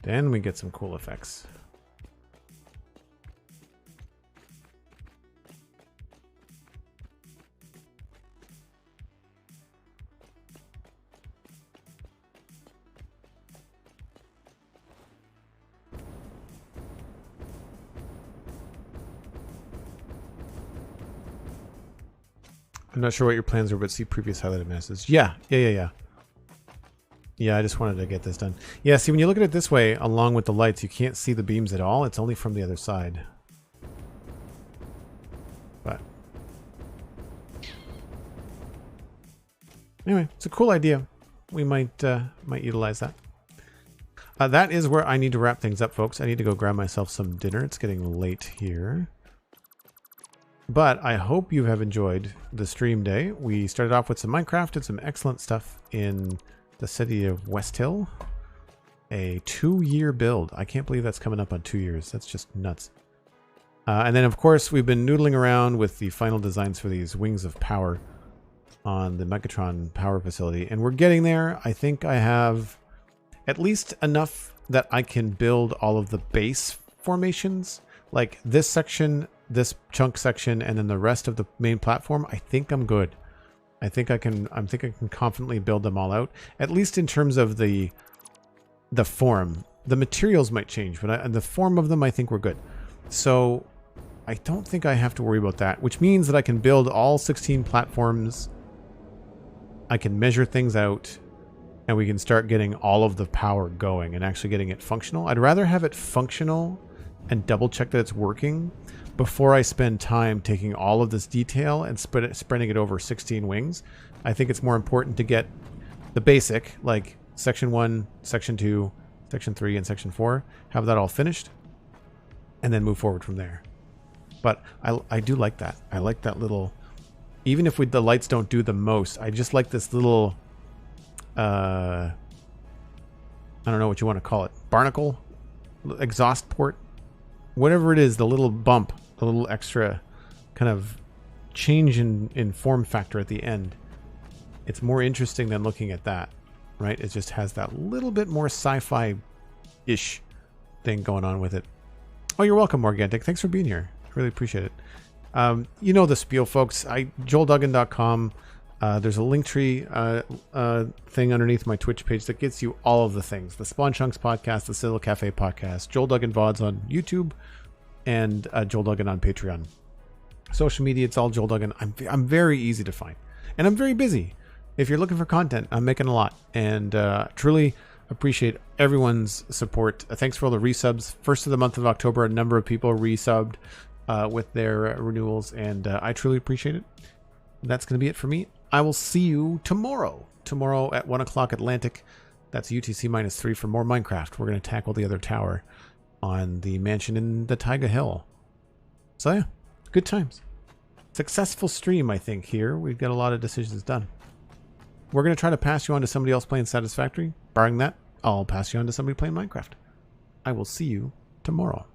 Then we get some cool effects. I'm not sure what your plans were, but see previous highlighted messages. Yeah. Yeah, I just wanted to get this done. Yeah, see, when you look at it this way, along with the lights, you can't see the beams at all. It's only from the other side. But anyway, it's a cool idea. We might utilize that. That is where I need to wrap things up, folks. I need to go grab myself some dinner. It's getting late here. But I hope you have enjoyed the stream day. We started off with some Minecraft and some excellent stuff in the city of West Hill. A 2-year build. I can't believe that's coming up on 2 years. That's just nuts. And then, of course, we've been noodling around with the final designs for these wings of power on the Megatron power facility. And we're getting there. I think I have at least enough that I can build all of the base formations. Like this section, this chunk section, and then the rest of the main platform. I think I'm good. I think I can confidently build them all out, at least in terms of the form. The materials might change, but the form of them, I think we're good. So I don't think I have to worry about that, which means that I can build all 16 platforms. I can measure things out, and we can start getting all of the power going and actually getting it functional. I'd rather have it functional and double check that it's working before I spend time taking all of this detail and spreading it over 16 wings. I think it's more important to get the basic, like section 1, section 2, section 3, and section 4, have that all finished, and then move forward from there. But I do like that. I like that little, even if the lights don't do the most, I just like this little, I don't know what you want to call it, barnacle, exhaust port, whatever it is, the little bump, the little extra kind of change in form factor at the end. It's more interesting than looking at that, right? It just has that little bit more sci-fi-ish thing going on with it. Oh, you're welcome, Morgantic. Thanks for being here. I really appreciate it. You know the spiel, folks. JoelDuggan.com. There's a Linktree thing underneath my Twitch page that gets you all of the things. The Spawn Chunks podcast, the Citadel Cafe podcast, Joel Duggan VODs on YouTube, and Joel Duggan on Patreon. Social media, it's all Joel Duggan. I'm very easy to find. And I'm very busy. If you're looking for content, I'm making a lot. And truly appreciate everyone's support. Thanks for all the resubs. First of the month of October, a number of people resubbed with their renewals. And I truly appreciate it. That's going to be it for me. I will see you tomorrow. Tomorrow at 1 o'clock Atlantic. That's UTC -3 for more Minecraft. We're going to tackle the other tower on the mansion in the Taiga Hill. So yeah, good times. Successful stream, I think, here. We've got a lot of decisions done. We're going to try to pass you on to somebody else playing Satisfactory. Barring that, I'll pass you on to somebody playing Minecraft. I will see you tomorrow.